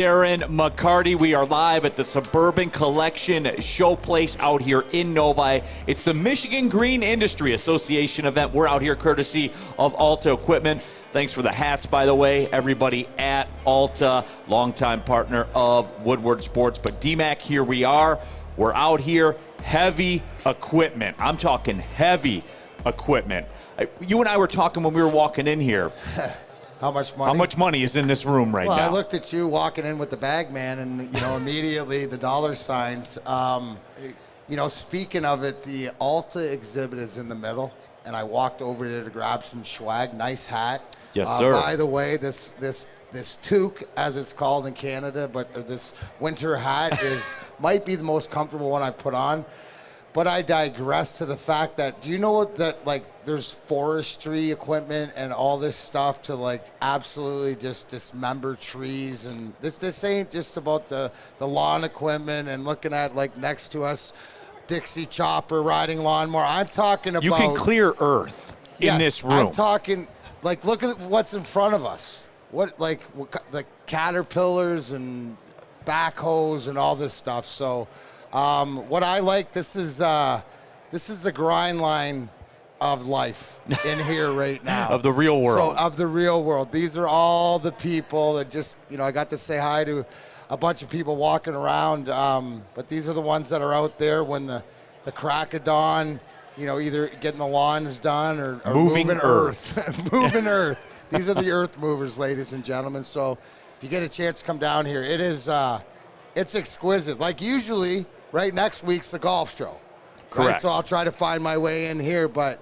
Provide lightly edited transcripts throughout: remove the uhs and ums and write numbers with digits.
Darren McCarty. We are live at the Suburban Collection Showplace out here in Novi. It's the Michigan Green Industry Association event. We're out here courtesy of Alta Equipment. Thanks for the hats, by the way, everybody at Alta, longtime partner of Woodward Sports. But DMAC, here we are. We're out here, heavy equipment. I'm talking heavy equipment. You and I were talking when we were walking in here. How much money? How much money is in this room right now? I looked at you walking in with the bag, man, and, immediately the dollar signs. Speaking of it, the Alta exhibit is in the middle, and I walked over there to grab some swag. Nice hat. Yes, sir. By the way, this toque, as it's called in Canada, but this winter hat might be the most comfortable one I've put on. But I digress to the fact that, do you know that, there's forestry equipment and all this stuff to, absolutely just dismember trees? And this ain't just about the lawn equipment and looking at, next to us, Dixie chopper, riding lawnmower. I'm talking about... You can clear earth in this room. I'm talking, look at what's in front of us. The caterpillars and backhoes and all this stuff. So... what I like, this is the grind line of life in here right now. Of the real world. So, of the real world. These are all the people that just, I got to say hi to a bunch of people walking around. But these are the ones that are out there when the crack of dawn, either getting the lawns done or moving earth. Moving earth. These are the earth movers, ladies and gentlemen. So if you get a chance to come down here, it is, it's exquisite. Usually... Right next week's the golf show. Correct. Right? So I'll try to find my way in here, but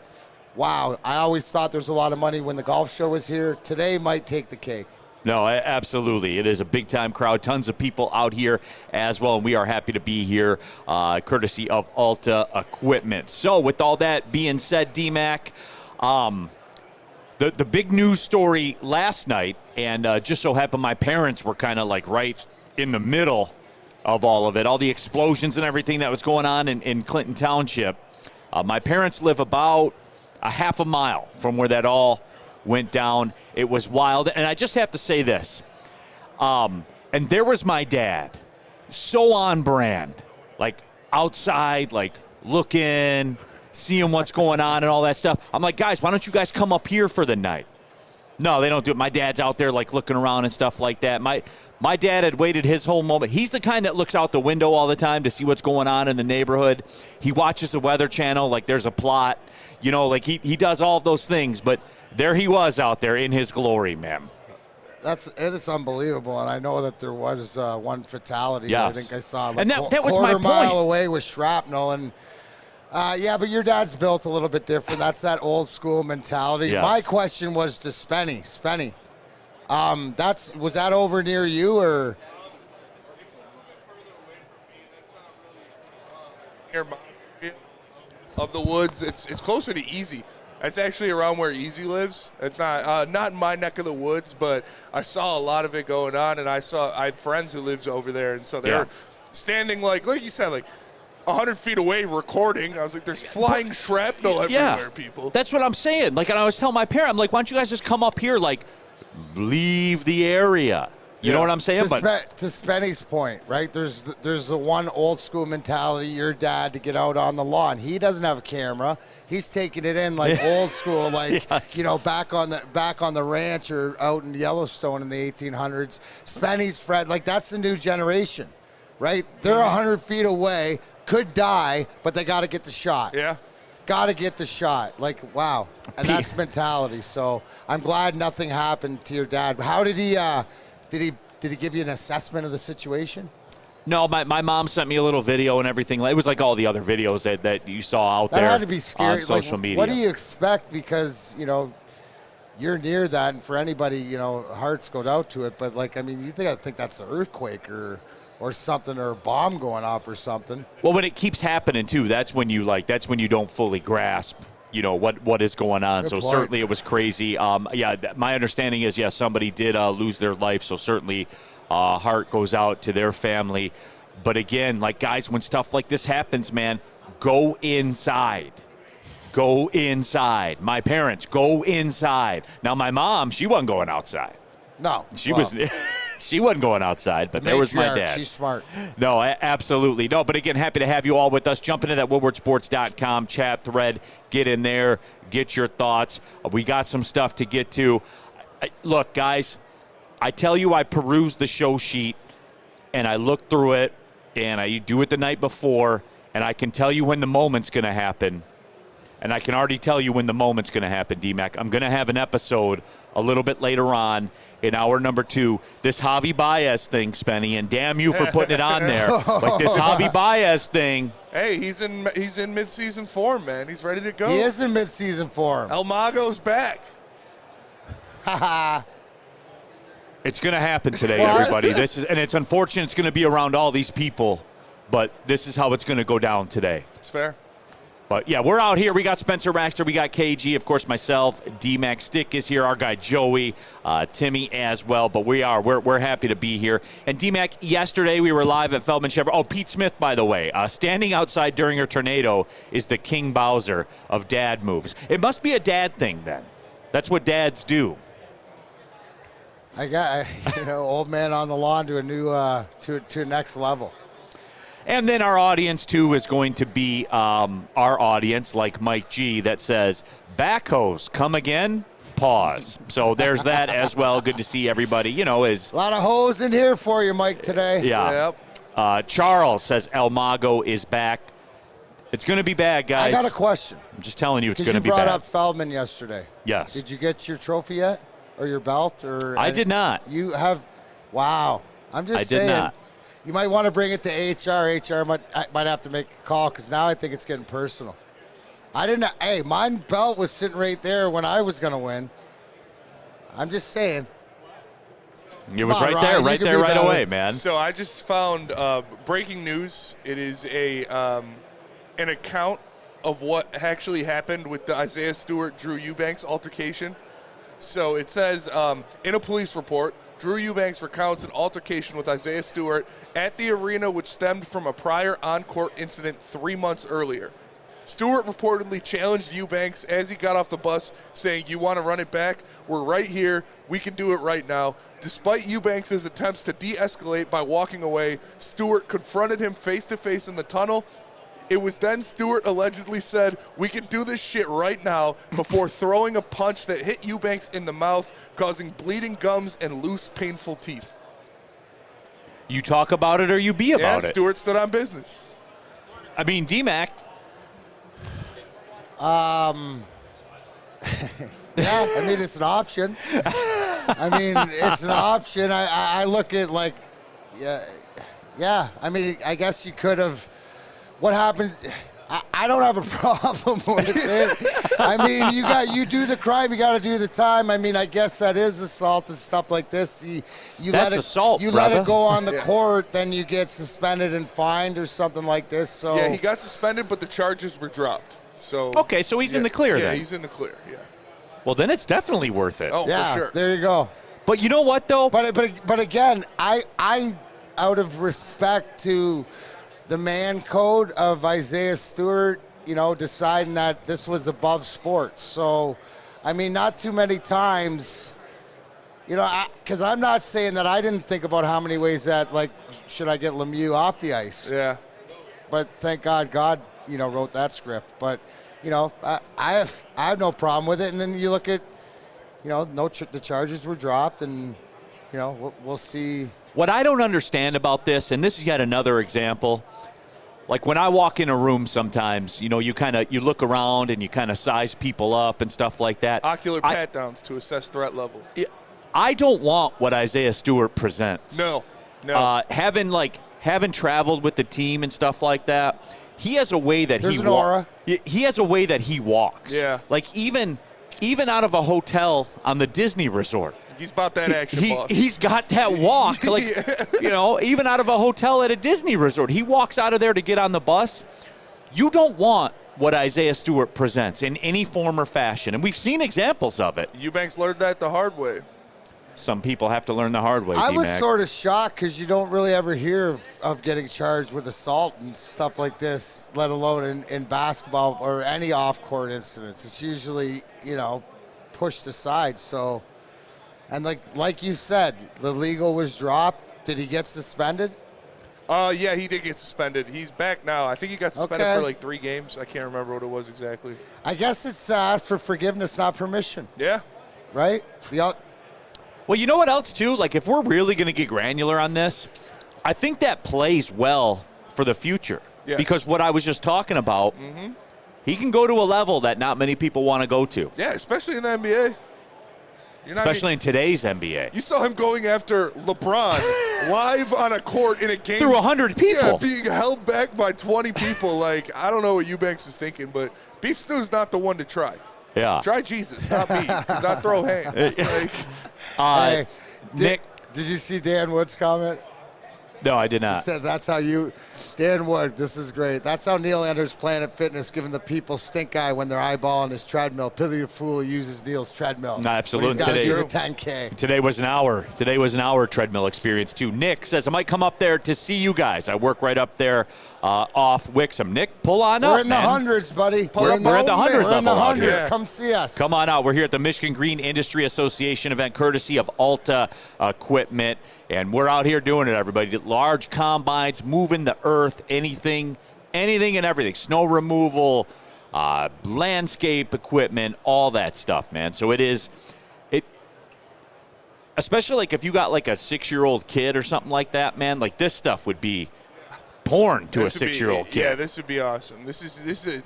wow, I always thought there was a lot of money when the golf show was here. Today might take the cake. No, absolutely. It is a big-time crowd. Tons of people out here as well, and we are happy to be here, courtesy of Alta Equipment. So with all that being said, DMAC, the big news story last night, and just so happened my parents were kind of right in the middle of all of it, all the explosions and everything that was going on in Clinton Township. My parents live about a half a mile from where that all went down. It was wild. And I just have to say this. And there was my dad, so on brand, outside, looking, seeing what's going on and all that stuff. I'm like, guys, why don't you guys come up here for the night? No, they don't do it. My dad's out there, looking around and stuff like that. My dad had waited his whole moment. He's the kind that looks out the window all the time to see what's going on in the neighborhood. He watches the Weather Channel there's a plot. He does all of those things. But there he was out there in his glory, man. It's unbelievable. And I know that there was one fatality. Yes. I think I saw and that was quarter my mile point. away with shrapnel. And but your dad's built a little bit different. That's that old school mentality. Yes. My question was to Spenny. Was that over near you or? It's a little bit further away from me. That's not really near my area of the woods. It's closer to Easy. It's actually around where Easy lives. It's not in my neck of the woods, but I saw a lot of it going on, and I had friends who lives over there, and so they're standing like you said, 100 feet away recording. I was like, there's flying shrapnel everywhere, people. That's what I'm saying. And I was telling my parents, I'm like, why don't you guys just come up here, leave the area. You know what I'm saying? To Spenny's point, right? There's the one old school mentality, your dad, to get out on the lawn. He doesn't have a camera. He's taking it in old school, yes. Back on the ranch or out in Yellowstone in the 1800s. Spenny's Fred, that's the new generation, right? They're 100 feet away, could die, but they got to get the shot. Yeah. Got to get the shot. Wow. And that's mentality. So I'm glad nothing happened to your dad. How did he did he give you an assessment of the situation? No, my mom sent me a little video and everything. It was like all the other videos that you saw out there. That had to be scary on social media. What do you expect? Because, you're near that, and for anybody, hearts go out to it. But, you think that's an earthquake or something, or a bomb going off or something. Well, when it keeps happening too, that's when you don't fully grasp, what is going on. Good So point. certainly it was crazy. My understanding is somebody did lose their life. So certainly heart goes out to their family. But again, guys, when stuff like this happens, man, go inside. Go inside. My parents, go inside. Now my mom, she wasn't going outside. No. She was She wasn't going outside, but there was my Matriarch, dad. She's smart. No, absolutely. No, but again, happy to have you all with us. Jump into that woodwardsports.com chat thread. Get in there. Get your thoughts. We got some stuff to get to. Look, guys, I tell you, I perused the show sheet, and I looked through it, and I do it the night before, and I can tell you when the moment's going to happen. And I can already tell you when the moment's going to happen, D-Mac. I'm going to have an episode a little bit later on in hour number 2. This Javi Baez thing, Spenny, and damn you for putting it on there. Like this Javi Baez thing. Hey, he's in mid-season form, man. He's ready to go. He is in mid-season form. El Mago's back. It's going to happen today, everybody. And it's unfortunate it's going to be around all these people, but this is how it's going to go down today. It's fair. But, yeah, we're out here. We got Spencer Raxter. We got KG. Of course, myself. D-Mac Stick is here. Our guy Joey. Timmy as well. But we're happy to be here. And, D-Mac, yesterday we were live at Feldman Chevrolet. Oh, Pete Smith, by the way. Standing outside during a tornado is the King Bowser of dad moves. It must be a dad thing, then. That's what dads do. I got, old man on the lawn to a new, to next level. And then our audience, too, is going to be our audience, like Mike G, that says, backhoes, come again, pause. So there's that as well. Good to see everybody, is A lot of hoes in here for you, Mike, today. Yeah. Yep. Charles says El Mago is back. It's going to be bad, guys. I got a question. I'm just telling you it's going to be you brought bad. up Feldman yesterday. Yes. Did you get your trophy yet? Or your belt? I did not. You have, wow. I'm just saying. I did not. You might want to bring it to HR. HR might have to make a call because now I think it's getting personal. I didn't. Hey, my belt was sitting right there when I was going to win. I'm just saying. It was right there, right away, man. So I just found breaking news. It is an account of what actually happened with the Isaiah Stewart-Drew Eubanks altercation. So it says, in a police report, Drew Eubanks recounts an altercation with Isaiah Stewart at the arena which stemmed from a prior on-court incident 3 months earlier. Stewart reportedly challenged Eubanks as he got off the bus, saying, "You want to run it back? We're right here. We can do it right now." Despite Eubanks' attempts to de-escalate by walking away, Stewart confronted him face-to-face in the tunnel. It was then Stewart allegedly said, "We can do this shit right now," before throwing a punch that hit Eubanks in the mouth, causing bleeding gums and loose, painful teeth. You talk about it or you be about it. Stewart stood on business. I mean, D-Mac. Yeah, I mean, it's an option. It's an option. I look at yeah. I mean, I guess you could have. What happened? I don't have a problem with it. I mean, you do the crime, you got to do the time. I mean, I guess that is assault and stuff like this. You That's assault, let it go on the court, then you get suspended and fined or something like this. So yeah, he got suspended, but the charges were dropped. So okay, so he's in the clear then. Yeah, he's in the clear. Yeah. Well, then it's definitely worth it. Oh, yeah, for sure. There you go. But you know what though? But again, I out of respect to the man code of Isaiah Stewart, deciding that this was above sports. So, I mean, not too many times, because I'm not saying that I didn't think about how many ways that, should I get Lemieux off the ice? Yeah. But thank God, wrote that script. But, I have no problem with it. And then you look at, the charges were dropped, and, we'll see. What I don't understand about this, and this is yet another example, like when I walk in a room sometimes, you look around and you kind of size people up and stuff like that. Ocular pat-downs to assess threat level. I don't want what Isaiah Stewart presents. No. Having traveled with the team and stuff like that, he has a way that There's an aura. He has a way that he walks. Yeah. Like even out of a hotel on the Disney resort. He's about that action, boss. He's got that walk. Even out of a hotel at a Disney resort. He walks out of there to get on the bus. You don't want what Isaiah Stewart presents in any form or fashion. And we've seen examples of it. Eubanks learned that the hard way. Some people have to learn the hard way, I D-Mac. was sort of shocked because you don't really ever hear of getting charged with assault and stuff like this, let alone in basketball or any off-court incidents. It's usually, pushed aside. So, And like you said, the legal was dropped. Did he get suspended? Yeah, he did get suspended. He's back now. I think he got suspended Okay. for like 3 games. I can't remember what it was exactly. I guess it's asked for forgiveness, not permission, Yeah. right? Well, you know what else, too? Like, if we're really going to get granular on this, I think that plays well for the future. Yes. Because what I was just talking about, he can go to a level that not many people want to go to, Yeah, especially in the NBA. especially in today's NBA. You saw him going after LeBron live on a court in a game. Through 100 people. Yeah, being held back by 20 people. Like, I don't know what Eubanks is thinking, but Beef Stew's not the one to try. Yeah. Try Jesus, not me, because I throw hands. Like, Hey, Nick. Did you see Dan Wood's comment? No, I did not. Said that's how you, Dan Wood, this is great. That's how Nylander's Planet Fitness giving the people stink eye when they're eyeballing his treadmill. Pity the fool who uses Neil's treadmill. No, absolutely. He's got to Today- do the 10K. Today was an hour. Today was an hour treadmill experience, too. Nick says, I might come up there to see you guys. I work right up there off Wixom. Nick, pull on up, We're in the man. hundreds, buddy. We're at the 100 We're in the level out hundreds. here. Come see us. Come on out. We're here at the Michigan Green Industry Association event, courtesy of Alta Equipment. And we're out here doing it, everybody. Large combines, moving the earth, anything and everything. Snow removal, landscape equipment, all that stuff, man. So it especially like if you got like a 6-year-old kid or something like that, man, like this stuff would be porn to a this would be- 6-year-old kid. Yeah, this would be awesome. This is a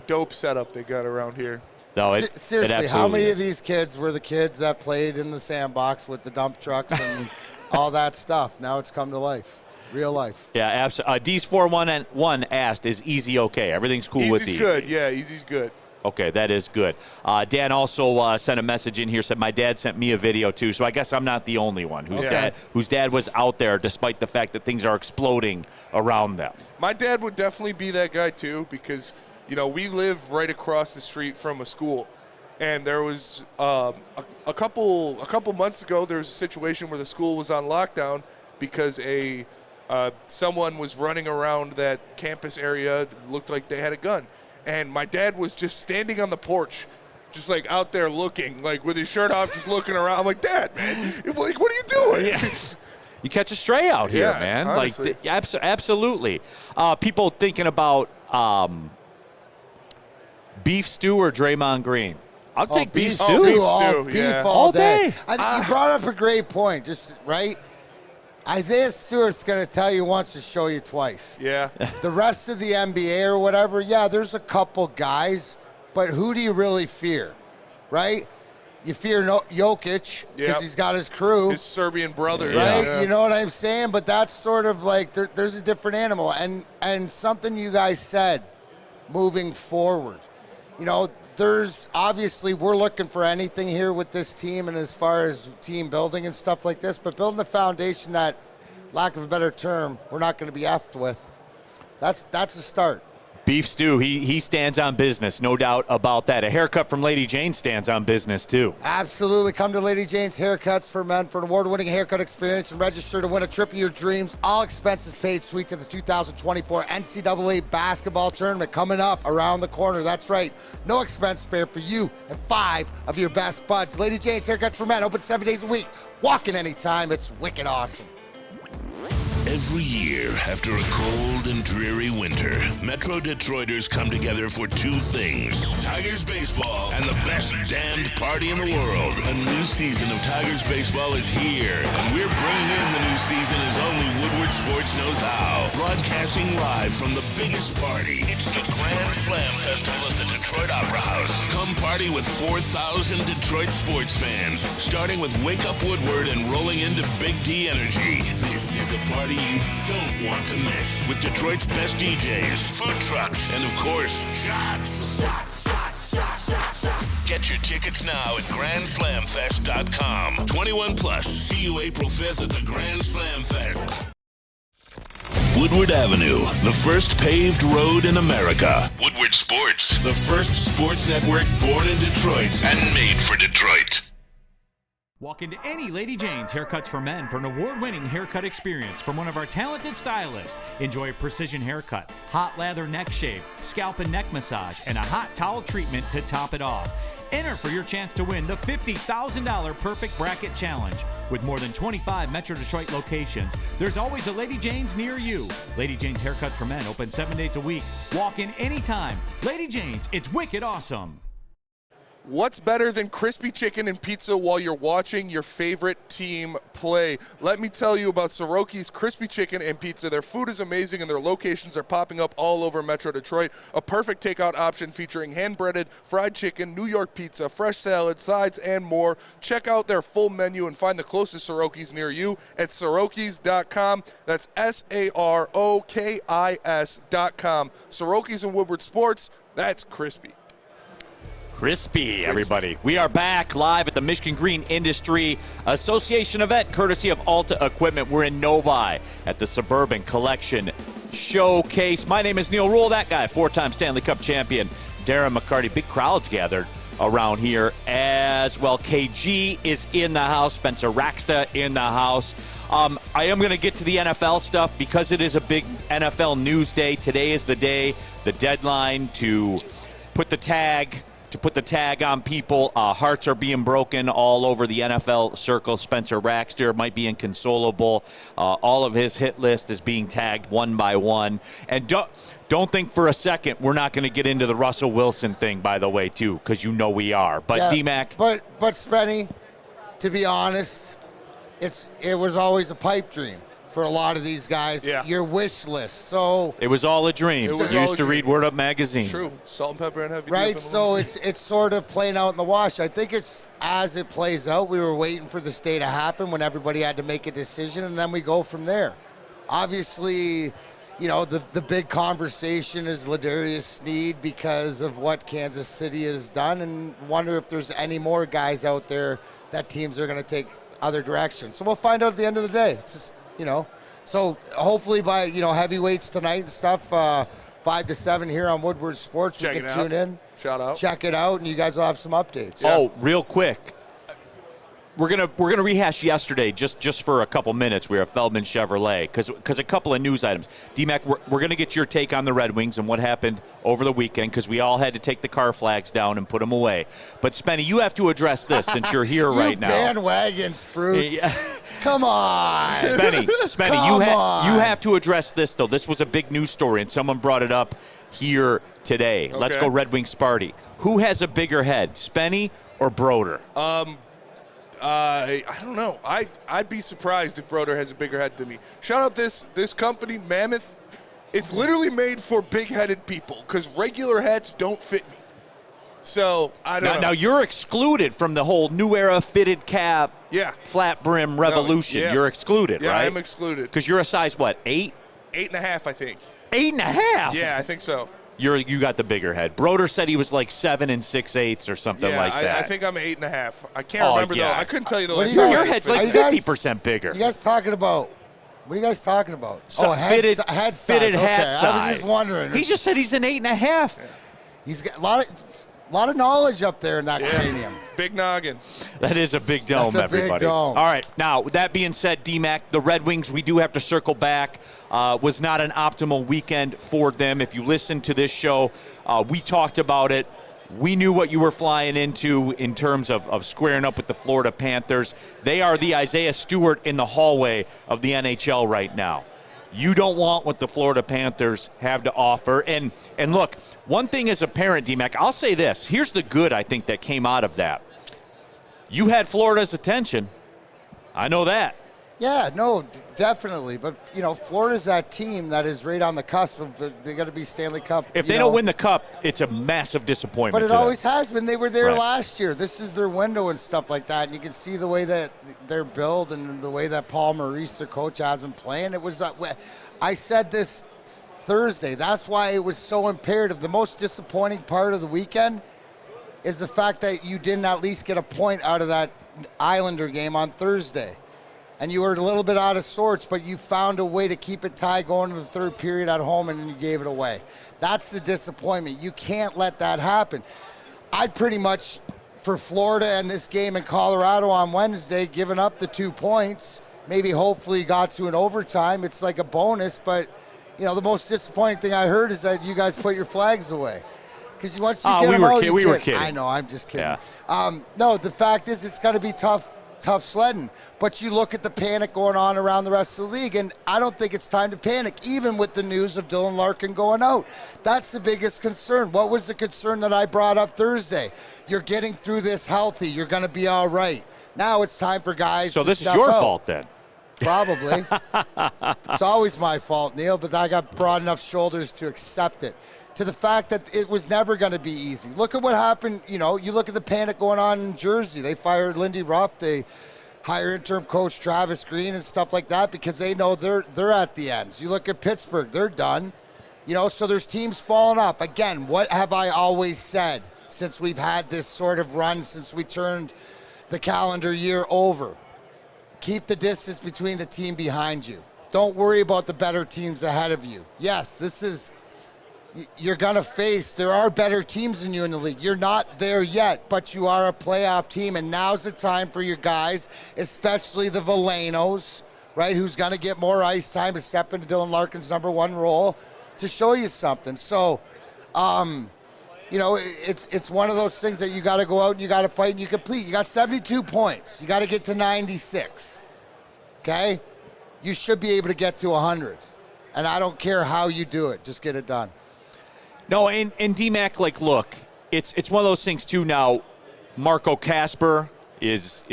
dope setup they got around here. No, Seriously, it how many absolutely of these kids were the kids that played in the sandbox with the dump trucks and all that stuff? Now it's come to life. Real life. Yeah, absolutely. D's 411 asked, is Easy okay? Everything's cool with Easy's Easy. good. Yeah, Easy's good. Okay, that is good. Dan also sent a message in here, said my dad sent me a video too, so I guess I'm not the only one whose dad was out there despite the fact that things are exploding around them. My dad would definitely be that guy too, because we live right across the street from a school, and there was a couple months ago there was a situation where the school was on lockdown because someone was running around that campus area. Looked like they had a gun, and my dad was just standing on the porch, just like out there looking, like with his shirt off, just looking around. I'm like, Dad, man, like, what are you doing? Yeah. You catch a stray out here, Yeah, man. honestly. Like, absolutely. People thinking about beef stew or Draymond Green. I'll take beef stew. stew. All Beef beef yeah. all All day. day. I think you brought up a great point, just right. Isaiah Stewart's going to tell you once to show you twice. Yeah. The rest of the NBA or whatever, yeah, there's a couple guys, but who do you really fear, right? You fear Jokic because Yep. he's got his crew. His Serbian brothers. Right, Yeah. you know what I'm saying? But that's sort of like there's a different animal, and something you guys said, moving forward. There's obviously we're looking for anything here with this team, and as far as team building and stuff like this, but building the foundation that, lack of a better term, we're not going to be effed with. That's a start. Beef stew, he stands on business, no doubt about that. A haircut from Lady Jane stands on business, too. Absolutely. Come to Lady Jane's Haircuts for Men for an award-winning haircut experience and register to win a trip of your dreams. All expenses paid. Suite to the 2024 NCAA basketball tournament coming up around the corner. That's right. No expense spared for you and 5 of your best buds. Lady Jane's Haircuts for Men, open 7 days a week. Walk in anytime. It's wicked awesome. Every year, after a cold and dreary winter, Metro Detroiters come together for 2 things: Tigers baseball and the best damned party in the world. A new season of Tigers baseball is here, and we're bringing in the new season as only Woodward Sports knows how. Broadcasting live from the biggest party. It's the Grand Slam Festival at the Detroit Opera House. Come party with 4,000 Detroit sports fans, starting with Wake Up Woodward and rolling into Big D Energy. This is a party you don't want to miss, with Detroit's best DJs, food trucks, and of course, shots. Get your tickets now at GrandSlamFest.com. 21 plus. See you April 5th at the Grand Slam Fest. Woodward Avenue, the first paved road in America. Woodward Sports, the first sports network born in Detroit and made for Detroit. Walk into any Lady Jane's Haircuts for Men for an award-winning haircut experience from one of our talented stylists. Enjoy a precision haircut, hot lather neck shave, scalp and neck massage, and a hot towel treatment to top it off. Enter for your chance to win the $50,000 Perfect Bracket Challenge. With more than 25 Metro Detroit locations, there's always a Lady Jane's near you. Lady Jane's Haircut for Men, open 7 days a week. Walk in anytime. Lady Jane's, it's wicked awesome. What's better than crispy chicken and pizza while you're watching your favorite team play? Let me tell you about Soroki's Crispy Chicken and Pizza. Their food is amazing and their locations are popping up all over Metro Detroit. A perfect takeout option featuring hand-breaded fried chicken, New York pizza, fresh salad, sides, and more. Check out their full menu and find the closest Soroki's near you at Sorokis.com. That's SAROKIS.com. Soroki's and Woodward Sports, that's crispy. Crispy, everybody. We are back live at the Michigan Green Industry Association event, courtesy of Alta Equipment. We're in Novi at the Suburban Collection Showcase. My name is Neil Rule, that guy, 4-time Stanley Cup champion, Darren McCarty. Big crowds gathered around here as well. KG is in the house, Spencer Raxta in the house. I am going to get to the NFL stuff because it is a big NFL news day. Today is the day, the deadline to put the tag on people. Hearts are being broken all over the NFL circle. Spencer Raxter might be inconsolable. All of his hit list is being tagged one by one. And don't think for a second we're not going to get into the Russell Wilson thing, by the way, too, because you know we are. But yeah, D-Mac. But Spenny, to be honest, it was always a pipe dream for a lot of these guys, your wish list. So it was all a dream. You used to read Word Up magazine. True. Salt and pepper and heavy. Right. So it's sort of playing out in the wash. I think it's as it plays out. We were waiting for this day to happen when everybody had to make a decision, and then we go from there. Obviously, you know, the big conversation is Ladarius Sneed because of what Kansas City has done, and wonder if there's any more guys out there that teams are going to take other directions. So we'll find out at the end of the day. It's just, you know, so hopefully by, you know, heavyweights tonight and stuff, 5 to 7 here on Woodward Sports, we can tune in. Shout out. Check it out, and you guys will have some updates. Yeah. Oh, real quick. We're gonna rehash yesterday just for a couple minutes. We were at Feldman Chevrolet because a couple of news items. D-Mac, we're gonna get your take on the Red Wings and what happened over the weekend because we all had to take the car flags down and put them away. But Spenny, you have to address this since you're here right now. Bandwagon fruits. Come on. Spenny, you have to address this, though. This was a big news story, and someone brought it up here today. Okay. Let's go Red Wings Sparty. Who has a bigger head, Spenny or Broder? I don't know. I'd be surprised if Broder has a bigger head than me. Shout out this company, Mammoth. It's literally made for big-headed people because regular heads don't fit me. So, I don't know. Now, you're excluded from the whole new era fitted cap, flat brim revolution. No, you're excluded, right? Yeah, I'm excluded. Because you're a size, what, 8? 8.5, I think. 8.5? Yeah, I think so. You got the bigger head. Broder said he was like 7 6/8 or something like that. I think I'm 8.5. I can't remember though. I couldn't tell you the last. Your head's like 50% bigger. You guys talking about? What are you guys talking about? Fitted head size. Fitted hat size. I was just wondering. He just said he's an 8.5. He's got a lot of knowledge up there in that cranium. Big noggin. That is a big dome, That's a everybody. Big dome. All right. Now, with that being said, D-Mac, the Red Wings, we do have to circle back. Was not an optimal weekend for them. If you listen to this show, we talked about it. We knew what you were flying into in terms of squaring up with the Florida Panthers. They are the Isaiah Stewart in the hallway of the NHL right now. You don't want what the Florida Panthers have to offer. And look, one thing as a parent, D-Mac, I'll say this. Here's the good, I think, that came out of that. You had Florida's attention. I know that. Yeah, no, definitely. But, you know, Florida's that team that is right on the cusp of they got to be Stanley Cup. If they don't win the Cup, it's a massive disappointment. But it always has been. They were there last year. This is their window and stuff like that. And you can see the way that they're built and the way that Paul Maurice, their coach, has them playing. It was I said this Thursday. That's why it was so imperative. The most disappointing part of the weekend is the fact that you didn't at least get a point out of that Islander game on Thursday. And you were a little bit out of sorts, but you found a way to keep it tied going to the third period at home, and then you gave it away. That's the disappointment. You can't let that happen. I'd pretty much, for Florida and this game in Colorado on Wednesday, given up the 2 points, maybe hopefully got to an overtime. It's like a bonus, but, you know, the most disappointing thing I heard is that you guys put your flags away. Because once you Oh, get we them were out, kid- you we were get- kidding. I know, I'm just kidding. Yeah. No, the fact is it's going to be tough sledding. But you look at the panic going on around the rest of the league, and I don't think it's time to panic, even with the news of Dylan Larkin going out. That's the biggest concern. What was the concern that I brought up Thursday? You're getting through this healthy. You're going to be all right. Now it's time for guys to So this is step your out. fault then. Probably. It's always my fault, Neil, but I got broad enough shoulders to accept it. To the fact that it was never going to be easy. Look at what happened. You know, you look at the panic going on in Jersey. They fired Lindy Ruff. They hire interim coach Travis Green and stuff like that because they know they're at the ends. You look at Pittsburgh. They're done. You know, so there's teams falling off. Again, what have I always said since we've had this sort of run, since we turned the calendar year over? Keep the distance between the team behind you. Don't worry about the better teams ahead of you. Yes, you're going to face, there are better teams than you in the league. You're not there yet, but you are a playoff team, and now's the time for your guys, especially the Velenos, right, who's going to get more ice time to step into Dylan Larkin's number one role to show you something. So, you know, it's one of those things that you got to go out and you got to fight and you complete. You got 72 points. You got to get to 96, okay? You should be able to get to 100, and I don't care how you do it. Just get it done. No, and D-Mac, like, look, it's one of those things, too. Now, Marco Casper was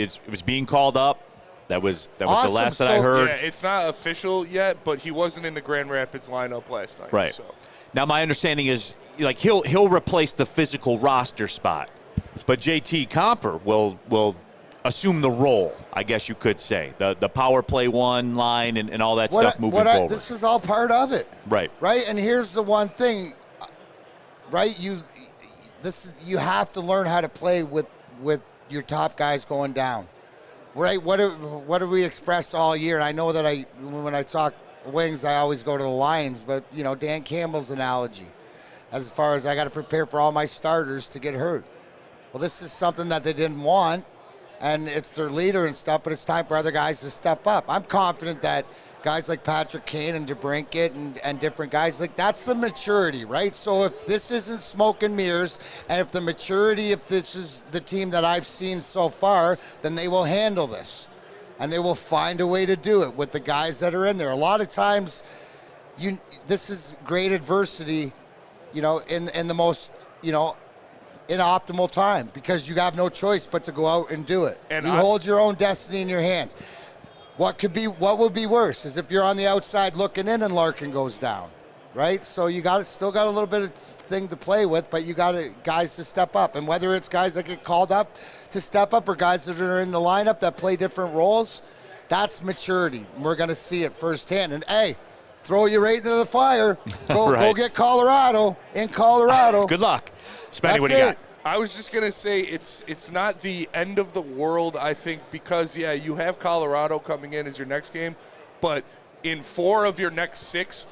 being called up. That was Awesome. the last that I heard. Yeah, it's not official yet, but he wasn't in the Grand Rapids lineup last night. Right. So. Now, my understanding is, like, he'll replace the physical roster spot, but JT Comper will assume the role, I guess you could say, the power play one line and all that stuff moving forward. This is all part of it. Right. Right, and here's the one thing, right? You have to learn how to play with your top guys going down. Right? What do we express all year? And I know that when I talk Wings, I always go to the Lions, but you know, Dan Campbell's analogy, as far as I got to prepare for all my starters to get hurt. Well, this is something that they didn't want, and it's their leader and stuff, but it's time for other guys to step up. I'm confident that guys like Patrick Kane and DeBrincat and different guys, like, that's the maturity, right? So if this isn't smoke and mirrors, and if the maturity, if this is the team that I've seen so far, then they will handle this. And they will find a way to do it with the guys that are in there. A lot of times, this is great adversity, you know, in the most, you know, in optimal time, because you have no choice but to go out and do it. And you hold your own destiny in your hands. What would be worse is if you're on the outside looking in and Larkin goes down, right? So you still got a little bit of thing to play with, but you got guys to step up. And whether it's guys that get called up to step up or guys that are in the lineup that play different roles, that's maturity. We're going to see it firsthand. And hey, throw you right into the fire. Go, right. Go get Colorado in Colorado. Good luck. Spenny, That's what do you it. got? I was just going to say it's not the end of the world, I think, because, yeah, you have Colorado coming in as your next game, but in 4 of your next 6,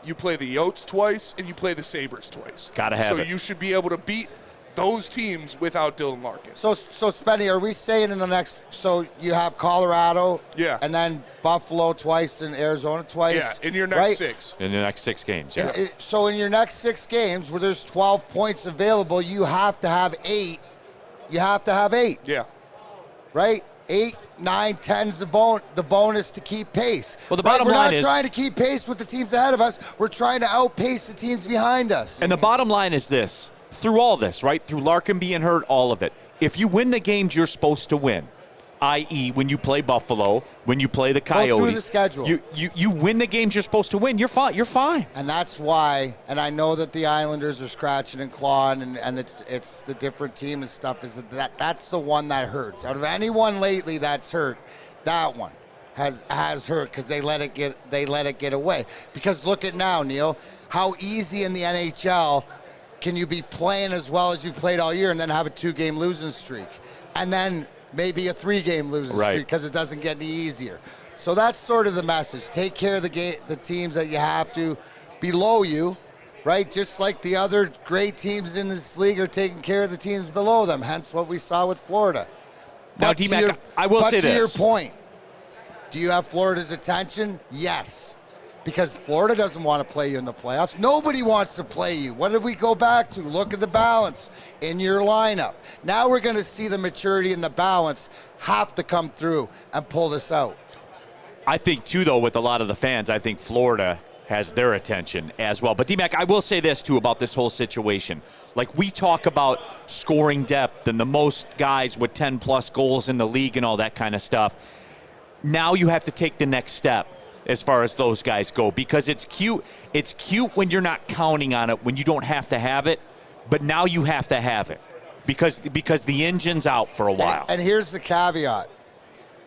you play the Yotes twice and you play the Sabres twice. Gotta have it. So you should be able to beat those teams without Dylan Larkin. So Spenny, are we saying in the next, so you have Colorado, Yeah. and then Buffalo twice and Arizona twice? Yeah, in your next right? 6. In the next 6 games, yeah. So in your next 6 games, where there's 12 points available, you have to have 8. You have to have 8, Yeah. right? 8, 9, 10's the bonus to keep pace. Well, the bottom We're line not is, trying to keep pace with the teams ahead of us. We're trying to outpace the teams behind us. and the bottom line is this, through all this, right, through Larkin being hurt, all of it, if you win the games you're supposed to win, i.e. when you play Buffalo, when you play the Coyotes. Go through the schedule. You win the games you're supposed to win, you're fine. And that's why, and I know that the Islanders are scratching and clawing, and it's the different team and stuff, is that's the one that hurts. Out of anyone lately that's hurt, that one has hurt because they let it get away. Because look at now, Neil, how easy in the NHL can you be playing as well as you've played all year and then have a 2-game losing streak, and then maybe a 3-game losing streak because it doesn't get any easier. So that's sort of the message. Take care of the teams that you have to below you, right? Just like the other great teams in this league are taking care of the teams below them, hence what we saw with Florida. Now, D-Mac, I will say this. To your point, do you have Florida's attention? Yes. because Florida doesn't want to play you in the playoffs. Nobody wants to play you. What did we go back to? Look at the balance in your lineup. Now we're going to see the maturity and the balance have to come through and pull this out. I think, too, though, with a lot of the fans, I think Florida has their attention as well. But, D-Mac, I will say this, too, about this whole situation. Like, we talk about scoring depth and the most guys with 10-plus goals in the league and all that kind of stuff. Now you have to take the next step as far as those guys go, because it's cute. It's cute when you're not counting on it, when you don't have to have it, but now you have to have it because the engine's out for a while. And here's the caveat.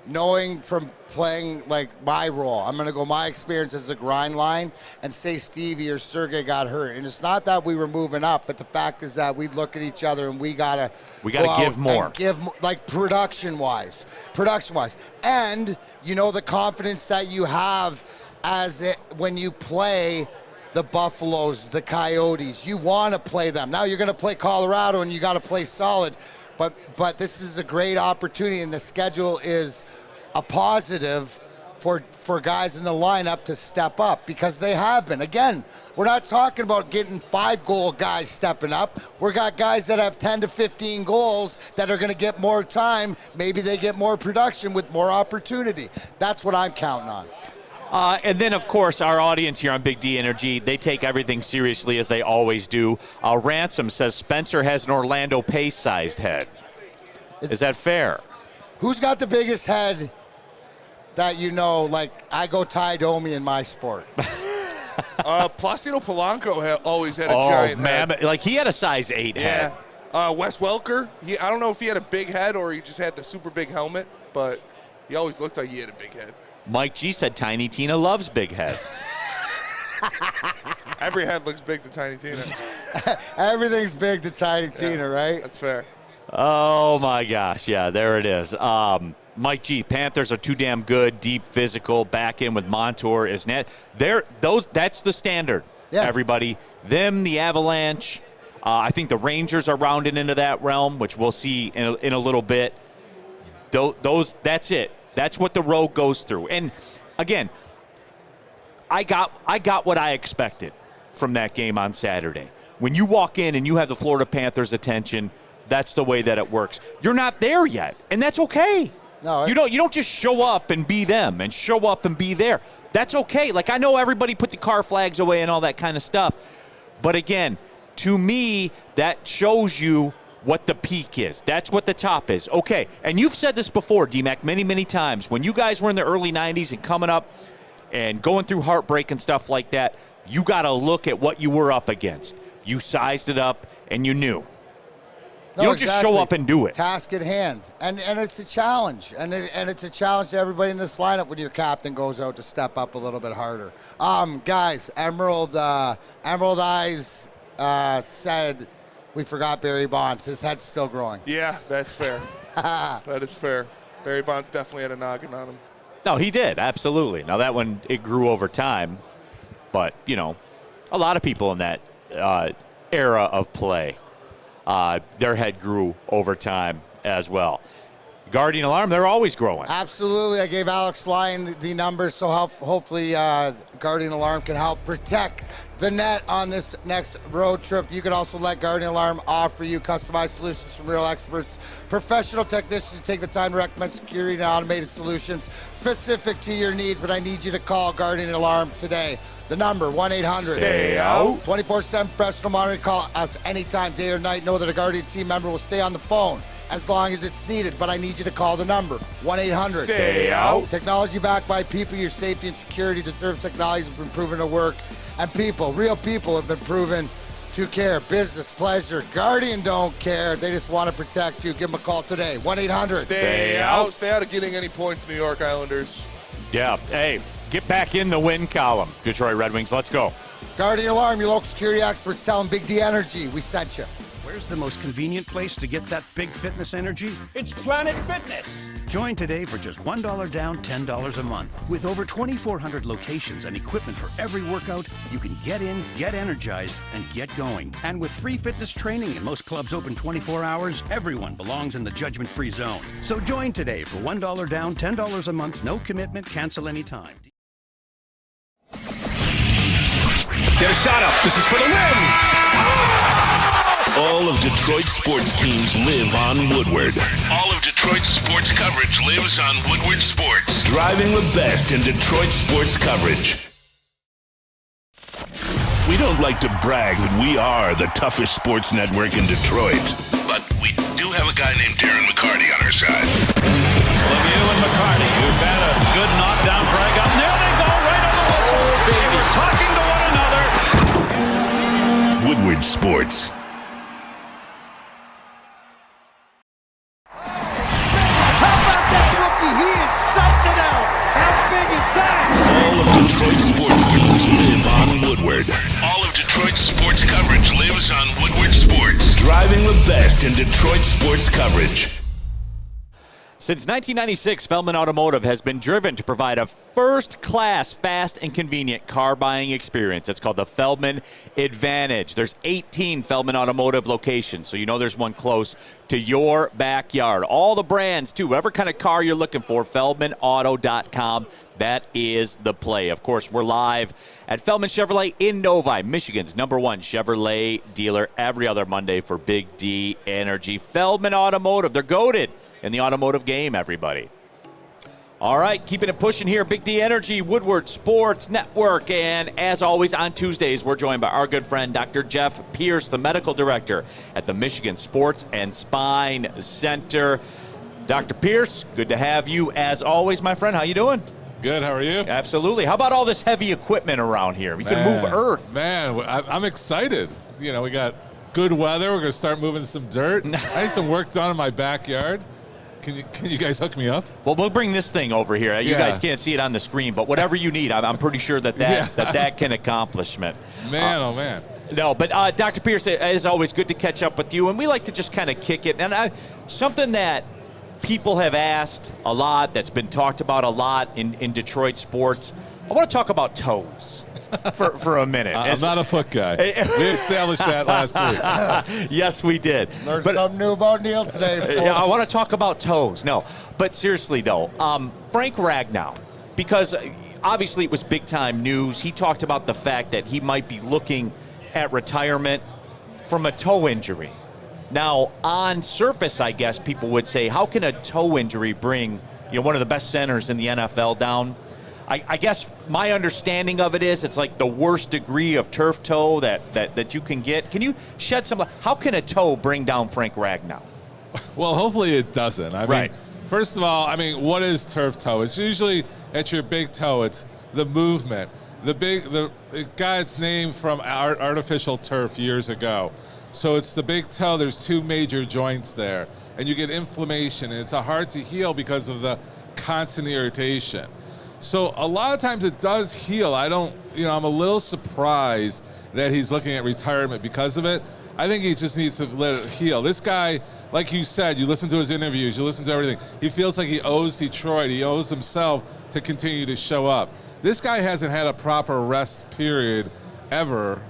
Knowing from playing like my role, I'm going to go my experience as a grind line and say Stevie or Sergey got hurt. And it's not that we were moving up, but the fact is that we look at each other and we got to give more. Like production-wise. And, you know, the confidence that you have when you play the Buffaloes, the Coyotes. You want to play them. Now you're going to play Colorado and you got to play solid. But this is a great opportunity, and the schedule is a positive for guys in the lineup to step up because they have been. Again, we're not talking about getting 5-goal guys stepping up. We got guys that have 10 to 15 goals that are going to get more time. Maybe they get more production with more opportunity. That's what I'm counting on. And then, of course, our audience here on Big D Energy, they take everything seriously as they always do. Ransom says Spencer has an Orlando Pace-sized head. Is that fair? Who's got the biggest head that you know? Like, I go Ty Domi in my sport. Placido Polanco always had a giant head. Like, he had a size 8 head. Wes Welker, I don't know if he had a big head or he just had the super big helmet, but he always looked like he had a big head. Mike G said Tiny Tina loves big heads. Every head looks big to Tiny Tina. Everything's big to Tiny Tina, right? That's fair. Oh, my gosh. Yeah, there it is. Mike G, Panthers are too damn good, deep, physical, back in with Montour. That's the standard, everybody. Them, the Avalanche. I think the Rangers are rounded into that realm, which we'll see in a little bit. That's it. That's what the road goes through. And, again, I got what I expected from that game on Saturday. When you walk in and you have the Florida Panthers' attention, that's the way that it works. You're not there yet, and that's okay. No, you don't just show up and be them and show up and be there. That's okay. Like, I know everybody put the car flags away and all that kind of stuff. But, again, to me, that shows you what the peak is. That's what the top is. Okay, and you've said this before, D-Mac, many, many times. When you guys were in the early 90s and coming up and going through heartbreak and stuff like that, you got to look at what you were up against. You sized it up, and you knew. No, you don't just show up and do it. Task at hand. And it's a challenge. And it's a challenge to everybody in this lineup when your captain goes out to step up a little bit harder. Guys, Emerald Eyes said we forgot Barry Bonds. His head's still growing. Yeah, that's fair. That is fair. Barry Bonds definitely had a noggin on him. No, he did, absolutely. Now, that one, it grew over time. But, you know, a lot of people in that era of play, their head grew over time as well. Guardian Alarm, they're always growing. Absolutely. I gave Alex Lyon the numbers, so hopefully Guardian Alarm can help protect the net on this next road trip. You can also let Guardian Alarm offer you customized solutions from real experts. Professional technicians take the time to recommend security and automated solutions specific to your needs, but I need you to call Guardian Alarm today. The number, 1-800. Stay out. 24/7 professional monitoring. Call us anytime, day or night. Know that a Guardian team member will stay on the phone as long as it's needed, but I need you to call the number, 1-800. Stay out. Technology backed by people. Your safety and security deserves technology has been proven to work. And people, real people have been proven to care. Business, pleasure. Guardian don't care. They just want to protect you. Give them a call today, 1-800. Stay out. Stay out of getting any points, New York Islanders. Yeah, hey, get back in the win column, Detroit Red Wings. Let's go. Guardian Alarm, your local security experts, tell them Big D Energy. We sent you. Where's the most convenient place to get that big fitness energy? It's Planet Fitness. Join today for just $1 down, $10 a month. With over 2,400 locations and equipment for every workout, you can get in, get energized, and get going. And with free fitness training and most clubs open 24 hours, everyone belongs in the judgment-free zone. So join today for $1 down, $10 a month, no commitment, cancel anytime. Get a shot up. This is for the win. All of Detroit's sports teams live on Woodward. All of Detroit's sports coverage lives on Woodward Sports. Driving the best in Detroit sports coverage. We don't like to brag that we are the toughest sports network in Detroit, but we do have a guy named Darren McCarty on our side. Lemieux and McCarty, who've had a good knockdown drag up. There they go, right on the whistle. They were talking to one another. Woodward Sports. All of Detroit's sports teams live on Woodward. All of Detroit's sports coverage lives on Woodward Sports. Driving the best in Detroit sports coverage. Since 1996, Feldman Automotive has been driven to provide a first-class, fast, and convenient car buying experience. It's called the Feldman Advantage. There's 18 Feldman Automotive locations, so you know there's one close to your backyard. All the brands, too. Whatever kind of car you're looking for, feldmanauto.com. That is the play. Of course, we're live at Feldman Chevrolet in Novi, Michigan's #1 Chevrolet dealer every other Monday for Big D Energy. Feldman Automotive, they're goated in the automotive game, everybody. All right, keeping it pushing here. Big D Energy, Woodward Sports Network. And as always, on Tuesdays, we're joined by our good friend, Dr. Jeff Pierce, the medical director at the Michigan Sports and Spine Center. Dr. Pierce, good to have you as always, my friend. How you doing? Good, how are you? Absolutely. How about all this heavy equipment around here? We can move earth. Man, I'm excited. You know, we got good weather. We're going to start moving some dirt. I need some work done in my backyard. Can you guys hook me up? Well, we'll bring this thing over here. You guys can't see it on the screen, but whatever you need, I'm pretty sure that can accomplishment. Man, oh man. No, but Dr. Pierce, as always, good to catch up with you. And we like to just kind of kick it. And something that people have asked a lot, that's been talked about a lot in Detroit sports, I want to talk about toes for a minute. I'm not a foot guy. We established that last week. Yes, we did. Learned something new about Neil today, folks. I want to talk about toes. No, but seriously, though, Frank Ragnow, because obviously it was big-time news. He talked about the fact that he might be looking at retirement from a toe injury. Now, on surface, I guess people would say, how can a toe injury bring one of the best centers in the NFL down? I guess my understanding of it is it's like the worst degree of turf toe that you can get. Can you shed some light? How can a toe bring down Frank Ragnow? Well, hopefully it doesn't. I mean, first of all, what is turf toe? It's usually at your big toe. It's the movement. It got its name from artificial turf years ago. So it's the big toe. There's two major joints there, and you get inflammation, and it's hard to heal because of the constant irritation. So a lot of times it does heal. I'm a little surprised that he's looking at retirement because of it. I think he just needs to let it heal. This guy, like you said, you listen to his interviews, you listen to everything. He feels like he owes Detroit, he owes himself to continue to show up. This guy hasn't had a proper rest period ever,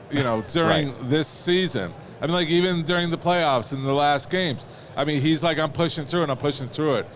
during this season. Even during the playoffs and the last games. He's like, I'm pushing through and I'm pushing through it.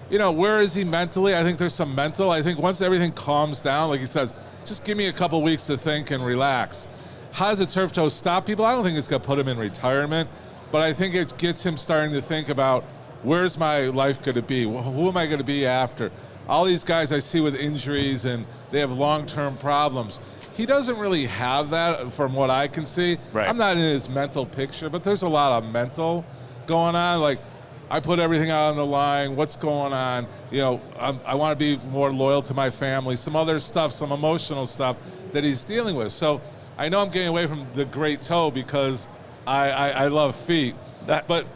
Where is he mentally? I think there's some mental. I think once everything calms down, like he says, just give me a couple weeks to think and relax. How does a turf toe stop people? I don't think it's going to put him in retirement, but I think it gets him starting to think about, where's my life going to be? Who am I going to be after? All these guys I see with injuries and they have long-term problems. He doesn't really have that from what I can see. Right. I'm not in his mental picture, but there's a lot of mental going on. Like, I put everything out on the line. What's going on? I want to be more loyal to my family. Some other stuff, some emotional stuff that he's dealing with. So I know I'm getting away from the great toe because I love feet. But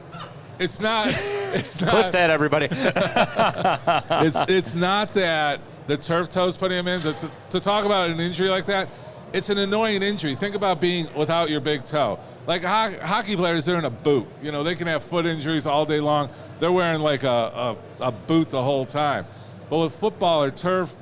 it's not. It's not. Clip that, everybody. It's not that the turf toe's putting him in. To talk about an injury like that, it's an annoying injury. Think about being without your big toe. Like hockey players, they're in a boot. They can have foot injuries all day long. They're wearing like a boot the whole time. But with football or turf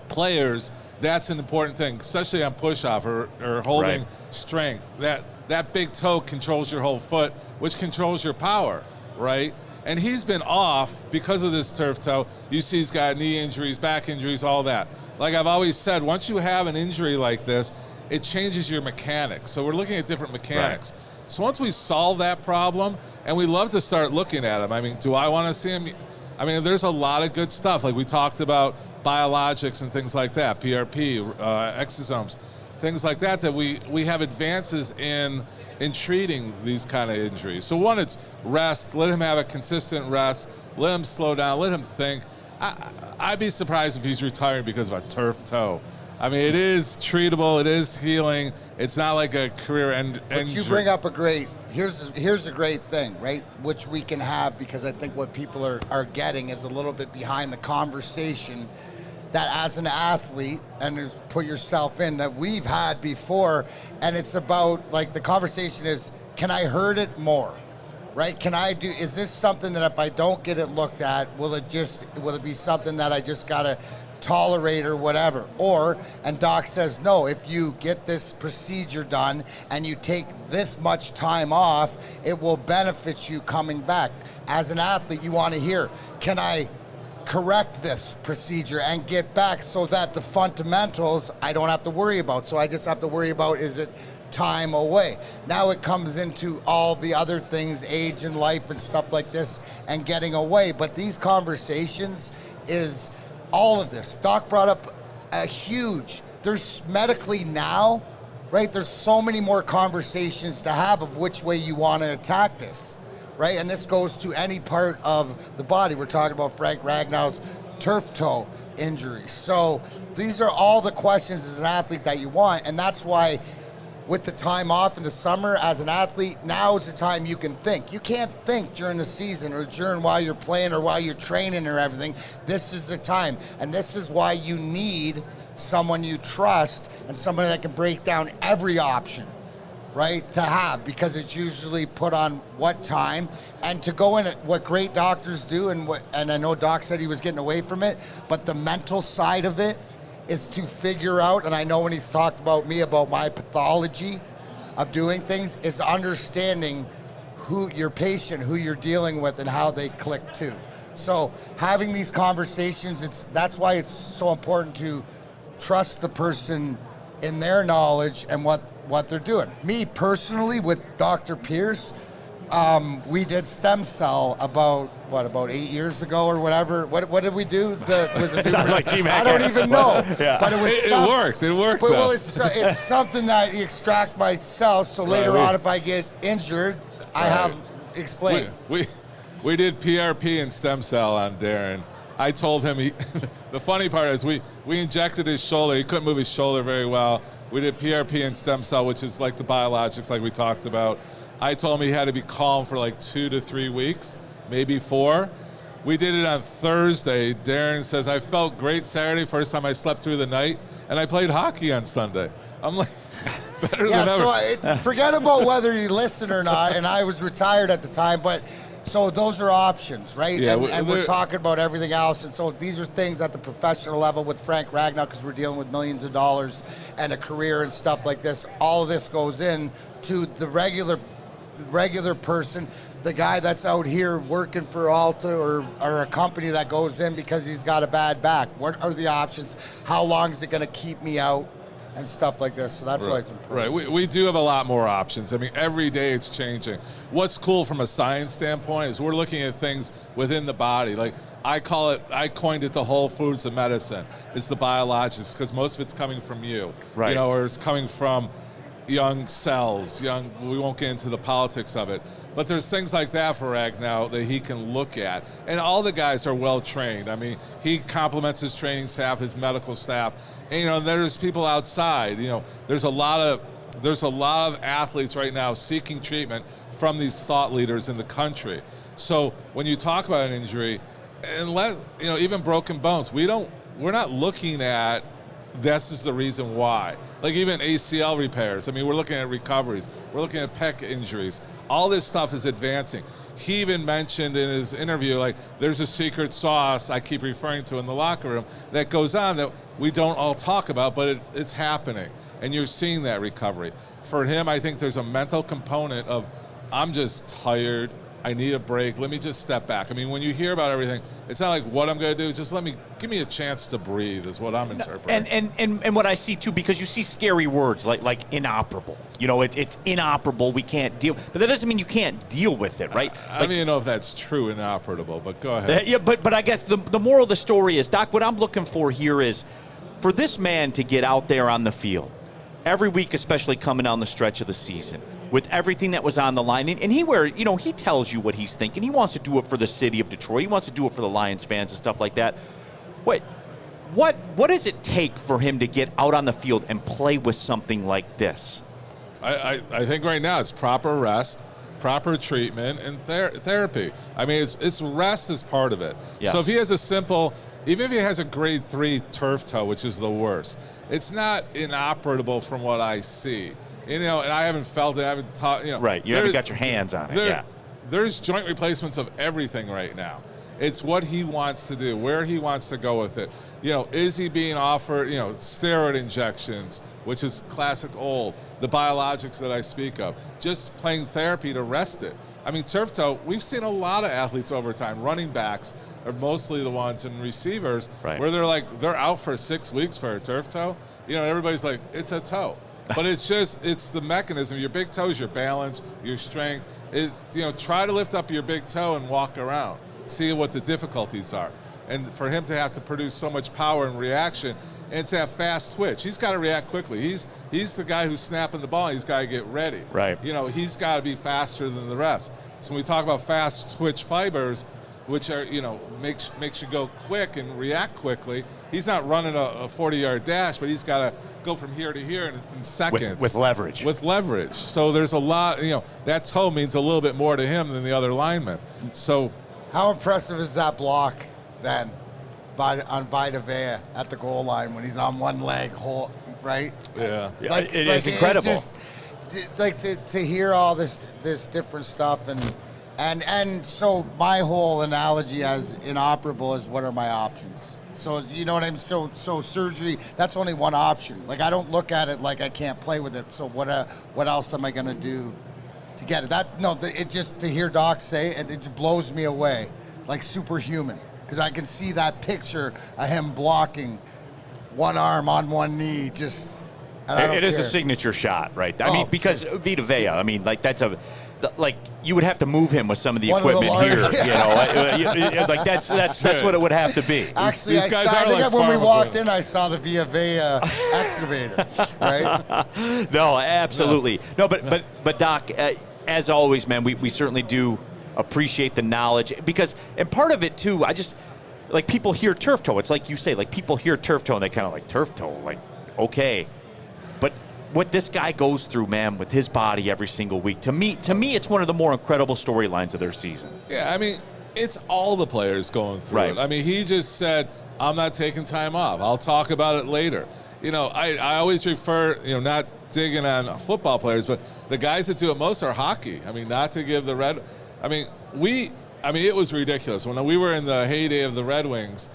players, that's an important thing, especially on push-off or holding strength. That big toe controls your whole foot, which controls your power, right? And he's been off because of this turf toe. You see he's got knee injuries, back injuries, all that. Like I've always said, once you have an injury like this, it changes your mechanics. So we're looking at different mechanics. Right. So once we solve that problem, and we love to start looking at them. I mean, do I want to see them? I mean, there's a lot of good stuff. Like we talked about biologics and things like that, PRP, exosomes, things like that, that we have advances in treating these kind of injuries. So one, it's rest. Let him have a consistent rest. Let him slow down. Let him think. I'd be surprised if he's retiring because of a turf toe. I mean, it is treatable. It is healing. It's not like a career end. But you bring up here's a great thing, right? Which we can have, because I think what people are getting is a little bit behind the conversation that as an athlete, and put yourself in, that we've had before, and it's about, like, the conversation is, can I hurt it more? Right? Is this something that if I don't get it looked at, will it be something that I just gotta tolerate or whatever? And doc says, no, if you get this procedure done and you take this much time off, it will benefit you coming back. As an athlete, you want to hear, can I correct this procedure and get back so that the fundamentals I don't have to worry about? So I just have to worry about, is it time away? Now it comes into all the other things, age and life and stuff like this, and getting away. But these conversations is all of this. Doc brought up there's medically now, right? There's so many more conversations to have of which way you want to attack this, right? And this goes to any part of the body. We're talking about Frank Ragnow's turf toe injury. So these are all the questions as an athlete that you want, and that's why with the time off in the summer as an athlete, now is the time you can think. You can't think during the season or while you're playing or while you're training or everything. This is the time. And this is why you need someone you trust and somebody that can break down every option, right, to have, because it's usually put on what time. And to go in at what great doctors do, and I know Doc said he was getting away from it, but the mental side of it is to figure out, and I know when he's talked about my pathology of doing things, is understanding who your patient, who you're dealing with, and how they click too. So having these conversations, that's why it's so important to trust the person in their knowledge and what they're doing. Me personally, with Dr. Pierce, we did stem cell about 8 years ago or whatever. What did we do? I don't even know. Yeah. But it worked. It worked. But, well, it's something that you extract my cells, so later on, if I get injured, I have explained. We did PRP and stem cell on Darren. I told him the funny part is we injected his shoulder. He couldn't move his shoulder very well. We did PRP and stem cell, which is like the biologics, like we talked about. I told him he had to be calm for like 2 to 3 weeks, maybe 4. We did it on Thursday. Darren says, I felt great Saturday, first time I slept through the night, and I played hockey on Sunday. I'm like, better than ever. So forget about whether you listen or not, and I was retired at the time, but so those are options, right? Yeah, and we're talking about everything else, and so these are things at the professional level with Frank Ragnow, because we're dealing with millions of dollars and a career and stuff like this. All of this goes in to the regular person, the guy that's out here working for Alta or a company that goes in because he's got a bad back. What are the options? How long is it going to keep me out? And stuff like this. So that's why it's important. Right. We do have a lot more options. I mean, every day it's changing. What's cool from a science standpoint is we're looking at things within the body. Like I coined it the whole foods of medicine. It's the biologics, because most of it's coming from you. Right. Or it's coming from young cells, we won't get into the politics of it, but there's things like that for Ragnow that he can look at. And all the guys are well trained. I mean, he complements his training staff, his medical staff, and there's people outside. There's a lot of athletes right now seeking treatment from these thought leaders in the country. So when you talk about an injury, unless even broken bones, we're not looking at this is the reason why. Like even ACL repairs. I mean, we're looking at recoveries. We're looking at pec injuries. All this stuff is advancing. He even mentioned in his interview, like, there's a secret sauce I keep referring to in the locker room that goes on that we don't all talk about, but it's happening. And you're seeing that recovery. For him, I think there's a mental component of, I'm just tired. I need a break. Let me just step back. I mean, when you hear about everything, it's not like what I'm going to do. Just give me a chance to breathe is what I'm interpreting. And what I see, too, because you see scary words like inoperable. You know, it's inoperable. We can't deal. But that doesn't mean you can't deal with it, right? I don't even know if that's true, inoperable, but go ahead. Yeah, but I guess the moral of the story is, Doc, what I'm looking for here is for this man to get out there on the field every week, especially coming down the stretch of the season, with everything that was on the line. And he tells you what he's thinking. He wants to do it for the city of Detroit. He wants to do it for the Lions fans and stuff like that. What does it take for him to get out on the field and play with something like this? I think right now it's proper rest, proper treatment, and therapy. I mean, it's rest is part of it. Yes. So if he has even if he has a grade 3 turf toe, which is the worst, it's not inoperable from what I see. And I haven't felt it. I haven't taught. Right. You haven't got your hands on it. Yeah. There's joint replacements of everything right now. It's what he wants to do, where he wants to go with it. Is he being offered, steroid injections, which is classic old, the biologics that I speak of, just playing therapy to rest it. I mean, turf toe, we've seen a lot of athletes over time, running backs are mostly the ones, and receivers, right, where they're out for 6 weeks for a turf toe. Everybody's like, it's a toe. But it's the mechanism. Your big toe is your balance, your strength. Try to lift up your big toe and walk around. See what the difficulties are. And for him to have to produce so much power and reaction and to have fast twitch, he's got to react quickly. He's the guy who's snapping the ball. He's got to get ready. Right. He's got to be faster than the rest. So when we talk about fast twitch fibers, which are, makes you go quick and react quickly, he's not running a 40-yard dash, but he's got to go from here to here in seconds. With leverage. With leverage. So there's a lot, that toe means a little bit more to him than the other linemen. So how impressive is that block then on Vita Vea at the goal line when he's on one leg, right? Yeah. It is incredible. To hear all this different stuff and so my whole analogy as inoperable is what are my options? So you know what I mean? So surgery, that's only one option. Like I don't look at it like I can't play with it. So what else am I gonna do to get it? It just to hear Doc say it just blows me away, like superhuman. Because I can see that picture of him blocking one arm on one knee, just. It is a signature shot, right? I mean, because Vita Vea, I mean, like that's you would have to move him with some of the equipment here, like that's what it would have to be. Actually, when we walked in, I saw the Via Vea excavator, right? No, absolutely. No, but Doc, as always, man, we certainly do appreciate the knowledge and part of it too, I just like people hear turf toe. It's like you say, like people hear turf toe and they kind of like turf toe, like okay. But what this guy goes through, man, with his body every single week, to me, it's one of the more incredible storylines of their season. Yeah, I mean, it's all the players going through it. I mean, he just said, I'm not taking time off. I'll talk about it later. I always refer, not digging on football players, but the guys that do it most are hockey. I mean, not to give the Red... it was ridiculous. When we were in the heyday of the Red Wings,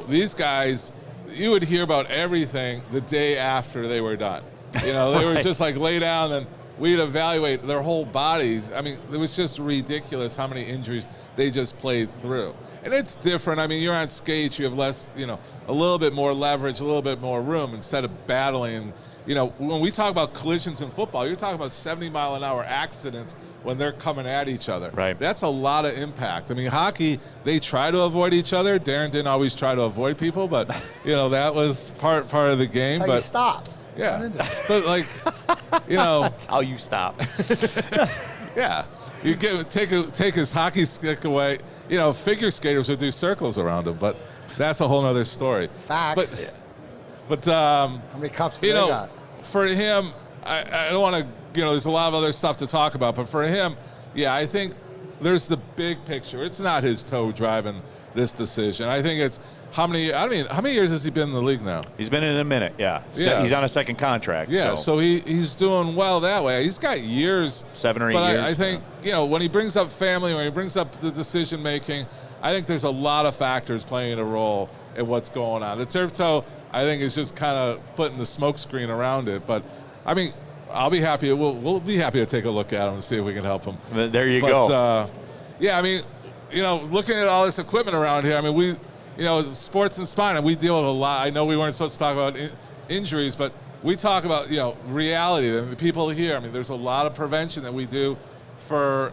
these guys, you would hear about everything the day after they were done. They were just like lay down and we'd evaluate their whole bodies. I mean, it was just ridiculous how many injuries they just played through. And it's different. I mean, you're on skates, you have less, a little bit more leverage, a little bit more room instead of battling. When we talk about collisions in football, you're talking about 70-mile-an-hour accidents when they're coming at each other. Right. That's a lot of impact. I mean, hockey, they try to avoid each other. Darren didn't always try to avoid people, but, that was part of the game. That's how you stop. Yeah. But, That's how you stop. Yeah. You take his hockey stick away. Figure skaters would do circles around him, but that's a whole other story. Facts. But how many cups do they got? For him, I don't want to, there's a lot of other stuff to talk about, but for him, yeah, I think there's the big picture. It's not his toe driving this decision. I think it's how many years has he been in the league now? He's been in a minute, yeah. He's on a second contract. Yeah, so he's doing well that way. He's got years. 7 or 8 years. But I think, when he brings up family, when he brings up the decision making, I think there's a lot of factors playing a role in what's going on. The turf toe, I think, is just kind of putting the smoke screen around it. But, I mean, I'll be happy. We'll be happy to take a look at him and see if we can help him. There you go. Yeah, I mean, looking at all this equipment around here, I mean, we, sports and spine, and we deal with a lot. I know we weren't supposed to talk about injuries, but we talk about, reality. The people here, I mean, there's a lot of prevention that we do for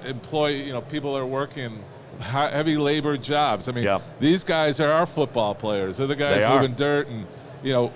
people that are working heavy labor jobs. I mean, these guys are our football players. They're the guys moving dirt and,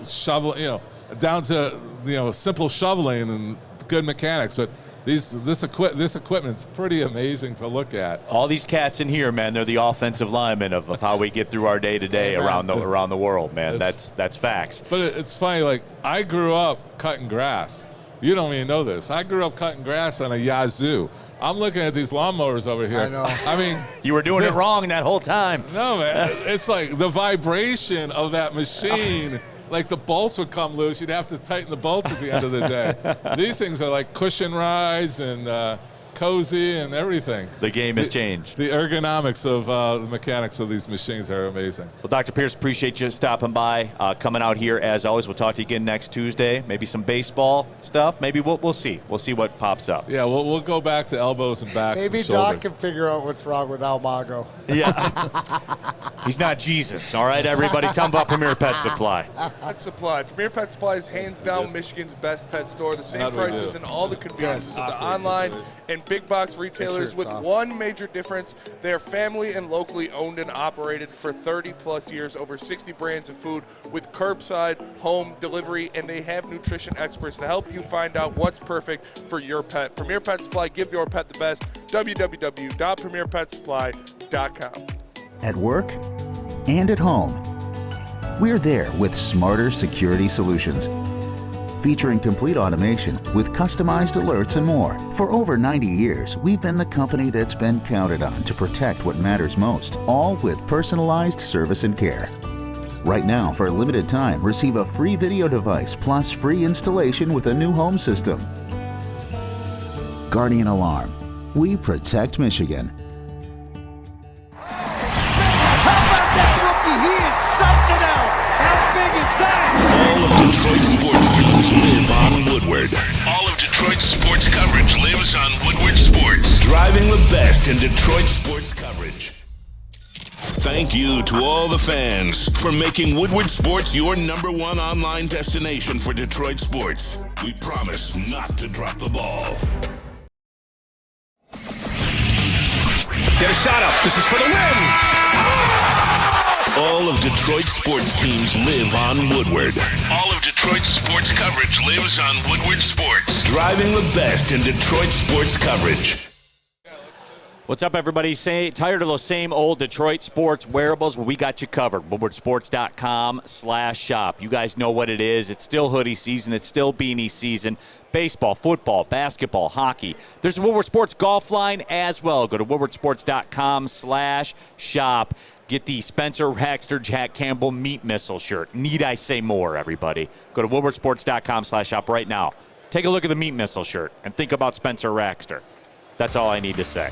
shoveling, down to, simple shoveling and good mechanics. But this equipment's pretty amazing to look at. All these cats in here, man, they're the offensive linemen of how we get through our day-to-day around the world, man. That's facts. But it's funny, like, I grew up cutting grass. You don't even know this. I grew up cutting grass on a Yazoo. I'm looking at these lawnmowers over here. I know. I mean, you were doing it wrong that whole time. No, man. It's like the vibration of that machine. Like the bolts would come loose. You'd have to tighten the bolts at the end of the day. These things are like cushion rides and cozy and everything. The game has changed. The ergonomics of the mechanics of these machines are amazing. Well, Dr. Pierce, appreciate you stopping by, coming out here as always. We'll talk to you again next Tuesday. Maybe some baseball stuff. Maybe we'll see. We'll see what pops up. Yeah, we'll go back to elbows and backs. Maybe and Doc can figure out what's wrong with Almago. Yeah. He's not Jesus. All right, everybody. Tell him about Premier Pet Supply. Pet Supply. Premier Pet Supply is hands down Michigan's best pet store. The same prices and all the conveniences of the online and big box retailers with one major difference. They are family and locally owned and operated for 30-plus years, over 60 brands of food with curbside, home delivery, and they have nutrition experts to help you find out what's perfect for your pet. Premier Pet Supply, give your pet the best. www.premierpetsupply.com. At work and at home, we're there with smarter security solutions. Featuring complete automation with customized alerts and more. For over 90 years, we've been the company that's been counted on to protect what matters most, all with personalized service and care. Right now, for a limited time, receive a free video device plus free installation with a new home system. Guardian Alarm. We protect Michigan. All of Detroit's sports teams live on Woodward. All of Detroit's sports coverage lives on Woodward Sports. Driving the best in Detroit sports coverage. Thank you to all the fans for making Woodward Sports your #1 online destination for Detroit sports. We promise not to drop the ball. Get a shot up. This is for the win. All of Detroit's sports teams live on Woodward. All of Detroit's sports coverage lives on Woodward Sports. Driving the best in Detroit sports coverage. What's up, everybody? Tired of those same old Detroit sports wearables? Well, we got you covered. WoodwardSports.com/shop. You guys know what it is. It's still hoodie season. It's still beanie season. Baseball, football, basketball, hockey. There's a Woodward Sports golf line as well. Go to WoodwardSports.com/shop. Get the Spencer Raxter Jack Campbell Meat Missile shirt. Need I say more, everybody? Go to WoodwardSports.com/shop right now. Take a look at the Meat Missile shirt and think about Spencer Raxter. That's all I need to say.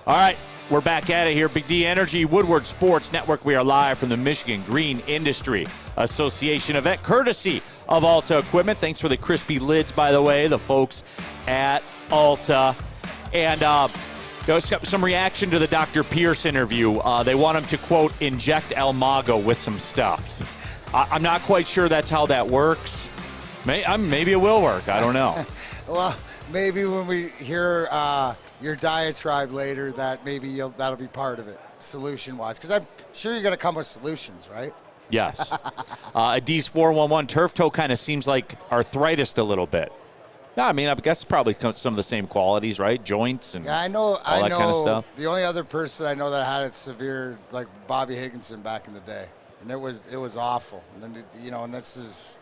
All right, we're back at it here. Big D Energy, Woodward Sports Network. We are live from the Michigan Green Industry Association event, courtesy of Alta Equipment. Thanks for the crispy lids, by the way, the folks at Alta. And some reaction to the Dr. Pierce interview. They want him to, quote, inject Almago with some stuff. I'm not quite sure that's how that works. Maybe it will work. I don't know. Well, maybe when we hear your diatribe later, that maybe that'll be part of it, solution-wise. Because I'm sure you're going to come with solutions, right? Yes. D's 411 turf toe kind of seems like arthritis a little bit. No, I mean, I guess probably some of the same qualities, right? Joints and all that kind of stuff. The only other person I know that had it severe, like Bobby Higginson back in the day, and it was awful. And then, and this is,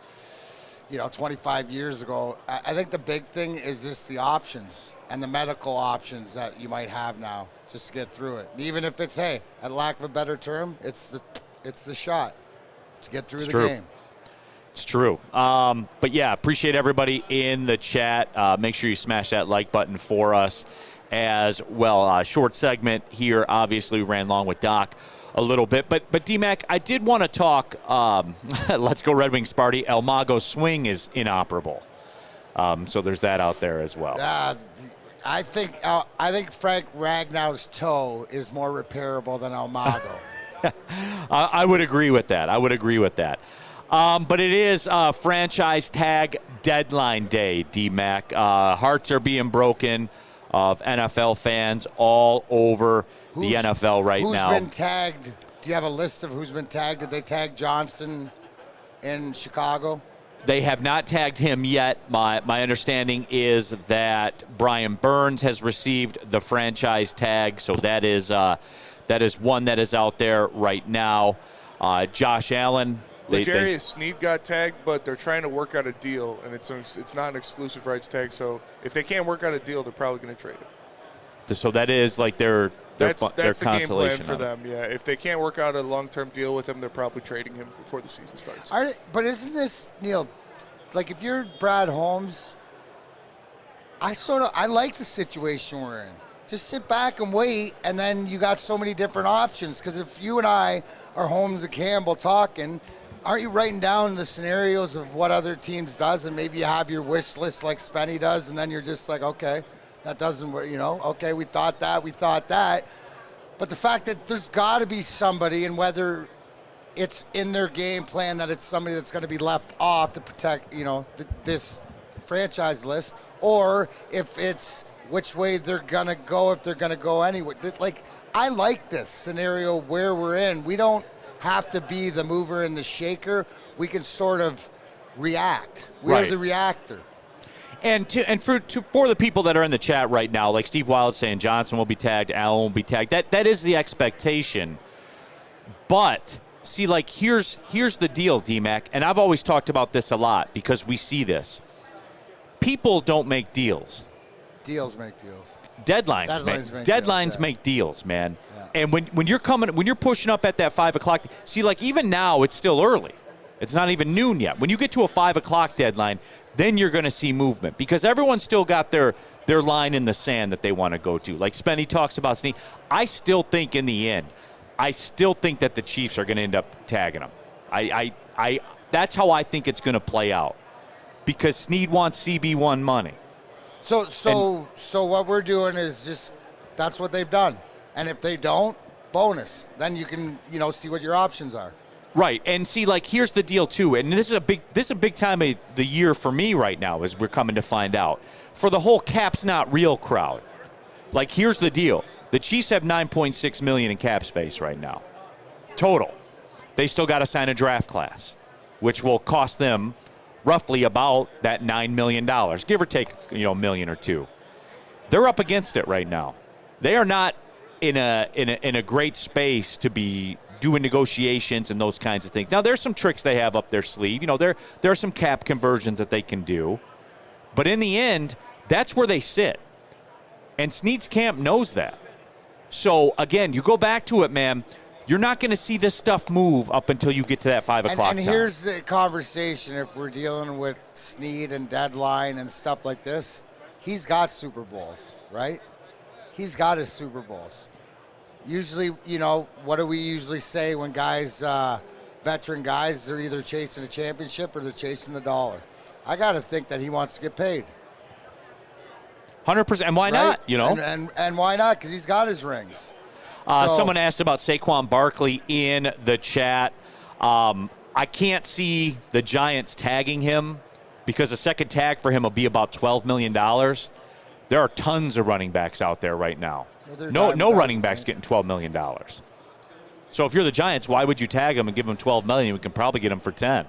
25 years ago. I think the big thing is just the options and the medical options that you might have now just to get through it. Even if it's, at lack of a better term, it's the shot to get through the game. It's true. But, yeah, appreciate everybody in the chat. Make sure you smash that like button for us as well. Short segment here. Obviously, we ran long with Doc a little bit. But D-Mac, I did want to talk, let's go Red Wings Sparty. Almago's swing is inoperable. So there's that out there as well. I think Frank Ragnow's toe is more repairable than Almago. I would agree with that. But it is franchise tag deadline day, D-Mac. Hearts are being broken of NFL fans all over the NFL right now. Who's been tagged? Do you have a list of who's been tagged? Did they tag Johnson in Chicago? They have not tagged him yet. My understanding is that Brian Burns has received the franchise tag, so that is one that is out there right now. Josh Allen. L'Jarius Sneed got tagged, but they're trying to work out a deal, and it's not an exclusive rights tag. So if they can't work out a deal, they're probably going to trade it. So that is like their that's the game plan for of it. them. Yeah, if they can't work out a long-term deal with him, they're probably trading him before the season starts. But isn't this, Neil? Like if you're Brad Holmes, I like the situation we're in. Just sit back and wait, and then you got so many different options. Because if you and I are Holmes and Campbell talking, aren't you writing down the scenarios of what other teams does, and maybe you have your wish list like Spenny does, and then you're just like, okay, that doesn't work, okay, we thought that. But the fact that there's got to be somebody, and whether it's in their game plan that it's somebody that's going to be left off to protect, this franchise list, or if it's which way they're going to go, if they're going to go anyway. Like, I like this scenario where we're in. We don't have to be the mover and the shaker. We can sort of react. We're the reactor. And for the people that are in the chat right now, like Steve Wild saying Johnson will be tagged, Allen will be tagged. That is the expectation. But see, like here's the deal, D-Mac, and I've always talked about this a lot because we see this. People don't make deals. Deals make deals. Deadlines make deals, man. Yeah. And when you're pushing up at that 5 o'clock, see, like even now it's still early. It's not even noon yet. When you get to a 5 o'clock deadline, then you're going to see movement because everyone's still got their line in the sand that they want to go to. Like Spenny talks about Snead. I still think in the end, that the Chiefs are going to end up tagging them. I that's how I think it's going to play out because Snead wants CB1 money. So what we're doing is just that's what they've done, and if they don't, bonus. Then you can see what your options are. Right, and see, like here's the deal too, and this is a big time of the year for me right now, as we're coming to find out for the whole cap's not real crowd. Like here's the deal: the Chiefs have $9.6 million in cap space right now, total. They still got to sign a draft class, which will cost them roughly about that $9 million, give or take, a million or two. They're up against it right now. They are not in a great space to be doing negotiations and those kinds of things. Now, there's some tricks they have up their sleeve. There are some cap conversions that they can do. But in the end, that's where they sit. And Snead's camp knows that. So, again, you go back to it, man. You're not going to see this stuff move up until you get to that 5 o'clock time. And here's the conversation if we're dealing with Snead and deadline and stuff like this. He's got Super Bowls, right? He's got his Super Bowls. Usually, what do we usually say when guys, veteran guys, they're either chasing a championship or they're chasing the dollar? I got to think that he wants to get paid. 100%. And why not, And why not? Because he's got his rings. Someone asked about Saquon Barkley in the chat. I can't see the Giants tagging him because a second tag for him will be about $12 million. There are tons of running backs out there right now. No running backs getting $12 million. So if you're the Giants, why would you tag him and give him $12 million? We can probably get him for 10.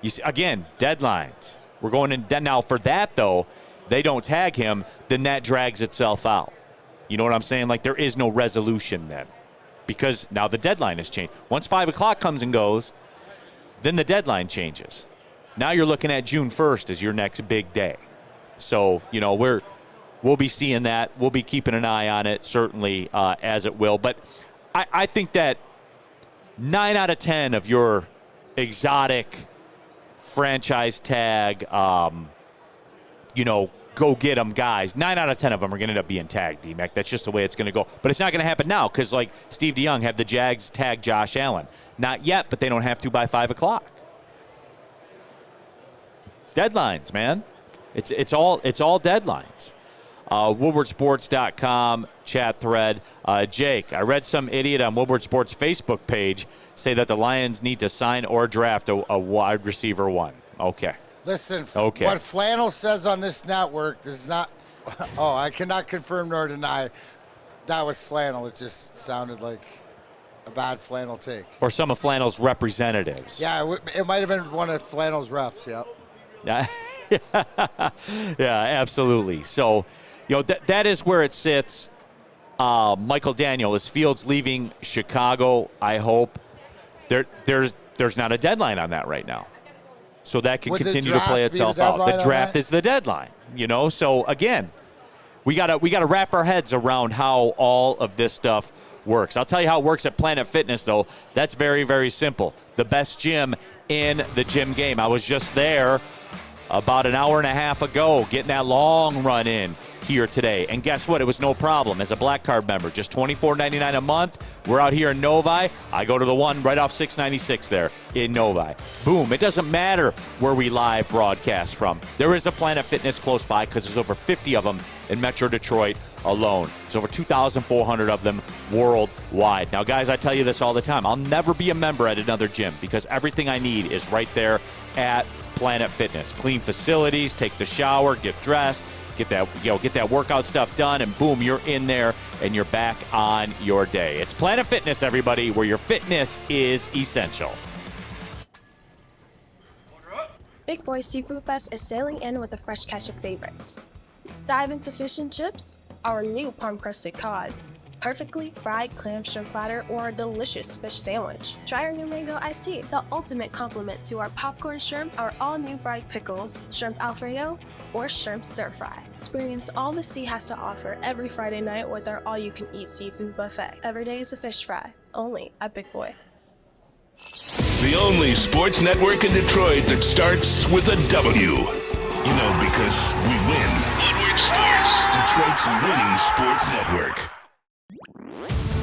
You see, again, deadlines. We're going in now. For that though, they don't tag him, then that drags itself out. You know what I'm saying? Like there is no resolution then, because now the deadline has changed. Once 5 o'clock comes and goes, then the deadline changes. Now you're looking at June 1st as your next big day. So we'll be seeing that. We'll be keeping an eye on it, certainly, as it will. But I think that 9 out of 10 of your exotic franchise tag, go get them guys, 9 out of 10 of them are going to end up being tagged, D-Mac. That's just the way it's going to go. But it's not going to happen now because, like, Steve DeYoung have the Jags tag Josh Allen. Not yet, but they don't have to by 5 o'clock. Deadlines, man. It's all deadlines. WoodwardSports.com chat thread. Jake, I read some idiot on Woodward Sports Facebook page say that the Lions need to sign or draft a wide receiver one. Okay. Listen, Okay. What Flannel says on this network does not – I cannot confirm nor deny that was Flannel. It just sounded like a bad Flannel take. Or some of Flannel's representatives. Yeah, it might have been one of Flannel's reps, yep. Yeah, yeah, absolutely. So, that is where it sits. Michael Daniel, is Fields leaving Chicago? I hope. There's not a deadline on that right now. So that can continue to play itself out. The draft is the deadline, So again, we gotta wrap our heads around how all of this stuff works. I'll tell you how it works at Planet Fitness, though. That's very, very simple. The best gym in the gym game. I was just there about an hour and a half ago, getting that long run in here today. And guess what? It was no problem. As a Black Card member, just $24.99 a month. We're out here in Novi. I go to the one right off 696 there in Novi. Boom. It doesn't matter where we live broadcast from. There is a Planet Fitness close by because there's over 50 of them in Metro Detroit alone. There's over 2,400 of them worldwide. Now, guys, I tell you this all the time. I'll never be a member at another gym because everything I need is right there at Planet Fitness. Clean facilities, take the shower, get dressed, get that workout stuff done, and boom, you're in there and you're back on your day. It's Planet Fitness, everybody, where your fitness is essential. Big Boy Seafood Fest is sailing in with a fresh catch of favorites. Dive into fish and chips, our new palm-crusted cod, perfectly fried clam shrimp platter, or a delicious fish sandwich. Try our new mango iced tea, the ultimate complement to our popcorn shrimp, our all-new fried pickles, shrimp alfredo, or shrimp stir-fry. Experience all the sea has to offer every Friday night with our all-you-can-eat seafood buffet. Every day is a fish fry, only at Big Boy. The only sports network in Detroit that starts with a W. Because we win. Woodward Sports, Detroit's winning sports network.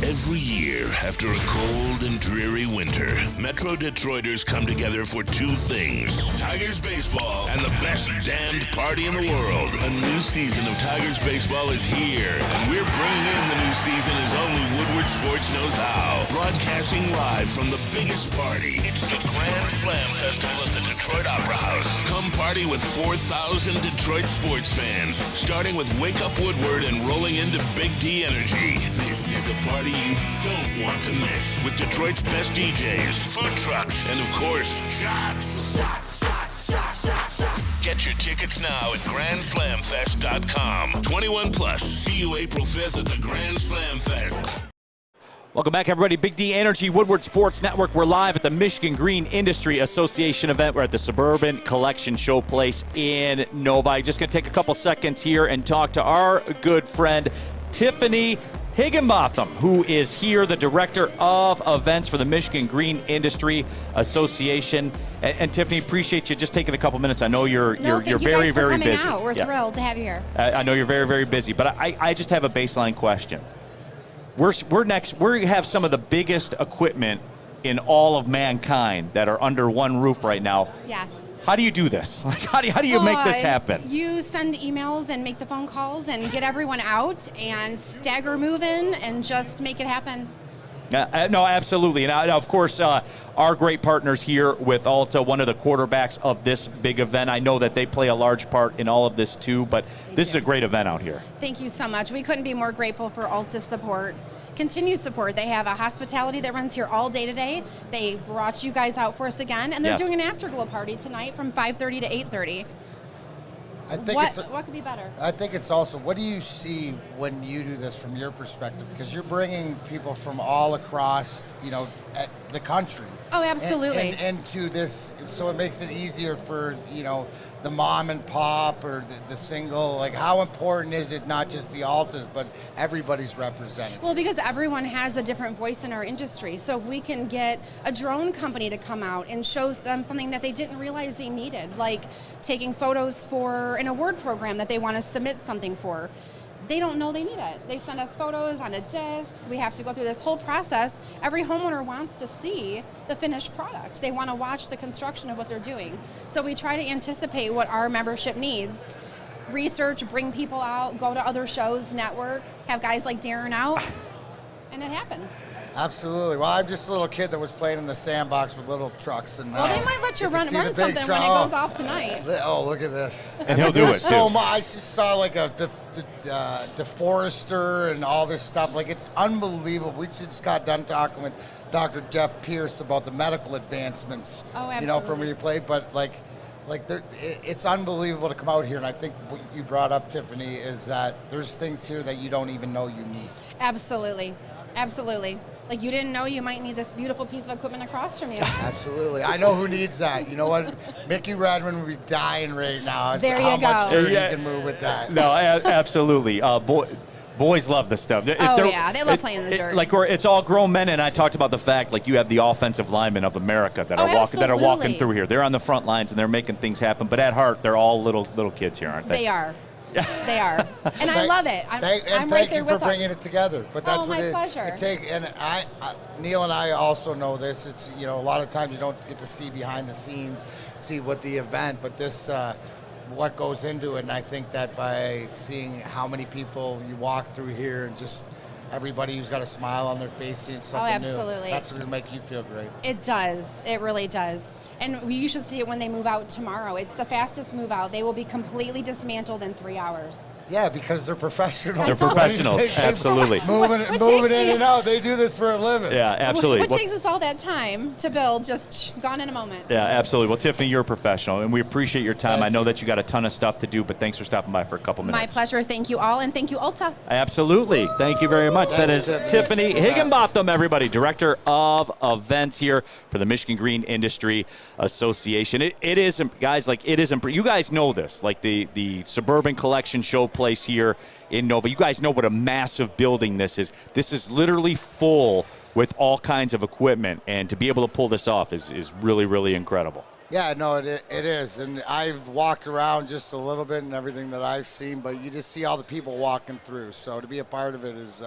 Every year, after a cold and dreary winter, Metro Detroiters come together for two things: Tigers baseball and the best damned party in the world. A new season of Tigers baseball is here, and we're bringing in the new season as only Woodward Sports knows how. Broadcasting live from the biggest party. It's the Grand Slam Festival at the Detroit Opera House. Come party with 4,000 Detroit sports fans, starting with Wake Up Woodward and rolling into Big D Energy. This is a party you don't want to miss, with Detroit's best DJs, food trucks, and of course, shots. Get your tickets now at GrandSlamFest.com. 21 plus. See you April 5th at the Grand Slam Fest. Welcome back, everybody. Big D Energy, Woodward Sports Network. We're live at the Michigan Green Industry Association event. We're at the Suburban Collection Showplace in Novi. Just going to take a couple seconds here and talk to our good friend, Tiffany Higginbotham, who is here, the director of events for the Michigan Green Industry Association. And Tiffany, appreciate you just taking a couple minutes. I know you're very, very busy. We're thrilled to have you here. I know you're very, very busy, but I just have a baseline question. We have some of the biggest equipment in all of mankind that are under one roof right now. Yes. How do you do this? How do you make this happen? You send emails and make the phone calls and get everyone out and stagger moving and just make it happen. No, absolutely. And of course, our great partners here with Alta, one of the quarterbacks of this big event. I know that they play a large part in all of this too, but this is a great event out here. Thank you so much. We couldn't be more grateful for Alta's support. Continued support. They have a hospitality that runs here all day today. They brought you guys out for us again, and they're doing an afterglow party tonight from 5:30 to 8:30. What could be better? I think it's also, what do you see when you do this from your perspective? Because you're bringing people from all across, the country. Oh, absolutely. And to this, so it makes it easier for, the mom and pop or the single. Like, how important is it not just the Altas, but everybody's represented? Well, because everyone has a different voice in our industry. So if we can get a drone company to come out and show them something that they didn't realize they needed, like taking photos for an award program that they want to submit something for, they don't know they need it. They send us photos on a disc. We have to go through this whole process. Every homeowner wants to see the finished product. They want to watch the construction of what they're doing. So we try to anticipate what our membership needs research, bring people out, go to other shows, network, have guys like Darren out, and it happens. Absolutely. Well, I'm just a little kid that was playing in the sandbox with little trucks, and well, they might let you run something when it goes off tonight. Oh, look at this! And he'll do it so too. I just saw like a deforester and all this stuff. Like, it's unbelievable. We just got done talking with Dr. Jeff Pierce about the medical advancements. Oh, absolutely. You know, from where you played, but it's unbelievable to come out here. And I think what you brought up, Tiffany, is that there's things here that you don't even know you need. Absolutely. Like, you didn't know you might need this beautiful piece of equipment across from you. Absolutely. I know who needs that. You know what? Mickey Redmond would be dying right now. There you how go. much dirt he can move with that. No, absolutely. Boys love this stuff. They love playing in the dirt. It's all grown men, and I talked about the fact, like, you have the offensive linemen of America that are walking through here. They're on the front lines and they're making things happen. But at heart, they're all little kids here, aren't they? They are. They are, and I love it. I'm right there with them. Thank you for bringing it together. But that's my pleasure. And Neil and I also know this. It's, you know, a lot of times you don't get to see behind the scenes, see what the event, but this, what goes into it. And I think that by seeing how many people you walk through here and just everybody who's got a smile on their face seeing something new, that's going to make you feel great. It does. It really does. And you should see it when they move out tomorrow. It's the fastest move out. They will be completely dismantled in 3 hours. Yeah, because they're professionals. They're professionals, absolutely. Moving in and out. They do this for a living. Yeah, absolutely. What takes us all that time to build, just gone in a moment. Yeah, absolutely. Well, Tiffany, you're a professional, and we appreciate your time. I know that you got a ton of stuff to do, but thanks for stopping by for a couple minutes. My pleasure. Thank you all, and thank you, Ulta. Absolutely. Thank you very much. That is Tiffany Higginbotham, everybody, Director of Events here for the Michigan Green Industry Association. It is, guys, like, it is, you guys know this, like the Suburban Collection Showplace here in Nova. You guys know what a massive building this is. This is literally full with all kinds of equipment, and to be able to pull this off is really, really incredible. Yeah, no, it is. And I've walked around just a little bit and everything that I've seen, but you just see all the people walking through. So to be a part of it is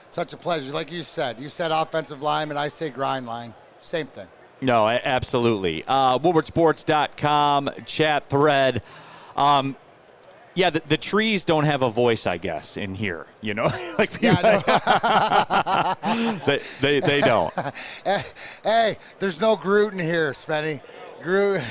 such a pleasure. Like you said offensive line, and I say grind line. Same thing. No, absolutely. Woodwardsports.com chat thread. Yeah, the trees don't have a voice, I guess, in here. You know, like people, they don't. Hey, there's no Groot in here, Spenny. Groot.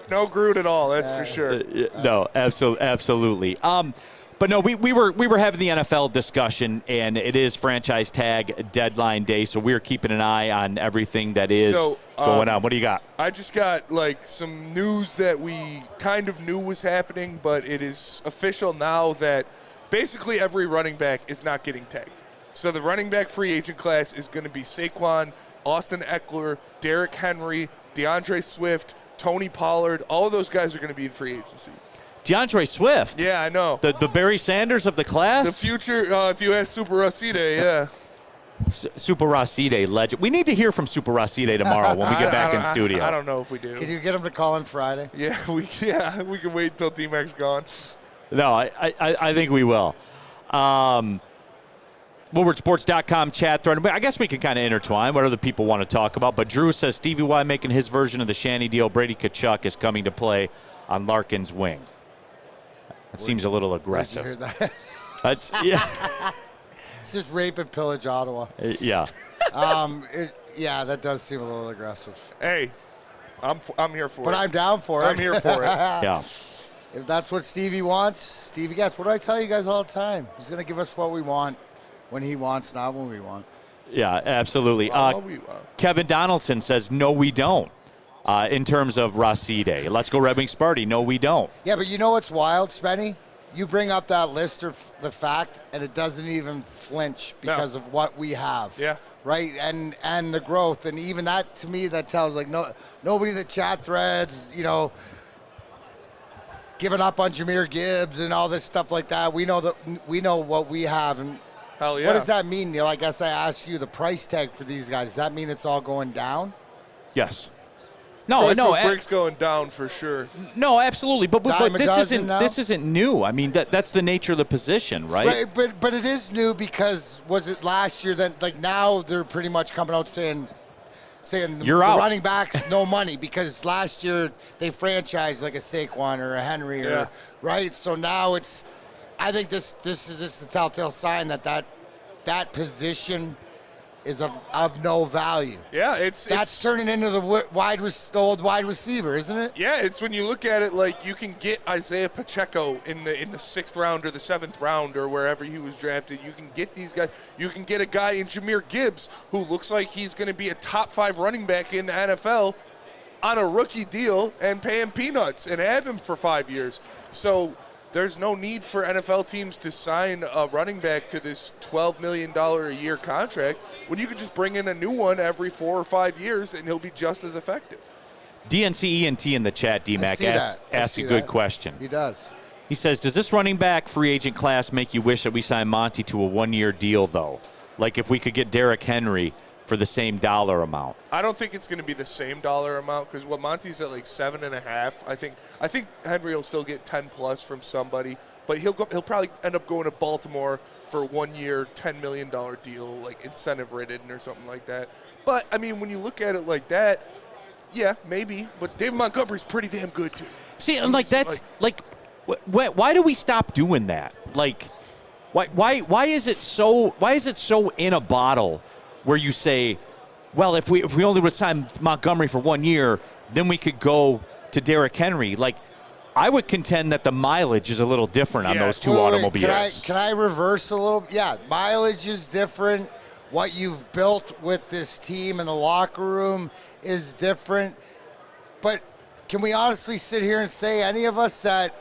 No Groot at all. That's for sure. No, absolutely. But no, we were having the NFL discussion, and it is franchise tag deadline day, so we're keeping an eye on everything that is going on. What do you got? I just got like some news that we kind of knew was happening, but it is official now that basically every running back is not getting tagged. So the running back free agent class is going to be Saquon, Austin Eckler, Derrick Henry, DeAndre Swift, Tony Pollard. All of those guys are going to be in free agency. DeAndre Swift. Yeah, I know. The Barry Sanders of the class? The future, if you ask Super Racide, yeah. Super Racide legend. We need to hear from Super Racide tomorrow when we get back in studio. I don't know if we do. Can you get him to call in Friday? Yeah, we can wait until D-Mac's gone. No, I think we will. Woodwardsports.com chat thread. I guess we can kind of intertwine what other people want to talk about. But Drew says Stevie Y making his version of the Shanny deal. Brady Kachuk is coming to play on Larkin's wing. That seems a little aggressive. Did you hear that? That's yeah. It's just rape and pillage Ottawa. Yeah. Yeah, that does seem a little aggressive. Hey, I'm here for it. But I'm down for it. I'm here for it. Yeah. If that's what Stevie wants, Stevie gets. What do I tell you guys all the time? He's going to give us what we want when he wants, not when we want. Yeah, absolutely. Kevin Donaldson says, no, we don't. In terms of Racide. Let's go Red Wing Sparty. No, we don't. Yeah, but you know what's wild, Spenny? You bring up that list of the fact, and it doesn't even flinch because of what we have. Yeah. Right? And the growth. And even that, to me, that tells, like, nobody in the chat threads, you know, giving up on Jahmyr Gibbs and all this stuff like that. We know what we have. And hell yeah. What does that mean, Neil? I guess I ask you, the price tag for these guys, does that mean it's all going down? Yes. No. Brick's going down for sure. No, absolutely. But this isn't new. I mean, that's the nature of the position, right? But it is new because was it last year that, like, now they're pretty much coming out saying saying the You're out. running backs, no money, because last year they franchised like a Saquon or a Henry, right? So now I think this is just a telltale sign that position is of no value. Yeah, that's turning into the old wide receiver, isn't it? Yeah, it's when you look at it like you can get Isaiah Pacheco in the 6th round or the 7th round or wherever he was drafted. You can get these guys. You can get a guy in Jahmyr Gibbs who looks like he's going to be a top 5 running back in the NFL on a rookie deal and pay him peanuts and have him for 5 years. So there's no need for NFL teams to sign a running back to this $12 million a year contract when you could just bring in a new one every 4 or 5 years and he'll be just as effective. DNCENT in the chat, D-Mac, asks a good question. He does. He says, does this running back free agent class make you wish that we signed Monty to a 1-year deal, though? Like if we could get Derrick Henry for the same dollar amount. I don't think it's going to be the same dollar amount because what Monty's at like 7.5. I think Henry will still get 10 plus from somebody, but he'll probably end up going to Baltimore for a 1-year, $10 million deal, like incentive ridden or something like that. But I mean, when you look at it like that, yeah, maybe. But David Montgomery's pretty damn good too. See, and like that's why do we stop doing that? Like, why is it so in a bottle? Where you say, well, if we only would sign Montgomery for 1 year, then we could go to Derrick Henry. Like, I would contend that the mileage is a little different on those two automobiles. Can I reverse a little? Yeah, mileage is different. What you've built with this team in the locker room is different. But can we honestly sit here and say, any of us, that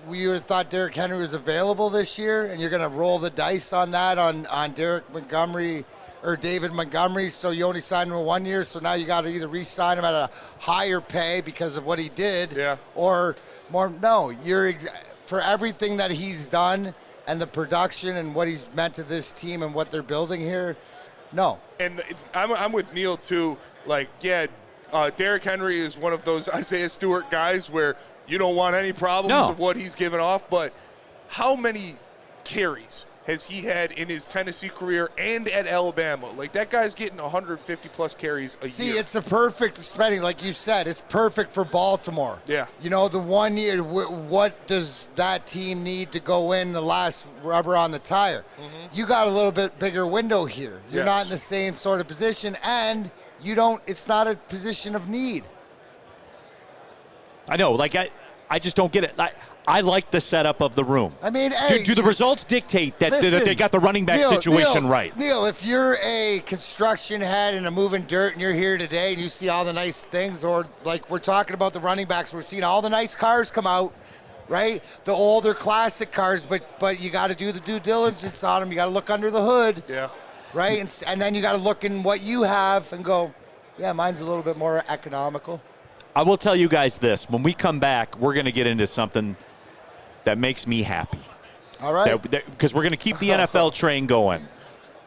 we would have thought Derrick Henry was available this year, and you're going to roll the dice on that on Derrick Montgomery or David Montgomery, so you only signed him for 1 year, so now you got to either re-sign him at a higher pay because of what he did, or more. No, for everything that he's done and the production and what he's meant to this team and what they're building here, no. And I'm with Neil too. Like, yeah, Derrick Henry is one of those Isaiah Stewart guys where you don't want any problems of what he's given off, but how many carries has he had in his Tennessee career and at Alabama? Like, that guy's getting 150-plus carries a year. See, it's the perfect spending, like you said. It's perfect for Baltimore. Yeah. You know, the 1 year, what does that team need to go in the last rubber on the tire? Mm-hmm. You got a little bit bigger window here. You're not in the same sort of position, and it's not a position of need. I know. Like, I just don't get it. I like the setup of the room. I mean, hey, do the results dictate that they got the running back situation right? Neil, if you're a construction head and a moving dirt and you're here today and you see all the nice things, or like we're talking about the running backs, we're seeing all the nice cars come out, right? The older classic cars, but you got to do the due diligence on them. You got to look under the hood, right? And then you got to look in what you have and go, yeah, mine's a little bit more economical. I will tell you guys this. When we come back, we're going to get into something that makes me happy. All right. Because we're going to keep the NFL train going.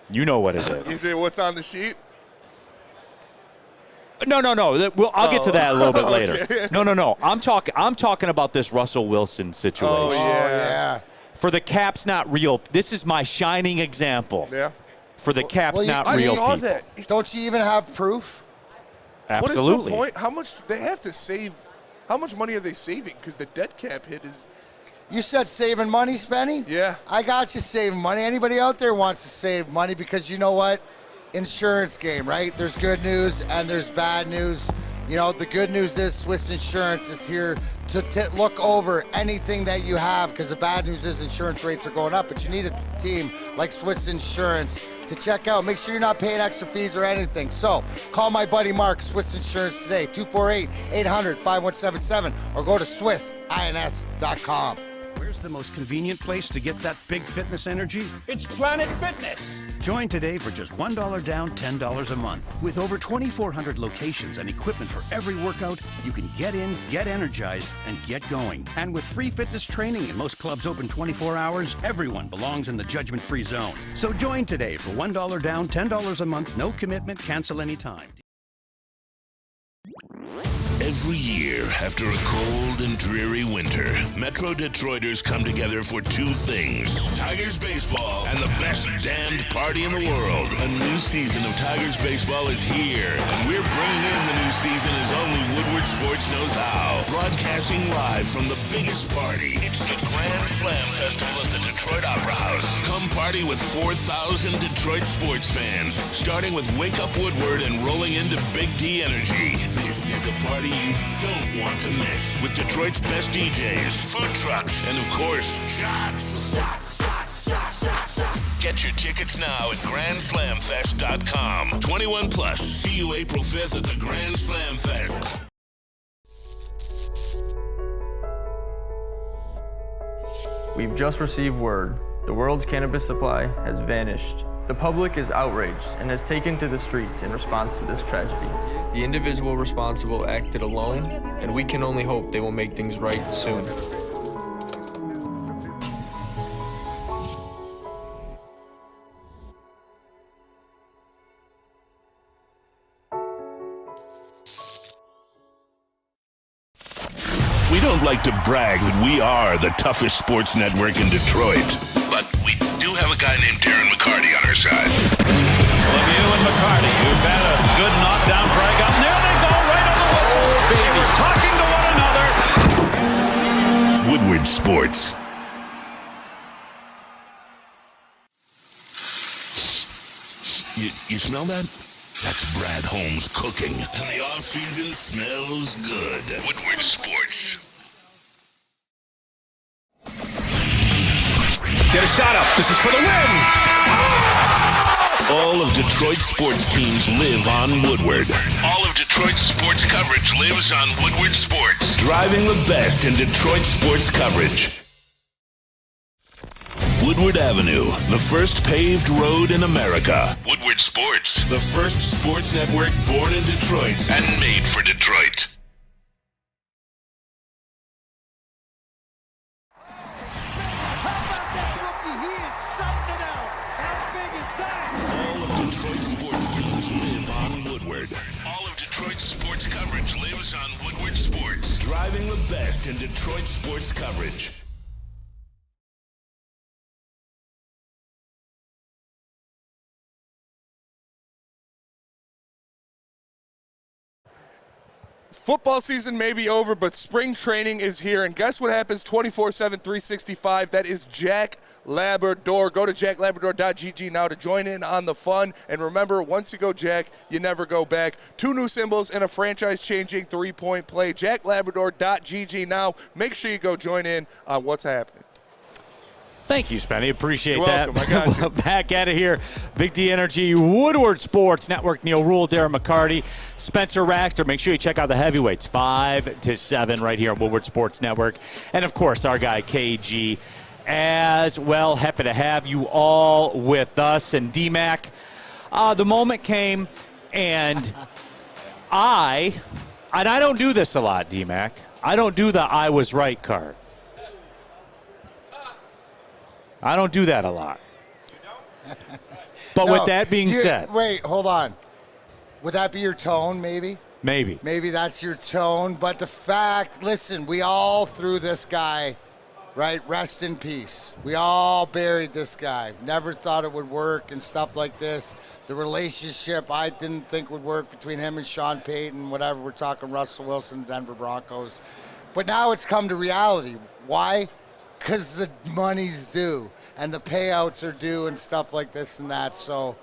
You know what it is. Is it what's on the sheet? No. I'll get to that a little bit later. Okay. No. I'm talking about this Russell Wilson situation. Oh, yeah. For the cap's not real. This is my shining example. Yeah. For the cap's not real. I saw that. Don't you even have proof? Absolutely. What is the point? How much they have to save? How much money are they saving? Because the dead cap hit is. You said saving money, Spenny? Yeah. I got you saving money. Anybody out there wants to save money because you know what? Insurance game, right? There's good news and there's bad news. You know, the good news is Swiss Insurance is here to look over anything that you have, because the bad news is insurance rates are going up, but you need a team like Swiss Insurance to check out. Make sure you're not paying extra fees or anything. So call my buddy Mark, Swiss Insurance, today, 248-800-5177, or go to SwissINS.com. Where's the most convenient place to get that big fitness energy? It's Planet Fitness. Join today for just $1 down, $10 a month. With over 2,400 locations and equipment for every workout, you can get in, get energized, and get going. And with free fitness training and most clubs open 24 hours, everyone belongs in the judgment-free zone. So join today for $1 down, $10 a month, no commitment, cancel anytime. Every year, after a cold and dreary winter, Metro Detroiters come together for two things: Tigers baseball and the best damned party in the world. A new season of Tigers baseball is here, and we're bringing in the new season as only Woodward Sports knows how. Broadcasting live from the biggest party. It's the Grand Slam Festival at the Detroit Opera House. Come party with 4,000 Detroit sports fans, starting with Wake Up Woodward and rolling into Big D Energy. This is a party you don't want to miss, with Detroit's best DJs, food trucks, and of course, shots. Get your tickets now at GrandSlamFest.com. 21 plus. See you April 5th at the Grand Slam Fest. We've just received word. The world's cannabis supply has vanished. The public is outraged and has taken to the streets in response to this tragedy. The individual responsible acted alone, and we can only hope they will make things right soon. We don't like to brag that we are the toughest sports network in Detroit, but we do have a guy named Darren McCarty on our side. Lemieux and McCarty, you've had a good knockdown drag up. There they go, right on the whistle. They were talking to one another. Woodward Sports. You smell that? That's Brad Holmes cooking, and the off-season smells good. Woodward Sports. Get a shot up. This is for the win. All of Detroit's sports teams live on Woodward. All of Detroit's sports coverage lives on Woodward Sports. Driving the best in Detroit sports coverage. Woodward Avenue, the first paved road in America. Woodward Sports, the first sports network born in Detroit and made for Detroit. All of Detroit's sports teams live on Woodward. All of Detroit's sports coverage lives on Woodward Sports. Driving the best in Detroit sports coverage. Football season may be over, but spring training is here. And guess what happens 24/7, 365? That is Jack Labrador. Go to jacklabrador.gg now to join in on the fun. And remember, once you go Jack, you never go back. 2 new symbols and a franchise-changing 3-point play. jacklabrador.gg now. Make sure you go join in on what's happening. Thank you, Spenny. Appreciate You're that. welcome. I got you. Back out of here. Big D Energy, Woodward Sports Network, Neil Rule, Darren McCarty, Spencer Raxter. Make sure you check out the heavyweights, 5 to 7 right here on Woodward Sports Network. And, of course, our guy KG as well. Happy to have you all with us. And D-Mac, the moment came, and I don't do this a lot, D-Mac. I don't do the I was right card. I don't do that a lot. But with that being said. Wait, hold on. Would that be your tone, maybe? Maybe. Maybe that's your tone. But the fact, listen, we all threw this guy, right? Rest in peace. We all buried this guy. Never thought it would work and stuff like this. The relationship I didn't think would work between him and Sean Payton, whatever. We're talking Russell Wilson, Denver Broncos. But now it's come to reality. Why? Because the money's due and the payouts are due and stuff like this and that. So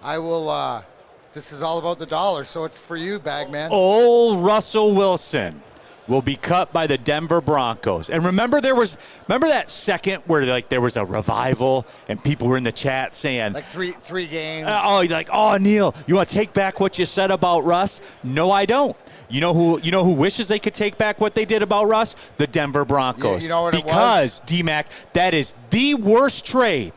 I will, this is all about the dollar. So it's for you, Bagman. Old Russell Wilson will be cut by the Denver Broncos. And remember that second where there was a revival and people were in the chat saying like three games. Neil, you want to take back what you said about Russ? No, I don't. You know who wishes they could take back what they did about Russ? The Denver Broncos. You know what it was? Because, D-Mac, that is the worst trade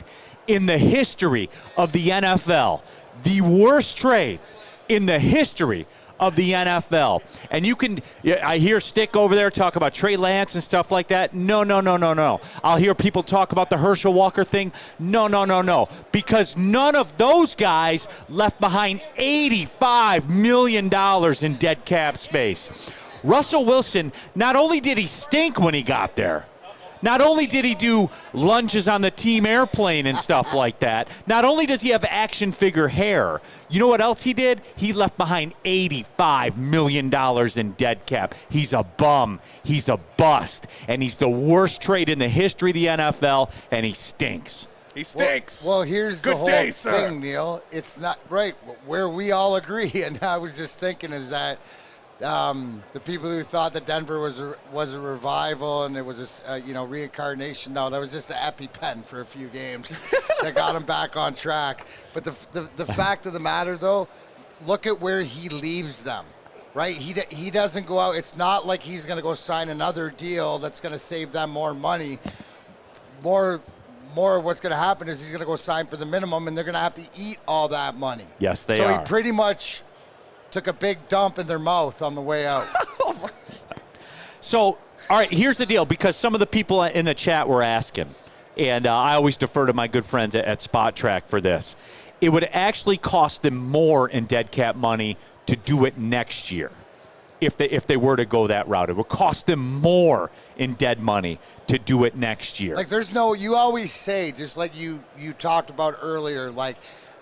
in the history of the NFL. The worst trade in the history of the NFL. And I hear Stick over there talk about Trey Lance and stuff like that. No. I'll hear people talk about the Herschel Walker thing. No. Because none of those guys left behind $85 million in dead cap space. Russell Wilson, not only did he stink when he got there, not only did he do lunges on the team airplane and stuff like that, not only does he have action figure hair, you know what else he did? He left behind $85 million in dead cap. He's a bum. He's a bust. And he's the worst trade in the history of the NFL, and he stinks. He stinks. Well, here's Good the whole day, sir. thing, Neil. It's not right where we all agree, and I was just thinking is that the people who thought that Denver was a revival and it was a reincarnation. No, that was just an EpiPen for a few games that got him back on track. But the fact of the matter, though, look at where he leaves them. Right? He doesn't go out. It's not like he's going to go sign another deal that's going to save them more money. More what's going to happen is he's going to go sign for the minimum, and they're going to have to eat all that money. Yes, they are. are. So he pretty much took a big dump in their mouth on the way out. So, all right, here's the deal, because some of the people in the chat were asking, and I always defer to my good friends at Spot Track for this. It would actually cost them more in dead cap money to do it next year. If they were to go that route, it would cost them more in dead money to do it next year. Like you always say, just like you talked about earlier, like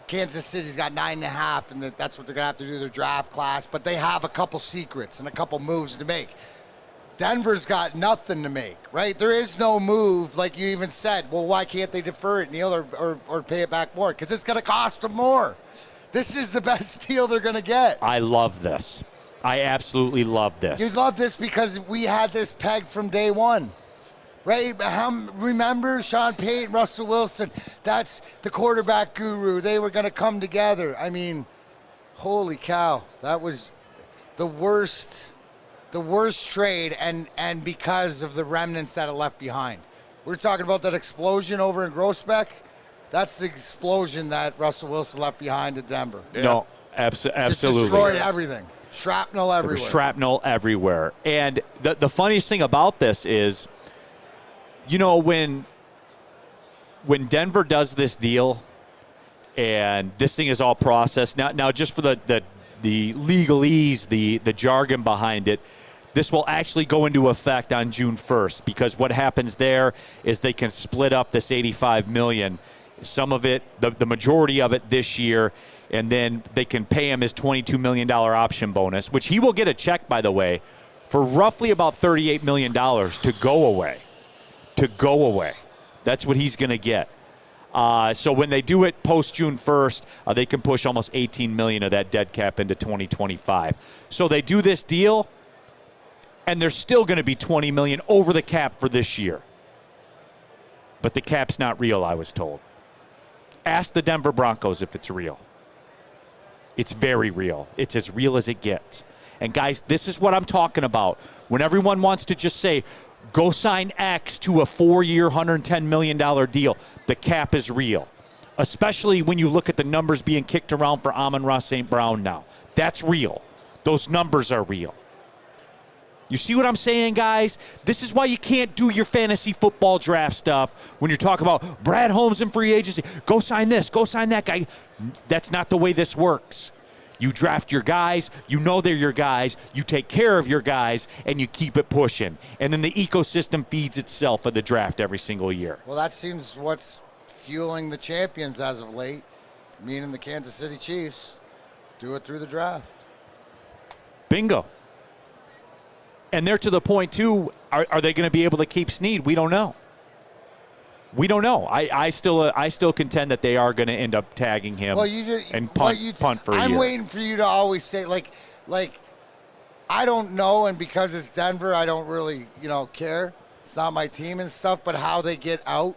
Kansas City's got 9.5, and that's what they're going to have to do their draft class, but they have a couple secrets and a couple moves to make. Denver's got nothing to make, right? There is no move, like you even said. Well, why can't they defer it, Neil, or pay it back more? Because it's going to cost them more. This is the best deal they're going to get. I love this. I absolutely love this. You love this because we had this pegged from day one. Right? Remember Sean Payton, Russell Wilson? That's the quarterback guru. They were going to come together. I mean, holy cow. That was the worst trade, and because of the remnants that it left behind. We're talking about that explosion over in Groesbeck. That's the explosion that Russell Wilson left behind in Denver. Yeah. No, absolutely. Just destroyed everything. Shrapnel everywhere. Shrapnel everywhere. And the funniest thing about this is, when Denver does this deal and this thing is all processed, now just for the legalese, the jargon behind it, this will actually go into effect on June 1st, because what happens there is they can split up this $85 million, some of it, the majority of it this year, and then they can pay him his $22 million option bonus, which he will get a check, by the way, for roughly about $38 million to go away. That's what he's going to get. So when they do it post June 1st, they can push almost $18 million of that dead cap into 2025. So they do this deal, and there's still going to be $20 million over the cap for this year. But the cap's not real, I was told. Ask the Denver Broncos if it's real. It's very real. It's as real as it gets. And guys, this is what I'm talking about. When everyone wants to just say, go sign X to a 4-year, $110 million deal, the cap is real. Especially when you look at the numbers being kicked around for Amon-Ra St. Brown now. That's real. Those numbers are real. You see what I'm saying, guys? This is why you can't do your fantasy football draft stuff when you're talking about Brad Holmes and free agency. Go sign this, go sign that guy. That's not the way this works. You draft your guys, you know they're your guys, you take care of your guys, and you keep it pushing. And then the ecosystem feeds itself of the draft every single year. Well, that seems what's fueling the champions as of late, meaning the Kansas City Chiefs. Do it through the draft. Bingo. And they're to the point, too, are they going to be able to keep Snead? We don't know. I still contend that they are going to end up tagging him and punt for a year. I'm waiting for you to always say, like, I don't know, and because it's Denver, I don't really, care. It's not my team and stuff, but how they get out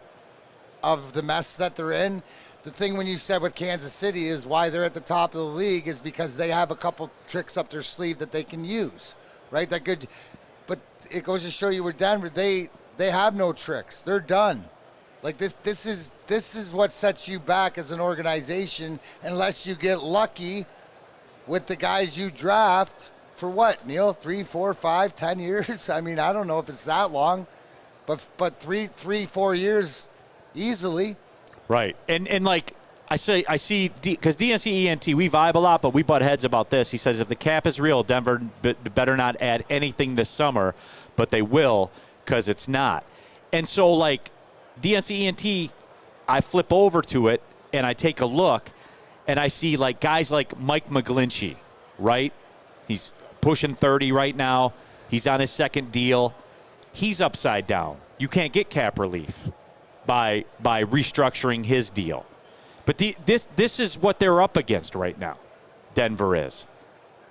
of the mess that they're in. The thing when you said with Kansas City is why they're at the top of the league is because they have a couple tricks up their sleeve that they can use. Right, that good, but it goes to show you with Denver, they have no tricks. They're done. Like this is what sets you back as an organization, unless you get lucky with the guys you draft for what, Neil? 3, 4, 5, 10 years? I mean, I don't know if it's that long, but 3, 4 years easily. Right, and like I see, because DNC ENT, we vibe a lot, but we butt heads about this. He says if the cap is real, Denver better not add anything this summer, but they will because it's not. And so, like, DNC ENT, I flip over to it, and I take a look, and I see, like, guys like Mike McGlinchey, right? He's pushing 30 right now. He's on his second deal. He's upside down. You can't get cap relief by restructuring his deal. But this is what they're up against right now. Denver is.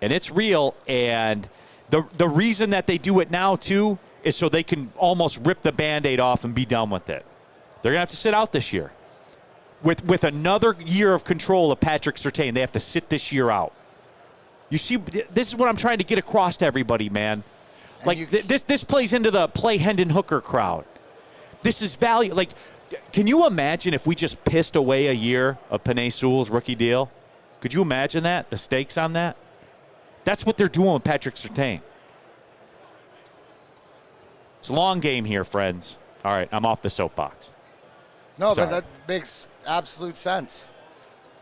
And it's real. And the reason that they do it now, too, is so they can almost rip the Band-Aid off and be done with it. They're going to have to sit out this year. With another year of control of Patrick Surtain, they have to sit this year out. You see, this is what I'm trying to get across to everybody, man. Like, this plays into the play Hendon Hooker crowd. This is value. Like, can you imagine if we just pissed away a year of Penei Sewell's rookie deal? Could you imagine that? The stakes on that? That's what they're doing with Patrick Surtain. It's a long game here, friends. All right, I'm off the soapbox. No, Sorry. but that makes absolute sense,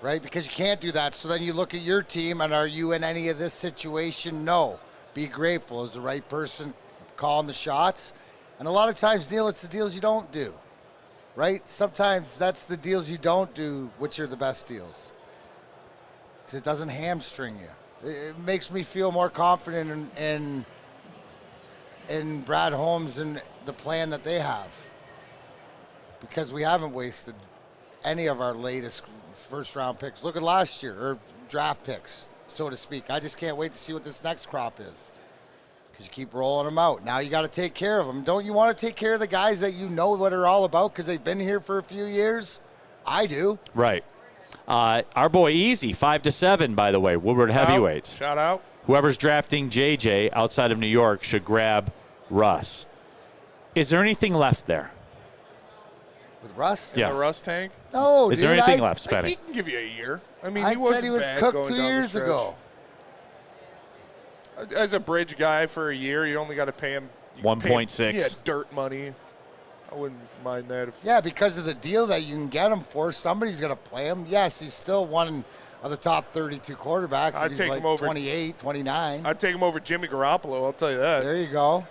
right? Because you can't do that. So then you look at your team, and are you in any of this situation? No. Be grateful. Is the right person calling the shots? And a lot of times, Neil, it's the deals you don't do. Right? Sometimes that's the deals you don't do, which are the best deals. Because it doesn't hamstring you. It makes me feel more confident in Brad Holmes and the plan that they have. Because we haven't wasted any of our latest first-round picks. Look at last year, or draft picks, so to speak. I just can't wait to see what this next crop is. Because you keep rolling them out. Now you got to take care of them. Don't you want to take care of the guys that you know what they're all about because they've been here for a few years? I do. Right. Our boy Easy, 5-7, by the way, Woodward heavyweights. Shout out. Whoever's drafting JJ outside of New York should grab Russ. Is there anything left there? With Russ? Yeah. The Russ tank? No, Is dude, there anything I- left, Spenny? He can give you a year. I mean, I he wasn't said he was bad cooked going 2 down the years stretch. ago. As a bridge guy for a year, you only got to pay him 1.6. Yeah, dirt money. I wouldn't mind that. Yeah, because of the deal that you can get him for, somebody's going to play him. Yes, he's still one of the top 32 quarterbacks. I'd He's take like him over 28, 29. I'd take him over Jimmy Garoppolo, I'll tell you that. There you go.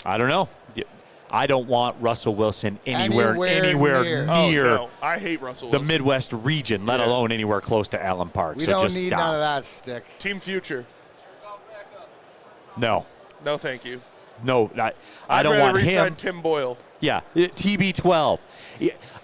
I don't know. I don't want Russell Wilson anywhere near. Oh, no. I hate Russell the Wilson. Midwest region, let alone anywhere close to Allen Park. We so don't just need stop. none of that stick. Team future. No. No, thank you. No, I I'd don't rather want re-sign him. Tim Boyle. Yeah, TB12.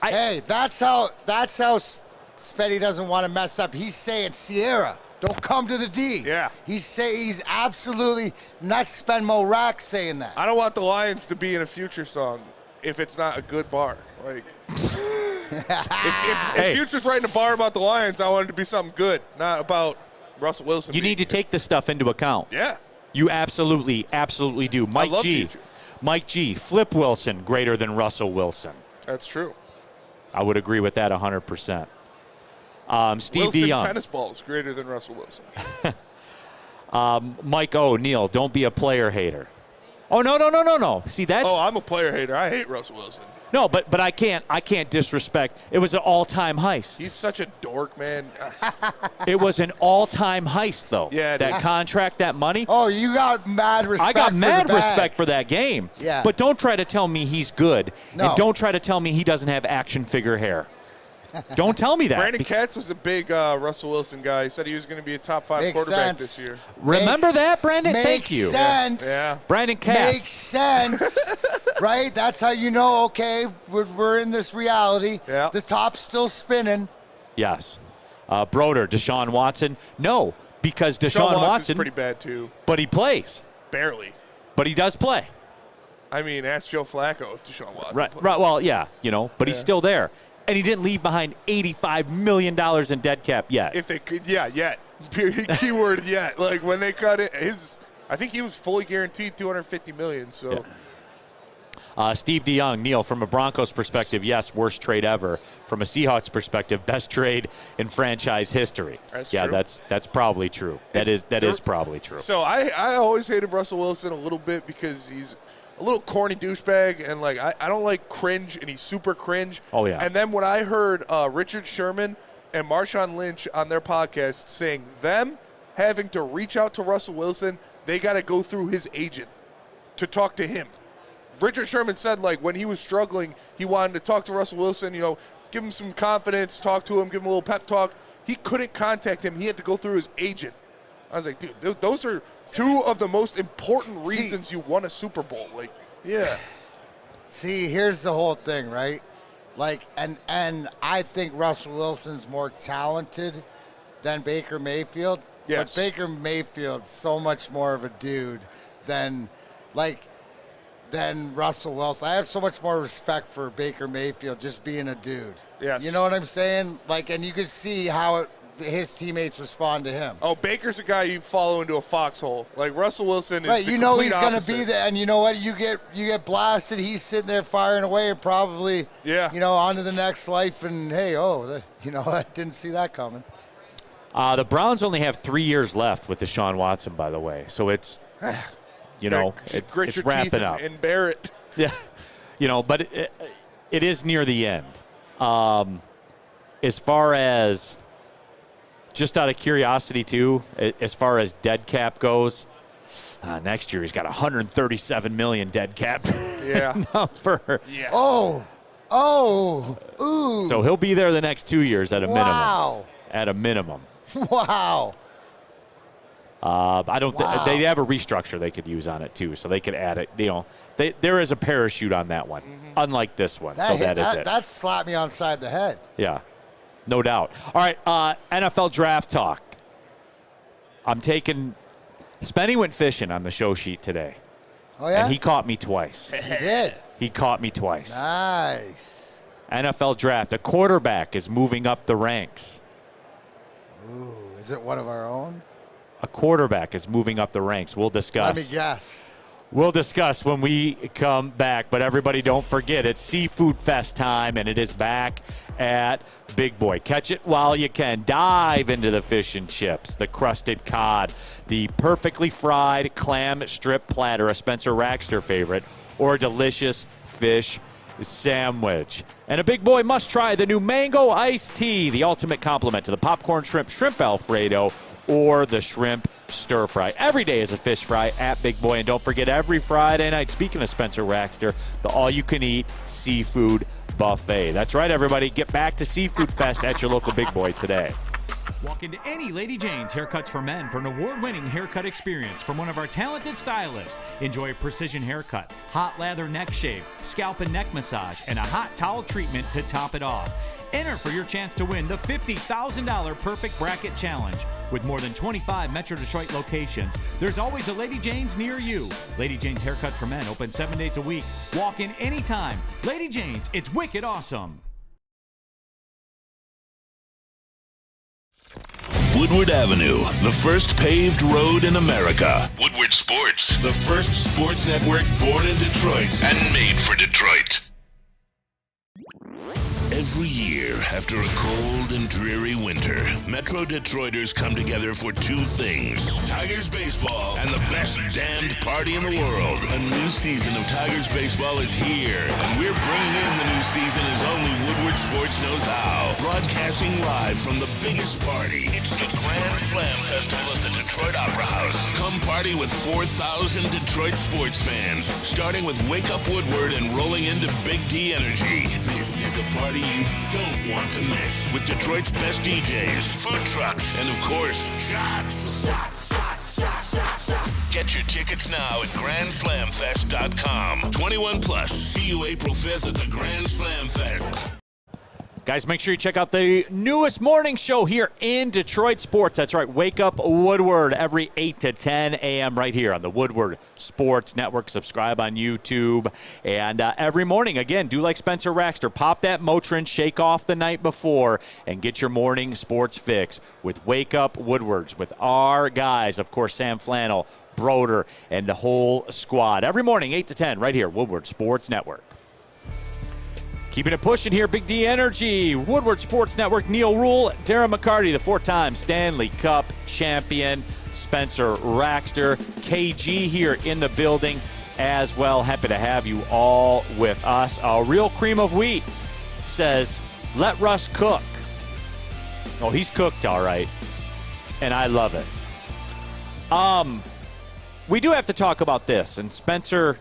Hey, that's how Spetty doesn't want to mess up. He's saying, Sierra, don't come to the D. Yeah. He's absolutely not Spenmo Rack saying that. I don't want the Lions to be in a future song if it's not a good bar. Like, if Future's writing a bar about the Lions, I want it to be something good, not about Russell Wilson. You need to take this stuff into account. Yeah. You absolutely do. I love Future. Mike G, Flip Wilson greater than Russell Wilson. That's true. I would agree with that 100%. Steve Wilson DeYoung. tennis balls greater than Russell Wilson. Mike O'Neill, don't be a player hater. Oh, no. See, that's... Oh, I'm a player hater. I hate Russell Wilson. No, but I can't disrespect. It was an all-time heist. He's such a dork, man. It was an all-time heist, though. Yeah, that is. contract, that money. Oh, you got mad respect. I got for mad the bag. respect for that game. Yeah. But don't try to tell me he's good. No. And don't try to tell me he doesn't have action figure hair. Don't tell me that. Brandon Katz was a big Russell Wilson guy. He said he was going to be a top 5 Makes quarterback sense. this year. Remember that, Brandon? Thank you. Makes sense. Yeah. Brandon Katz. Makes sense. Right? That's how you know, okay, we're in this reality. Yeah. The top's still spinning. Yes. Broder, Deshaun Watson. No, because Deshaun Deshaun Watson's Watson, pretty bad, too. but he plays. Barely. But he does play. I mean, ask Joe Flacco if Deshaun Watson Right. plays. Right. Well, yeah, but he's still there. And he didn't leave behind $85 million in dead cap yet. If they could, yet. Keyword yet. Like, when they cut it, I think he was fully guaranteed $250 million, so. Yeah. Steve DeYoung, Neil, from a Broncos perspective, yes, worst trade ever. From a Seahawks perspective, best trade in franchise history. That's true. That's probably true. That is probably true. So I always hated Russell Wilson a little bit because he's a little corny douchebag, and like I don't like cringe, and he's super cringe. Oh, yeah. And then when I heard Richard Sherman and Marshawn Lynch on their podcast saying them having to reach out to Russell Wilson, they got to go through his agent to talk to him. Richard Sherman said, like, when he was struggling, he wanted to talk to Russell Wilson, you know, give him some confidence, talk to him, give him a little pep talk. He couldn't contact him. He had to go through his agent. I was like, dude, those are two of the most important reasons you won a Super Bowl. Like, yeah. See, here's the whole thing, right? Like, and I think Russell Wilson's more talented than Baker Mayfield. Yes. But Baker Mayfield's so much more of a dude than Russell Wilson. I have so much more respect for Baker Mayfield just being a dude. Yes. You know what I'm saying? Like, and you can see how his teammates respond to him. Oh, Baker's a guy you follow into a foxhole. Like, Russell Wilson is right, the you know complete he's going to opposite. be there, and you know what? You get blasted. He's sitting there firing away, and probably, on to the next life. And hey, I didn't see that coming. The Browns only have 3 years left with Deshaun Watson, by the way. So it's, it's your wrapping teeth up. and bear it. Yeah, but it is near the end. As far as, just out of curiosity too, as far as dead cap goes, next year he's got $137 million dead cap number. Yeah. Ooh. So he'll be there the next 2 years at a minimum. Wow. At a minimum. Wow. I don't. They have a restructure they could use on it too, so they could add it. There is a parachute on that one, unlike this one. That is it. That slapped me on side the head. Yeah, no doubt. All right, NFL draft talk. I'm taking. Spenny went fishing on the show sheet today. Oh yeah. And he caught me twice. He did. He caught me twice. Nice. NFL draft. A quarterback is moving up the ranks. Ooh, is it one of our own? A quarterback is moving up the ranks. We'll discuss. Let me guess. We'll discuss when we come back. But everybody, don't forget, it's Seafood Fest time, and it is back at Big Boy. Catch it while you can. Dive into the fish and chips, the crusted cod, the perfectly fried clam strip platter, a Spencer Raxter favorite, or a delicious fish sandwich. And a Big Boy must try the new mango iced tea, the ultimate complement to the popcorn shrimp Alfredo, or the shrimp stir fry. Every day is a fish fry at Big Boy. And don't forget, every Friday night, speaking of Spencer Raxter, the all-you-can-eat seafood buffet. That's right, everybody. Get back to Seafood Fest at your local Big Boy today. Walk into any Lady Jane's Haircuts for Men for an award-winning haircut experience from one of our talented stylists. Enjoy a precision haircut, hot lather neck shave, scalp and neck massage, and a hot towel treatment to top it off. Enter for your chance to win the $50,000 Perfect Bracket Challenge. With more than 25 Metro Detroit locations, there's always a Lady Jane's near you. Lady Jane's Haircut for Men, open 7 days a week. Walk in anytime. Lady Jane's, it's wicked awesome. Woodward Avenue, the first paved road in America. Woodward Sports, the first sports network born in Detroit and made for Detroit. Every year, after a cold and dreary winter, Metro Detroiters come together for two things: Tigers baseball and the best damned party in the world. A new season of Tigers baseball is here, and we're bringing in the new season as only Woodward Sports knows how. Broadcasting live from the biggest party. It's the Grand Slam Festival at the Detroit Opera House. Come party with 4,000 Detroit sports fans, starting with Wake Up Woodward and rolling into Big D Energy. This is a party you don't want to miss, with Detroit's best DJs, food trucks, and of course, shots. Get your tickets now at GrandSlamFest.com. 21 plus. See you April 5th at the Grand Slam Fest. Guys, make sure you check out the newest morning show here in Detroit Sports. That's right, Wake Up Woodward every 8 to 10 a.m. right here on the Woodward Sports Network. Subscribe on YouTube. And every morning, again, do like Spencer Raxter. Pop that Motrin, shake off the night before, and get your morning sports fix with Wake Up Woodwards with our guys, of course, Sam Flannel, Broder, and the whole squad. Every morning, 8 to 10, right here, Woodward Sports Network. Keeping it pushing here, Big D Energy, Woodward Sports Network, Neil Rule, Darren McCarty, the four-time Stanley Cup champion, Spencer Raxter, KG here in the building, as well. Happy to have you all with us. Real Cream of Wheat says, let Russ cook. Oh, he's cooked all right, and I love it. We do have to talk about this, and Spencer,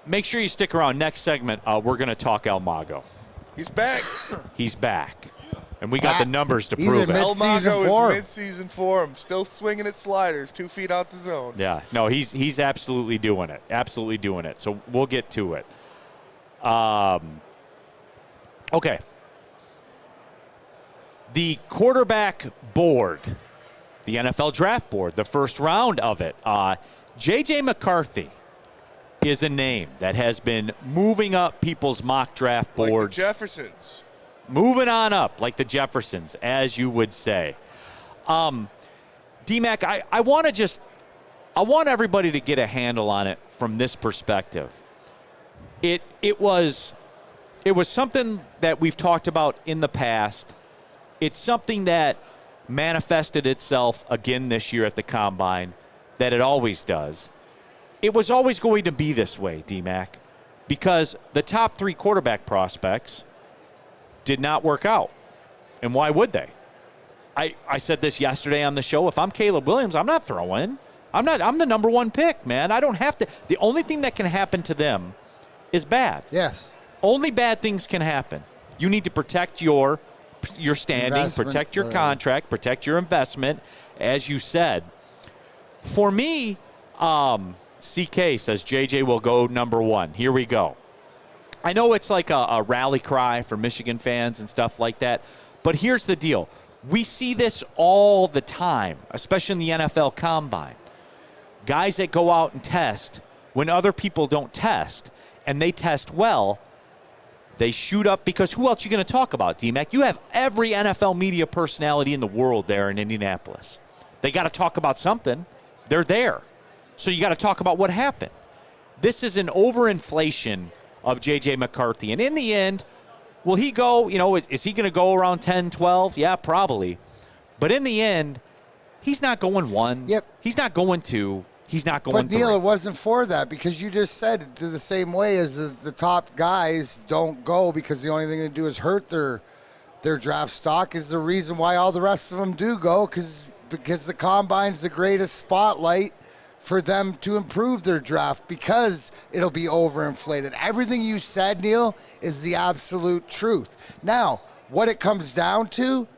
make sure you stick around. Next segment, we're going to talk El Mago. He's back. He's back. And we got the numbers to prove it. El Mago is mid-season form, still swinging at sliders, 2 feet out the zone. Yeah, no, he's absolutely doing it. Absolutely doing it. So we'll get to it. Okay. The quarterback board, the NFL draft board, the first round of it, J.J. McCarthy is a name that has been moving up people's mock draft boards. Like the Jeffersons. Moving on up, like the Jeffersons, as you would say. D-Mac, I want everybody to get a handle on it from this perspective. It was something that we've talked about in the past. It's something that manifested itself again this year at the Combine, that it always does. It was always going to be this way, D-Mac, because the top 3 quarterback prospects did not work out. And why would they? I said this yesterday on the show. If I'm Caleb Williams, I'm not throwing. I'm the number 1 pick, man. I don't have to. The only thing that can happen to them is bad. Yes. Only bad things can happen. You need to protect your standing, Investment, protect your contract, protect your investment, as you said. For me, CK says JJ will go number 1. Here we go. I know it's like a rally cry for Michigan fans and stuff like that, but here's the deal. We see this all the time, especially in the NFL Combine. Guys that go out and test when other people don't test, and they test well, they shoot up, because who else are you going to talk about, D-Mac? You have every NFL media personality in the world there in Indianapolis. They got to talk about something. They're there. So you got to talk about what happened. This is an overinflation of J.J. McCarthy. And in the end, will he go, is he going to go around 10, 12? Yeah, probably. But in the end, he's not going 1. Yep. He's not going 2. He's not going 3. But, Neil, it wasn't for that, because you just said it the same way as the top guys don't go because the only thing they do is hurt their draft stock is the reason why all the rest of them do go, because the Combine's the greatest spotlight for them to improve their draft, because it'll be overinflated. Everything you said, Neil, is the absolute truth. Now, what it comes down to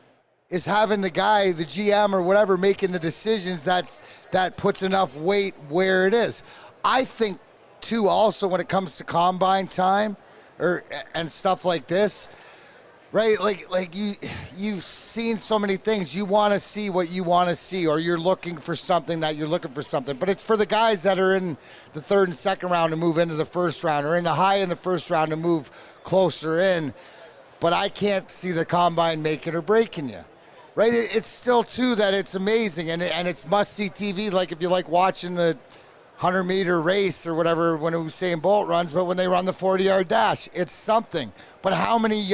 is having the guy, the GM or whatever, making the decisions that puts enough weight where it is. I think, too, also when it comes to Combine time and stuff like this, right? Like you've seen so many things. You want to see what you want to see, or you're looking for something that you're looking for something. But it's for the guys that are in the 3rd and 2nd round to move into the 1st round, or in the high in the 1st round to move closer in. But I can't see the Combine making or breaking you, right? It's still, too, that it's amazing, and it's must-see TV, like if you like watching the 100-meter race or whatever when Usain Bolt runs, but when they run the 40-yard dash, it's something. But how many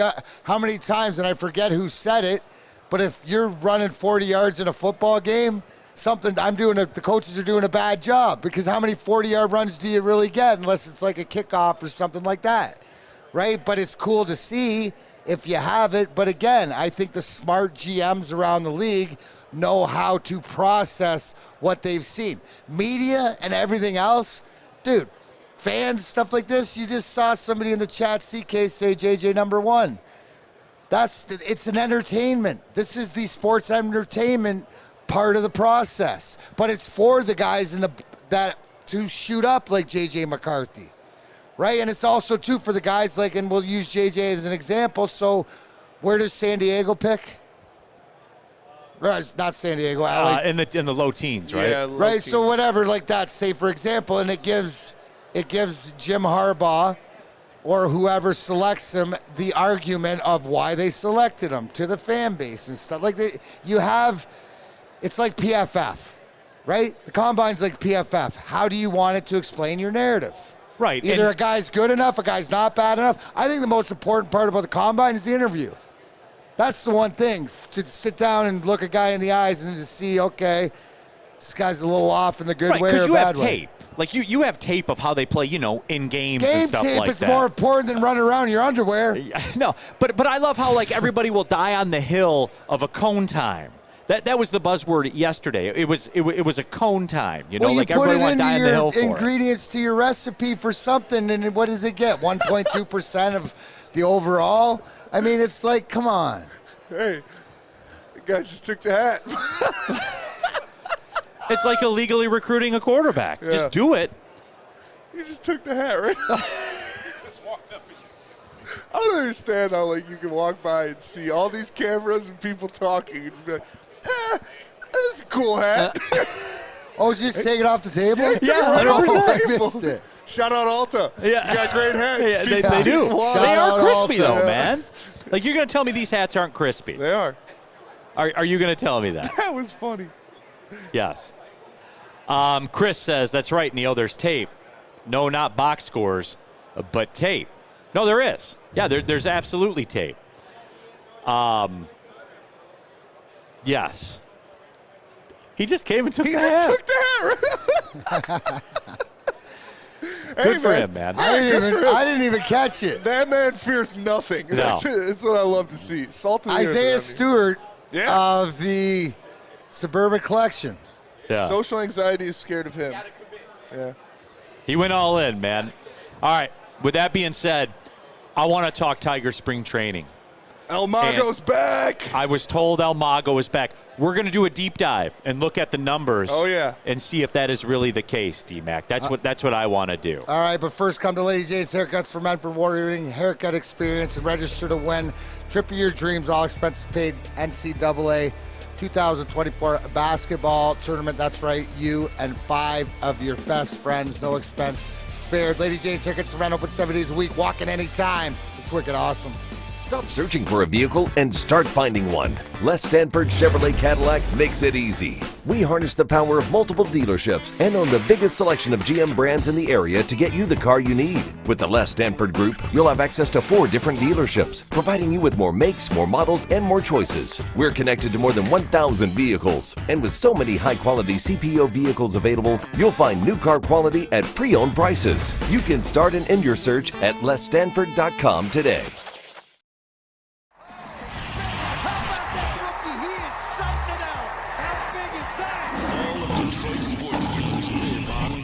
times, and I forget who said it, but if you're running 40 yards in a football game, the coaches are doing a bad job, because how many 40-yard runs do you really get unless it's like a kickoff or something like that, right? But it's cool to see if you have it. But again, I think the smart GMs around the league know how to process what they've seen. Media and everything else, dude, fans, stuff like this, you just saw somebody in the chat, CK, say JJ number 1. It's an entertainment. This is the sports entertainment part of the process. But it's for the guys that to shoot up like JJ McCarthy, right? And it's also, too, for the guys and we'll use JJ as an example. So where does San Diego pick? Not San Diego, LA. In the low teens, right? Yeah, right. teens. So whatever, like that, say for example, and it gives Jim Harbaugh or whoever selects him the argument of why they selected him to the fan base and stuff. Like it's like PFF, right? The Combine's like PFF. How do you want it to explain your narrative? Right. Either a guy's good enough, a guy's not bad enough. I think the most important part about the Combine is the interview. That's the one thing, to sit down and look a guy in the eyes and just see, okay, this guy's a little off in the good way or bad way. Because you have tape. Like you have tape of how they play, in games Game and stuff tape like is that. more important than running around in your underwear. No, but I love how like everybody will die on the hill of a cone time. That was the buzzword yesterday. It was a cone time. Well, like you put everybody it want to into die on the hill for your it. ingredients to your recipe for something, and what does it get? 1.2% of the overall? I mean, it's like, come on. Hey, the guy just took the hat. It's like illegally recruiting a quarterback. Yeah. Just do it. He just took the hat, right? I don't understand how you can walk by and see all these cameras and people talking and just be like, that's a cool hat. Oh, just take it off the table? Yeah, right off the 100%. table. I missed it. Shout out Alta. Yeah. You got great hats. Yeah, they do. They are crispy, though, Yeah. man. Like, you're going to tell me these hats aren't crispy. They are. Are you going to tell me that? That was funny. Yes. Chris says, that's right, Neil, there's tape. No, not box scores, but tape. No, there is. Yeah, there's absolutely tape. Yes. He just came and took the hat. Took the hat. Good for him, man. I didn't even catch it. That man fears nothing. No. That's what I love to see. Salt of the Isaiah earth, Stewart Yeah. of the Suburban Collection. Yeah. Social anxiety is scared of him. Yeah. He went all in, man. All right. With that being said, I want to talk Tiger spring training. El Mago's back. I was told El Mago is back. We're going to do a deep dive and look at the numbers. Oh, yeah. And see if that is really the case, D-Mac. That's what I want to do. All right, but first come to Lady Jane's Haircuts for Men for Warrior Haircut Experience and register to win Trip of Your Dreams, all expenses paid, NCAA 2024 basketball tournament. That's right, you and 5 of your best friends, no expense spared. Lady Jane's Haircuts for Men open 7 days a week, walk-in anytime. It's wicked awesome. Stop searching for a vehicle and start finding one. Les Stanford Chevrolet Cadillac makes it easy. We harness the power of multiple dealerships and own the biggest selection of GM brands in the area to get you the car you need. With the Les Stanford Group, you'll have access to 4 different dealerships, providing you with more makes, more models, and more choices. We're connected to more than 1,000 vehicles, and with so many high-quality CPO vehicles available, you'll find new car quality at pre-owned prices. You can start and end your search at lesstanford.com today.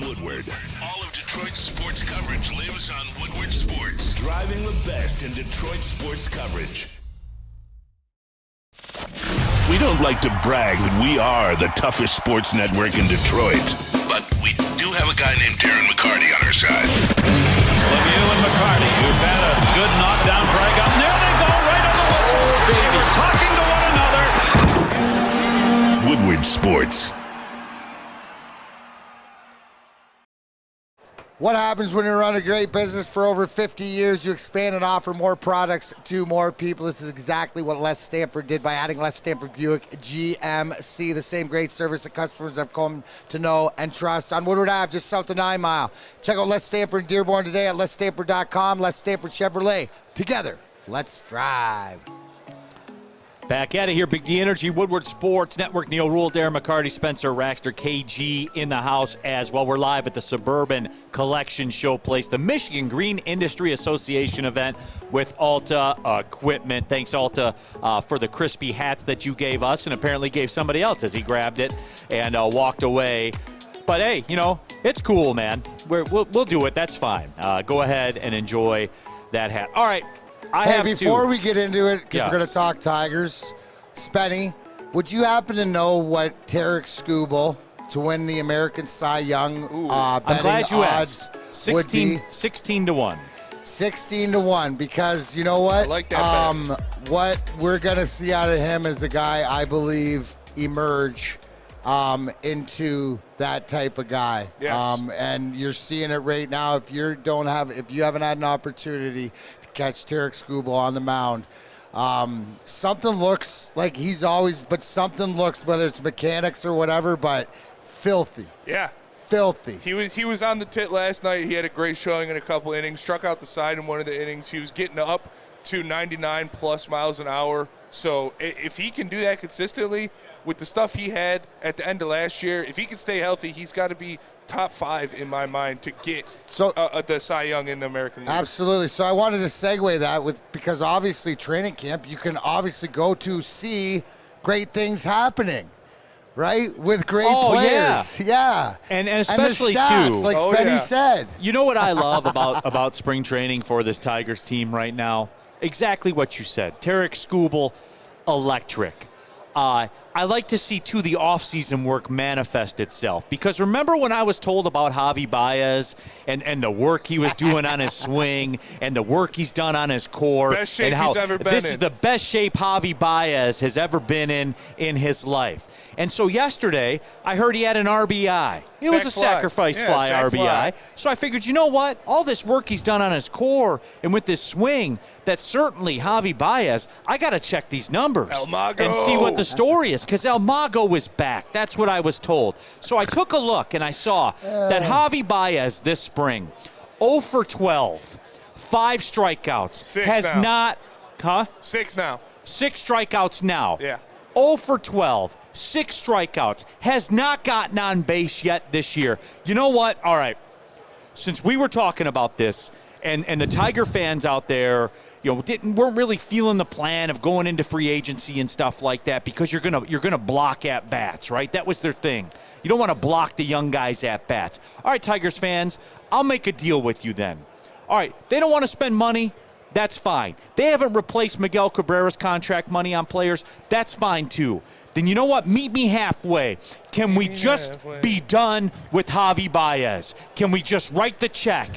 Woodward. All of Detroit's sports coverage lives on Woodward Sports. Driving the best in Detroit sports coverage. We don't like to brag that we are the toughest sports network in Detroit, but we do have a guy named Darren McCarty on our side. Lemieux and McCarty, who've had a good knockdown drag up. There they go, right on the whistle. They were talking to one another. Woodward Sports. What happens when you run a great business for over 50 years? You expand and offer more products to more people. This is exactly what Les Stanford did by adding Les Stanford Buick GMC, the same great service that customers have come to know and trust. On Woodward Ave, just south of 9 Mile. Check out Les Stanford in Dearborn today at lesstanford.com. Les Stanford Chevrolet. Together, let's drive. Back at it here, Big D Energy, Woodward Sports Network, Neil Rule, Darren McCarty, Spencer Raxter, KG in the house as well. We're live at the Suburban Collection Showplace, the Michigan Green Industry Association event with Alta Equipment. Thanks, Alta, for the crispy hats that you gave us and apparently gave somebody else as he grabbed it and walked away. But, hey, it's cool, man. We'll do it. That's fine. Go ahead and enjoy that hat. All right. Before we get into it, because Yes. we're going to talk Tigers, Spenny, would you happen to know what Tarek Skubal to win the American Cy Young I'm betting glad you odds asked. would be? 16 to 1. 16 to 1, because you know what? I like that what we're going to see out of him is a guy I believe emerge into that type of guy. Yes. And you're seeing it right now. If you haven't had an opportunity to catch Tarek Skubal on the mound, something looks like something looks, whether it's mechanics or whatever, but filthy. Yeah. Filthy. He was on the tit last night. He had a great showing in a couple innings, struck out the side in one of the innings. He was getting up to 99 plus miles an hour. So if he can do that consistently, with the stuff he had at the end of last year, if he can stay healthy, he's got to be top 5 in my mind to get the Cy Young in the American League. Absolutely. So I wanted to segue that because obviously training camp, you can obviously go to see great things happening. Right? With great players. Yeah. And especially, and the stats, too. like Spenny said. You know what I love about spring training for this Tigers team right now? Exactly what you said. Tarek Skubal, electric. I like to see, too, the offseason work manifest itself. Because remember when I was told about Javi Baez and the work he was doing on his swing and the work he's done on his core? Best shape and how he's ever been this in. is the best shape Javi Baez has ever been in his life. And so yesterday, I heard he had an RBI. It was a sacrifice fly RBI. So I figured, you know what? All this work he's done on his core and with this swing, that's certainly Javi Baez. I got to check these numbers and see what the story is, because El Mago is back. That's what I was told. So I took a look, and I saw that Javi Baez this spring, 0 for 12, 5 strikeouts. 6 now. 6 strikeouts now. Yeah. 0 for 12, 6 strikeouts, has not gotten on base yet this year. You know what? All right. Since we were talking about this, and the Tiger fans out there, weren't really feeling the plan of going into free agency and stuff like that, because you're gonna block at bats, right? That was their thing. You don't want to block the young guys at bats. All right, Tigers fans, I'll make a deal with you then. All right, they don't want to spend money. That's fine. They haven't replaced Miguel Cabrera's contract money on players. That's fine, too. Then you know what? Meet me halfway. Can we just be done with Javi Baez? Can we just write the check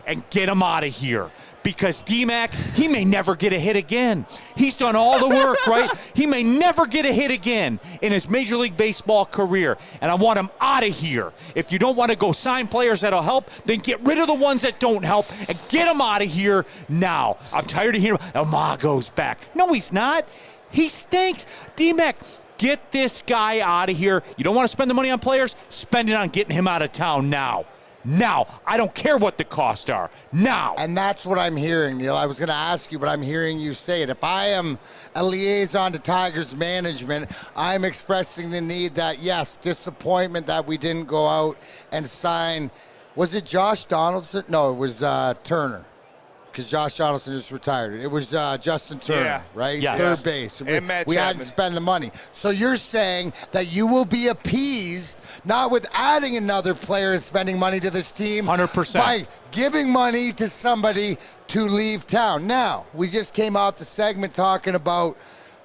and get him out of here? Because D-Mac, he may never get a hit again. He's done all the work, right? He may never get a hit again in his Major League Baseball career, and I want him out of here. If you don't want to go sign players that'll help, then get rid of the ones that don't help and get him out of here now. I'm tired of hearing El Mago's back. No, he's not. He stinks. D-Mac, get this guy out of here. You don't want to spend the money on players? Spend it on getting him out of town now. Now. I don't care what the costs are. Now. And that's what I'm hearing, Neil. I was going to ask you, but I'm hearing you say it. If I am a liaison to Tigers management, I'm expressing the need that, yes, disappointment that we didn't go out and sign. Was it Josh Donaldson? No, it was Turner. Because Josh Donaldson just retired. It was Justin Turner, right? Yes. Third base. And Matt we Chapman. hadn't spent the money. So you're saying that you will be appeased, not with adding another player and spending money to this team, 100%. by giving money to somebody to leave town. Now, we just came off the segment talking about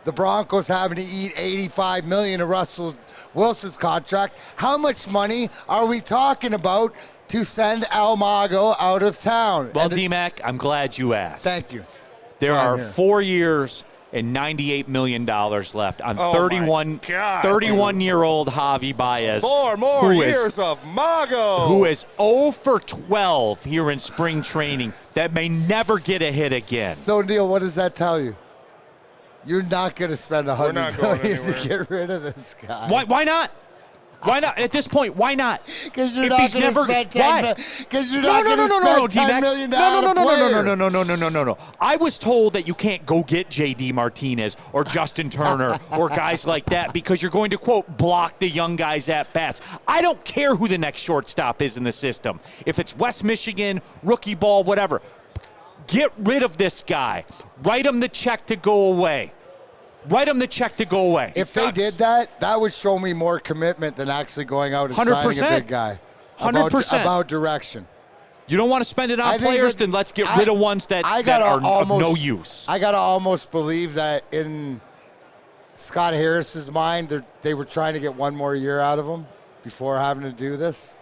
the Broncos having to eat $85 million of Russell Wilson's contract. How much money are we talking about to send El Mago out of town? Well, D-Mac, I'm glad you asked. Thank you. There are 4 years and $98 million left on 31-year-old Javi Baez. 4 more years of Mago. Who is 0 for 12 here in spring training that may never get a hit again. So, Neil, what does that tell you? You're not going to spend $100 million to get rid of this guy. Why not? Why not? At this point, why not? Because you're not going to spend $10 million No. I was told that you can't go get J.D. Martinez or Justin Turner or guys like that because you're going to, quote, block the young guys at bats. I don't care who the next shortstop is in the system. If it's West Michigan, rookie ball, whatever. Get rid of this guy. Write him the check to go away. If they did that, that would show me more commitment than actually going out and 100%. signing a big guy. 100%. About direction. You don't want to spend it on players, then let's get rid of ones that are of no use. I got to almost believe that in Scott Harris's mind, they were trying to get one more year out of him before having to do this.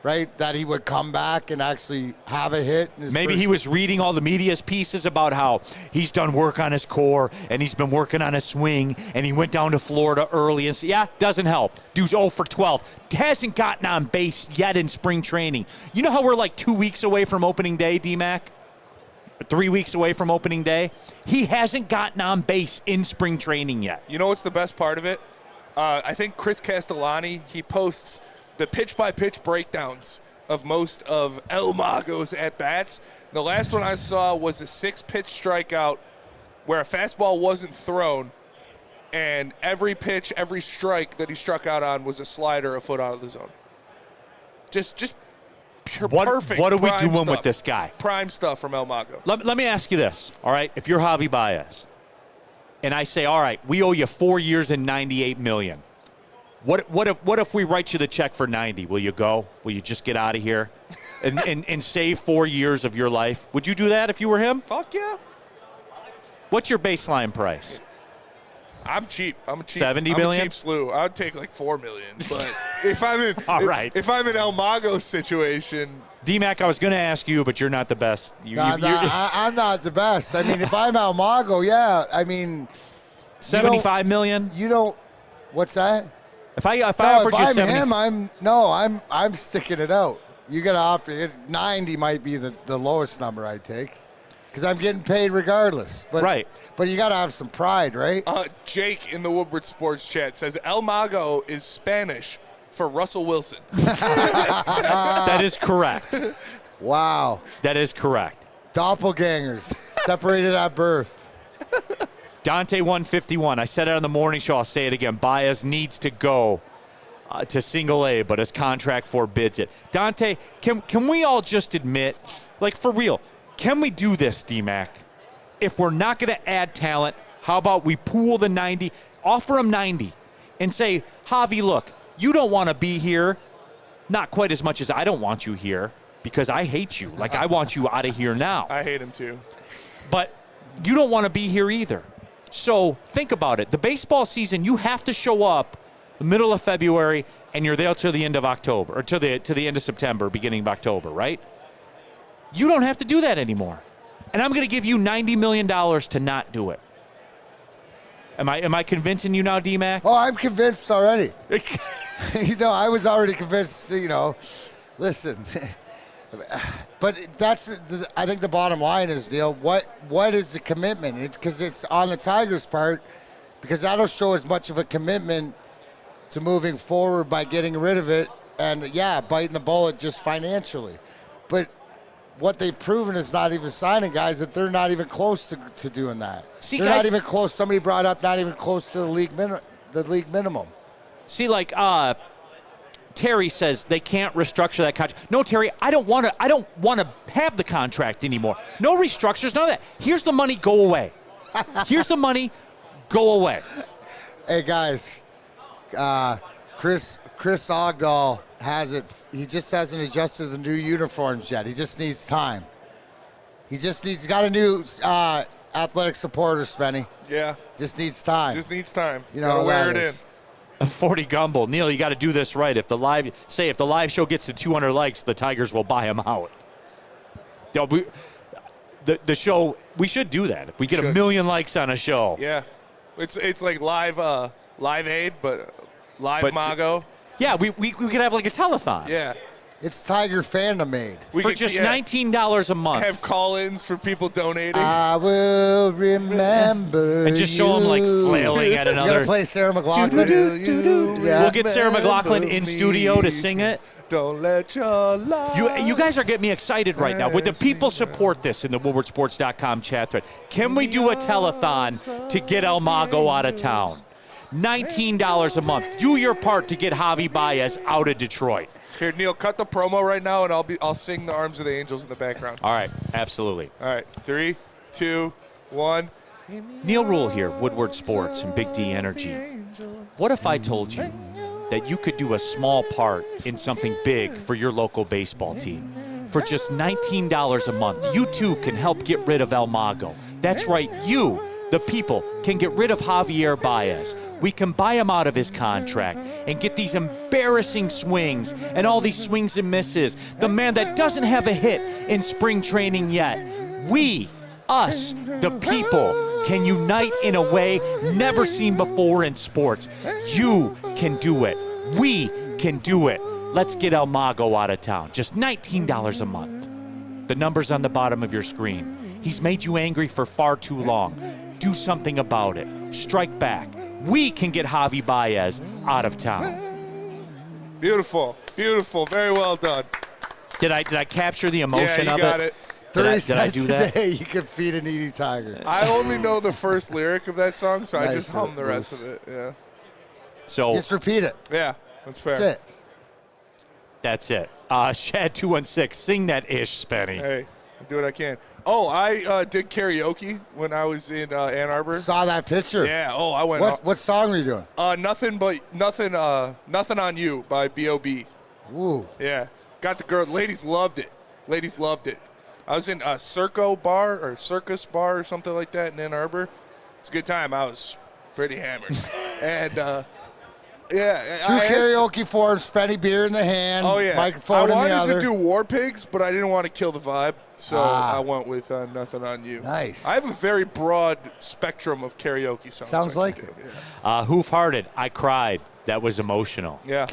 Right? That he would come back and actually have a hit. Maybe he was reading all the media's pieces about how he's done work on his core and he's been working on his swing and he went down to Florida early. And doesn't help. Dude's 0 for 12. Hasn't gotten on base yet in spring training. You know how we're like 2 weeks away from opening day, D-Mac? 3 weeks away from opening day? He hasn't gotten on base in spring training yet. You know what's the best part of it? I think Chris Castellani, he posts the pitch-by-pitch breakdowns of most of El Mago's at-bats. The last one I saw was a 6-pitch strikeout where a fastball wasn't thrown, and every pitch, every strike that he struck out on was a slider a foot out of the zone. Just pure perfect. What are we prime doing stuff. with this guy? Prime stuff from El Mago. Let me ask you this, all right? If you're Javi Baez, and I say, all right, we owe you 4 years and $98 million. What if we write you the check for 90? Will you go? Will you just get out of here and save 4 years of your life? Would you do that if you were him? Fuck yeah. What's your baseline price? I'm cheap. I'm a cheap. 70 million? I'm a cheap slew. I'd take like $4 million. But if I'm in, all right. If I'm in El Mago's situation, D-Mac, I was going to ask you, but you're not the best. I'm not the best. I mean, if I'm El Mago, yeah. I mean, 75 million. You don't. What's that? If offered you 70, I'm sticking it out. You got to offer it. 90 might be the lowest number I'd take, because I'm getting paid regardless. But, right. But you got to have some pride, right? Jake in the Woodward Sports chat says El Mago is Spanish for Russell Wilson. That is correct. Wow. That is correct. Doppelgangers separated at birth. Dante 151. I said it on the morning show. I'll say it again. Baez needs to go to single A, but his contract forbids it. Dante, can we all just admit, like for real, can we do this, D-Mac? If we're not going to add talent, how about we pool the 90, offer him 90, and say, Javi, look, you don't want to be here, not quite as much as I don't want you here, because I hate you. Like, I want you out of here now. I hate him too. But you don't want to be here either. So think about it. The baseball season, you have to show up the middle of February, and you're there till the end of October, or to the end of September, beginning of October, right? You don't have to do that anymore. And I'm going to give you $90 million to not do it. Am I convincing you now, D-Mac? Oh, I'm convinced already. I was already convinced, listen. But I think the bottom line is, Neil, what is the commitment? It's because it's on the Tigers' part, because that'll show as much of a commitment to moving forward by getting rid of it and, biting the bullet just financially. But what they've proven is not even signing guys, that they're not even close to doing that. See, they're guys, not even close. Somebody brought up not even close to the league minimum. See, Terry says they can't restructure that contract. No, Terry, I don't want to have the contract anymore. No restructures, none of that. Here's the money, go away. Here's the money, go away. Hey guys, Chris Ogdahl has it. He just hasn't adjusted the new uniforms yet. He just needs time. He's got a new athletic supporter, Spenny. Yeah. Just needs time. Just needs time. You know, wear it in. 40 Gumbel. Neil, you got to do this right. If the live show gets to 200 likes, the Tigers will buy him out. The show, we should do that. If we get 1 million likes on a show. Yeah. It's like live aid, but live Mago. Yeah, we could have like a telethon. Yeah. It's Tiger Fandom Aid. For just $19 a month. Have call-ins for people donating. I will remember and just show them like flailing at another. You're going to play Sarah McLachlan? We'll get Sarah McLachlan in studio to sing it. Don't let your love. You guys are getting me excited right now. Would the people support this in the WoodwardSports.com chat thread? Can we do a telethon to get El Mago out of town? $19 a month. Do your part to get Javi Baez out of Detroit. Here, Neil, cut the promo right now, and I'll sing the Arms of the Angels in the background. All right, absolutely. All right, 3, 2, 1. Neil Rule here, Woodward Sports and Big D Energy. What if I told you that you could do a small part in something big for your local baseball team? For just $19 a month, you too can help get rid of El Mago. That's right, you, the people, can get rid of Javier Baez. We can buy him out of his contract and get these embarrassing swings and all these swings and misses. The man that doesn't have a hit in spring training yet. We, us, the people, can unite in a way never seen before in sports. You can do it. We can do it. Let's get El Mago out of town. Just $19 a month. The number's on the bottom of your screen. He's made you angry for far too long. Do something about it. Strike back. We can get Javi Baez out of town. Beautiful. Beautiful. Very well done. Did I capture the emotion of it? Yeah, you got it. 30 Did I do cents that? a day, you can feed a needy tiger. I only know the first lyric of that song, so I Nice, just hum the rest Bruce. of it. Yeah. So Just repeat it. Yeah, that's fair. That's it. that's it. Shad 216, sing that ish, Spenny. Hey, I do what I can. Oh, I did karaoke when I was in Ann Arbor. Saw that picture. Yeah. Oh, I went. What song were you doing? Nothing on You by B.O.B. Ooh. Yeah. Got the girl. Ladies loved it. Ladies loved it. I was in a Circus bar or something like that in Ann Arbor. It's a good time. I was pretty hammered. And yeah. True karaoke form, Spenny beer in the hand, Oh yeah. microphone in the I other. wanted to do War Pigs, but I didn't want to kill the vibe, so I went with Nothing on You. Nice. I have a very broad spectrum of karaoke songs. Sounds I like can it. do. Yeah. Hoof Hearted, I cried. That was emotional. Yeah.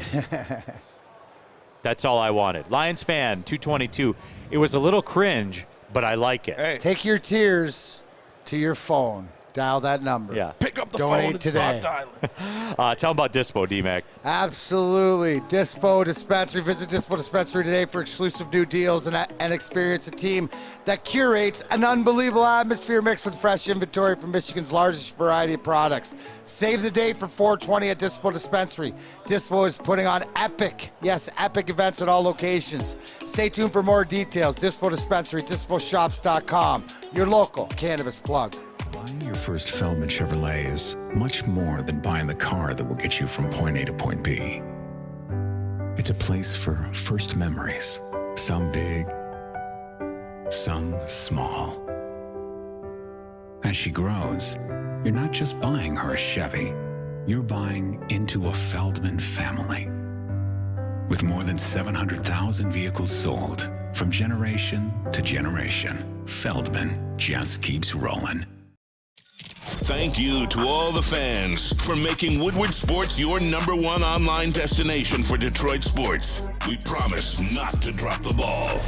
That's all I wanted. Lions fan 222. It was a little cringe, but I like it. Hey. Take your tears to your phone. Dial that number. Yeah. Pick up the Donate phone and today. stop dialing. Tell them about Dispo, D-Mac. Absolutely. Dispo Dispensary. Visit Dispo Dispensary today for exclusive new deals and experience a team that curates an unbelievable atmosphere mixed with fresh inventory from Michigan's largest variety of products. Save the date for 420 at Dispo Dispensary. Dispo is putting on epic events at all locations. Stay tuned for more details. Dispo Dispensary, disposhops.com. Your local cannabis plug. Buying your first Feldman Chevrolet is much more than buying the car that will get you from point A to point B. It's a place for first memories, some big, some small. As she grows, you're not just buying her a Chevy, you're buying into a Feldman family. With more than 700,000 vehicles sold, from generation to generation, Feldman just keeps rolling. Thank you to all the fans for making Woodward Sports your #1 online destination for Detroit sports. We promise not to drop the ball.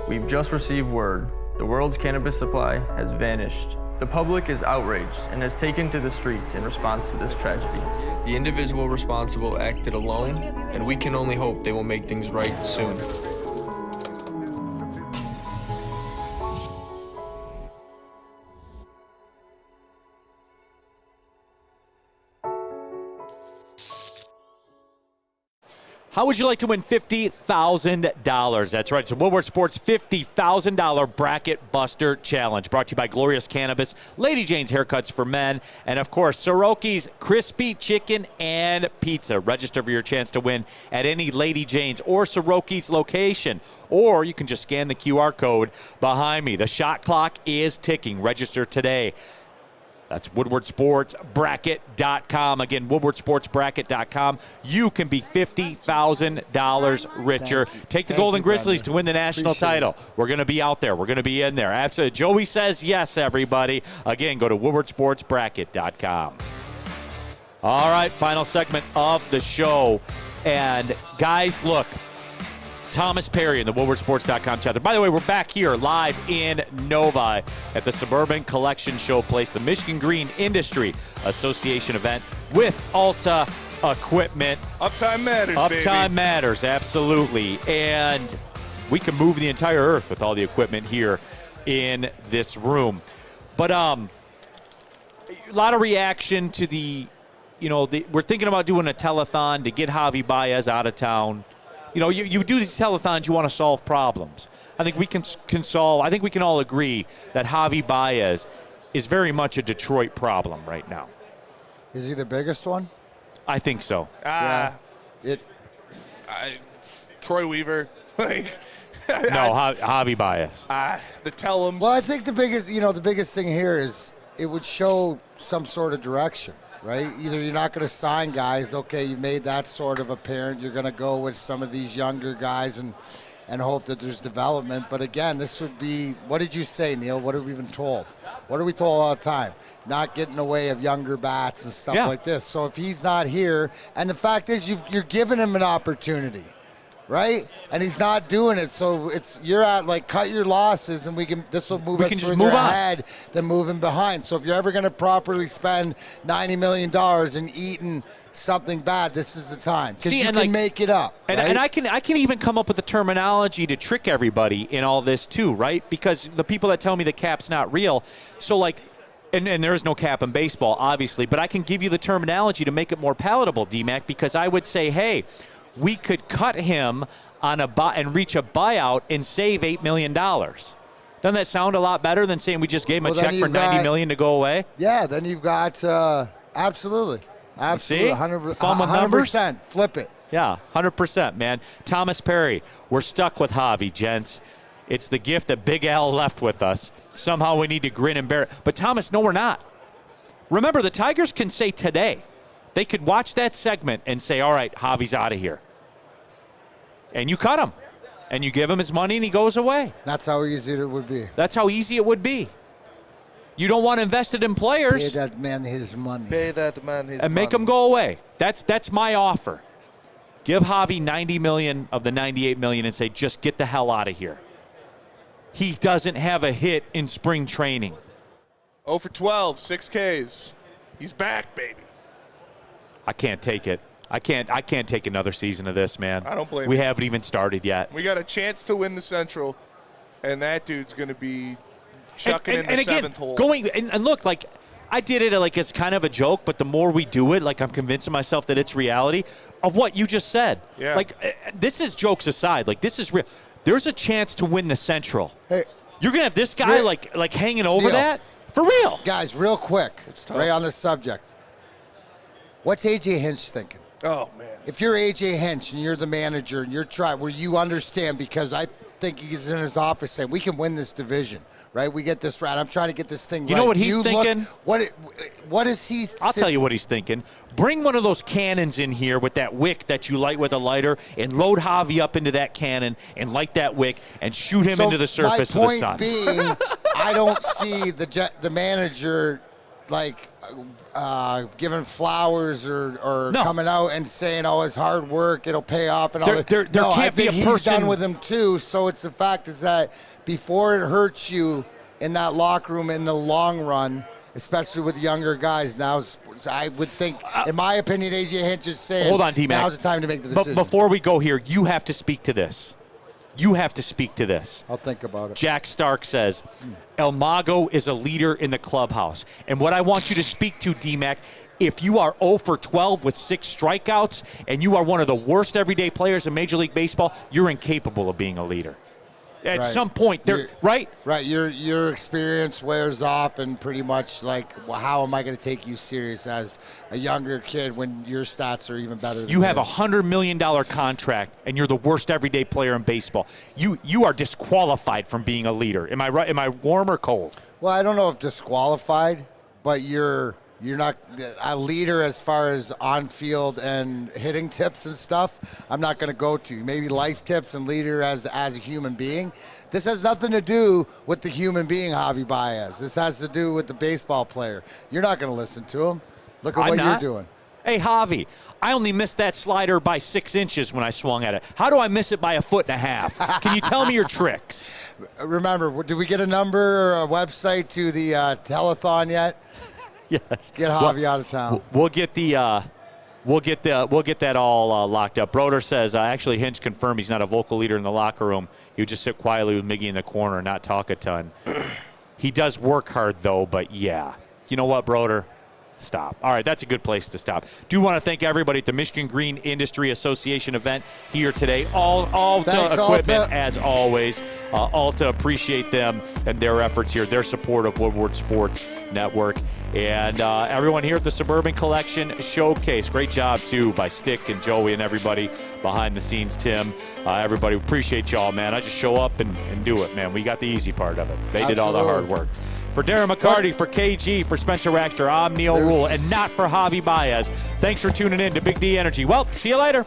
We've just received word. The world's cannabis supply has vanished. The public is outraged and has taken to the streets in response to this tragedy. The individual responsible acted alone, and we can only hope they will make things right soon. How would you like to win $50,000? That's right. So Woodward Sports $50,000 Bracket Buster Challenge, brought to you by Glorious Cannabis, Lady Jane's Haircuts for Men, and, of course, Soroki's Crispy Chicken and Pizza. Register for your chance to win at any Lady Jane's or Soroki's location, or you can just scan the QR code behind me. The shot clock is ticking. Register today. That's WoodwardSportsBracket.com. Again, WoodwardSportsBracket.com. You can be $50,000 richer. Take the Golden Grizzlies to win the national title. We're going to be out there. We're going to be in there. Absolutely. Joey says yes, everybody. Again, go to WoodwardSportsBracket.com. All right, final segment of the show. And, guys, look. Thomas Perry in the WoodwardSports.com chapter. By the way, we're back here live in Novi at the Suburban Collection Showplace, the Michigan Green Industry Association event with Alta Equipment. Uptime matters, baby. Uptime matters, absolutely. And we can move the entire earth with all the equipment here in this room. But a lot of reaction to we're thinking about doing a telethon to get Javi Baez out of town. You know, you do these telethons, you want to solve problems. I think we can solve. I think we can all agree that Javi Baez is very much a Detroit problem right now. Is he the biggest one? I think so. Troy Weaver. Javi Baez. The Tellums. Well, I think the biggest thing here is it would show some sort of direction. Right? Either you're not going to sign guys, okay, you made that sort of apparent. You're going to go with some of these younger guys and hope that there's development. But again, this would be, what did you say, Neil? What have we been told? What are we told all the time? Not getting in the way of younger bats and stuff like this. So if he's not here, and the fact is you're giving him an opportunity, right? And he's not doing it. So you're at cut your losses, and this will move us further ahead than moving behind. So if you're ever going to properly spend $90 million and eating something bad, this is the time because See, you and can like- make it up. And, right? and I can even come up with the terminology to trick everybody in all this too, right? Because the people that tell me the cap's not real, so like, and there is no cap in baseball, obviously, but I can give you the terminology to make it more palatable, D-Mac, because I would say, hey, we could cut him on and reach a buyout and save $8 million. Doesn't that sound a lot better than saying we just gave him a check for $90 million to go away? Yeah, then you've got absolutely, See? 100%, Fun with numbers? 100%. Flip it. Yeah, 100%, man. Thomas Perry, we're stuck with Javi, gents. It's the gift that Big Al left with us. Somehow we need to grin and bear it. But Thomas, no, we're not. Remember, the Tigers can say today, they could watch that segment and say, all right, Javi's out of here. And you cut him. And you give him his money and he goes away. That's how easy it would be. That's how easy it would be. You don't want to invest it in players. Pay that man his money. Pay that man his and make him go away. That's my offer. Give Javi $90 million of the $98 million and say, just get the hell out of here. He doesn't have a hit in spring training. 0 for 12, 6 Ks. He's back, baby. I can't take it. I can't take another season of this, man. I don't blame We you. haven't even started yet. We got a chance to win the Central, and that dude's going to be chucking in the again, seventh hole. And look, like, I did it like it's kind of a joke, but the more we do it, like I'm convincing myself that it's reality of what you just said. Yeah. Like, this is jokes aside. Like, this is real. There's a chance to win the Central. Hey, you're gonna have this guy like hanging over that for real. Guys, real quick, right on this subject. What's AJ Hinch thinking? Oh man! If you're AJ Hinch and you're the manager and you're trying, where you understand, because I think he's in his office saying we can win this division. Right, we get this right. I'm trying to get this thing right. You know what he's thinking? What is he? I'll tell you what he's thinking. Bring one of those cannons in here with that wick that you light with a lighter, and load Javi up into that cannon and light that wick and shoot him into the surface of the sun. My point being, I don't see the manager like giving flowers or coming out and saying, "Oh, it's hard work. It'll pay off." And all that. There can't be a person. He's done with him too. So it's the fact is that before it hurts you in that locker room in the long run, especially with younger guys, I would think, in my opinion, AJ Hinch is saying, hold on, D-Mac. now's the time to make the decision. But before we go here, you have to speak to this. You have to speak to this. I'll think about it. Jack Stark says, El Mago is a leader in the clubhouse. And what I want you to speak to, D-Mac, if you are 0 for 12 with 6 strikeouts and you are one of the worst everyday players in Major League Baseball, you're incapable of being a leader. At some point, right? Right. Your experience wears off, and pretty much like, well, how am I going to take you serious as a younger kid when your stats are even better than you have a $100 million contract, and you're the worst everyday player in baseball. You are disqualified from being a leader. Am I right? Am I warm or cold? Well, I don't know if disqualified, but you're not a leader as far as on-field and hitting tips and stuff. I'm not going to go to maybe life tips and leader as a human being. This has nothing to do with the human being, Javi Baez. This has to do with the baseball player. You're not going to listen to him. Look at what you're doing. Hey, Javi, I only missed that slider by 6 inches when I swung at it. How do I miss it by 1.5 feet? Can you tell me your tricks? Remember, did we get a number or a website to the telethon yet? Yes. Get Javi out of town. We'll get that all locked up. Broder says actually Hinch confirmed he's not a vocal leader in the locker room. He would just sit quietly with Miggy in the corner and not talk a ton. He does work hard though, but yeah. You know what, Broder? Stop. All right, that's a good place to stop. Do want to thank everybody at the Michigan Green Industry Association event here today. All the equipment, as always. Alta, appreciate them and their efforts here, their support of Woodward Sports Network. And everyone here at the Suburban Collection Showcase. Great job, too, by Stick and Joey and everybody behind the scenes, Tim. Everybody, appreciate y'all, man. I just show up and do it, man. We got the easy part of it. They did all the hard work. For Darren McCarty, for KG, for Spencer Raxter, I'm Neil Rule, and not for Javi Baez. Thanks for tuning in to Big D Energy. Well, see you later.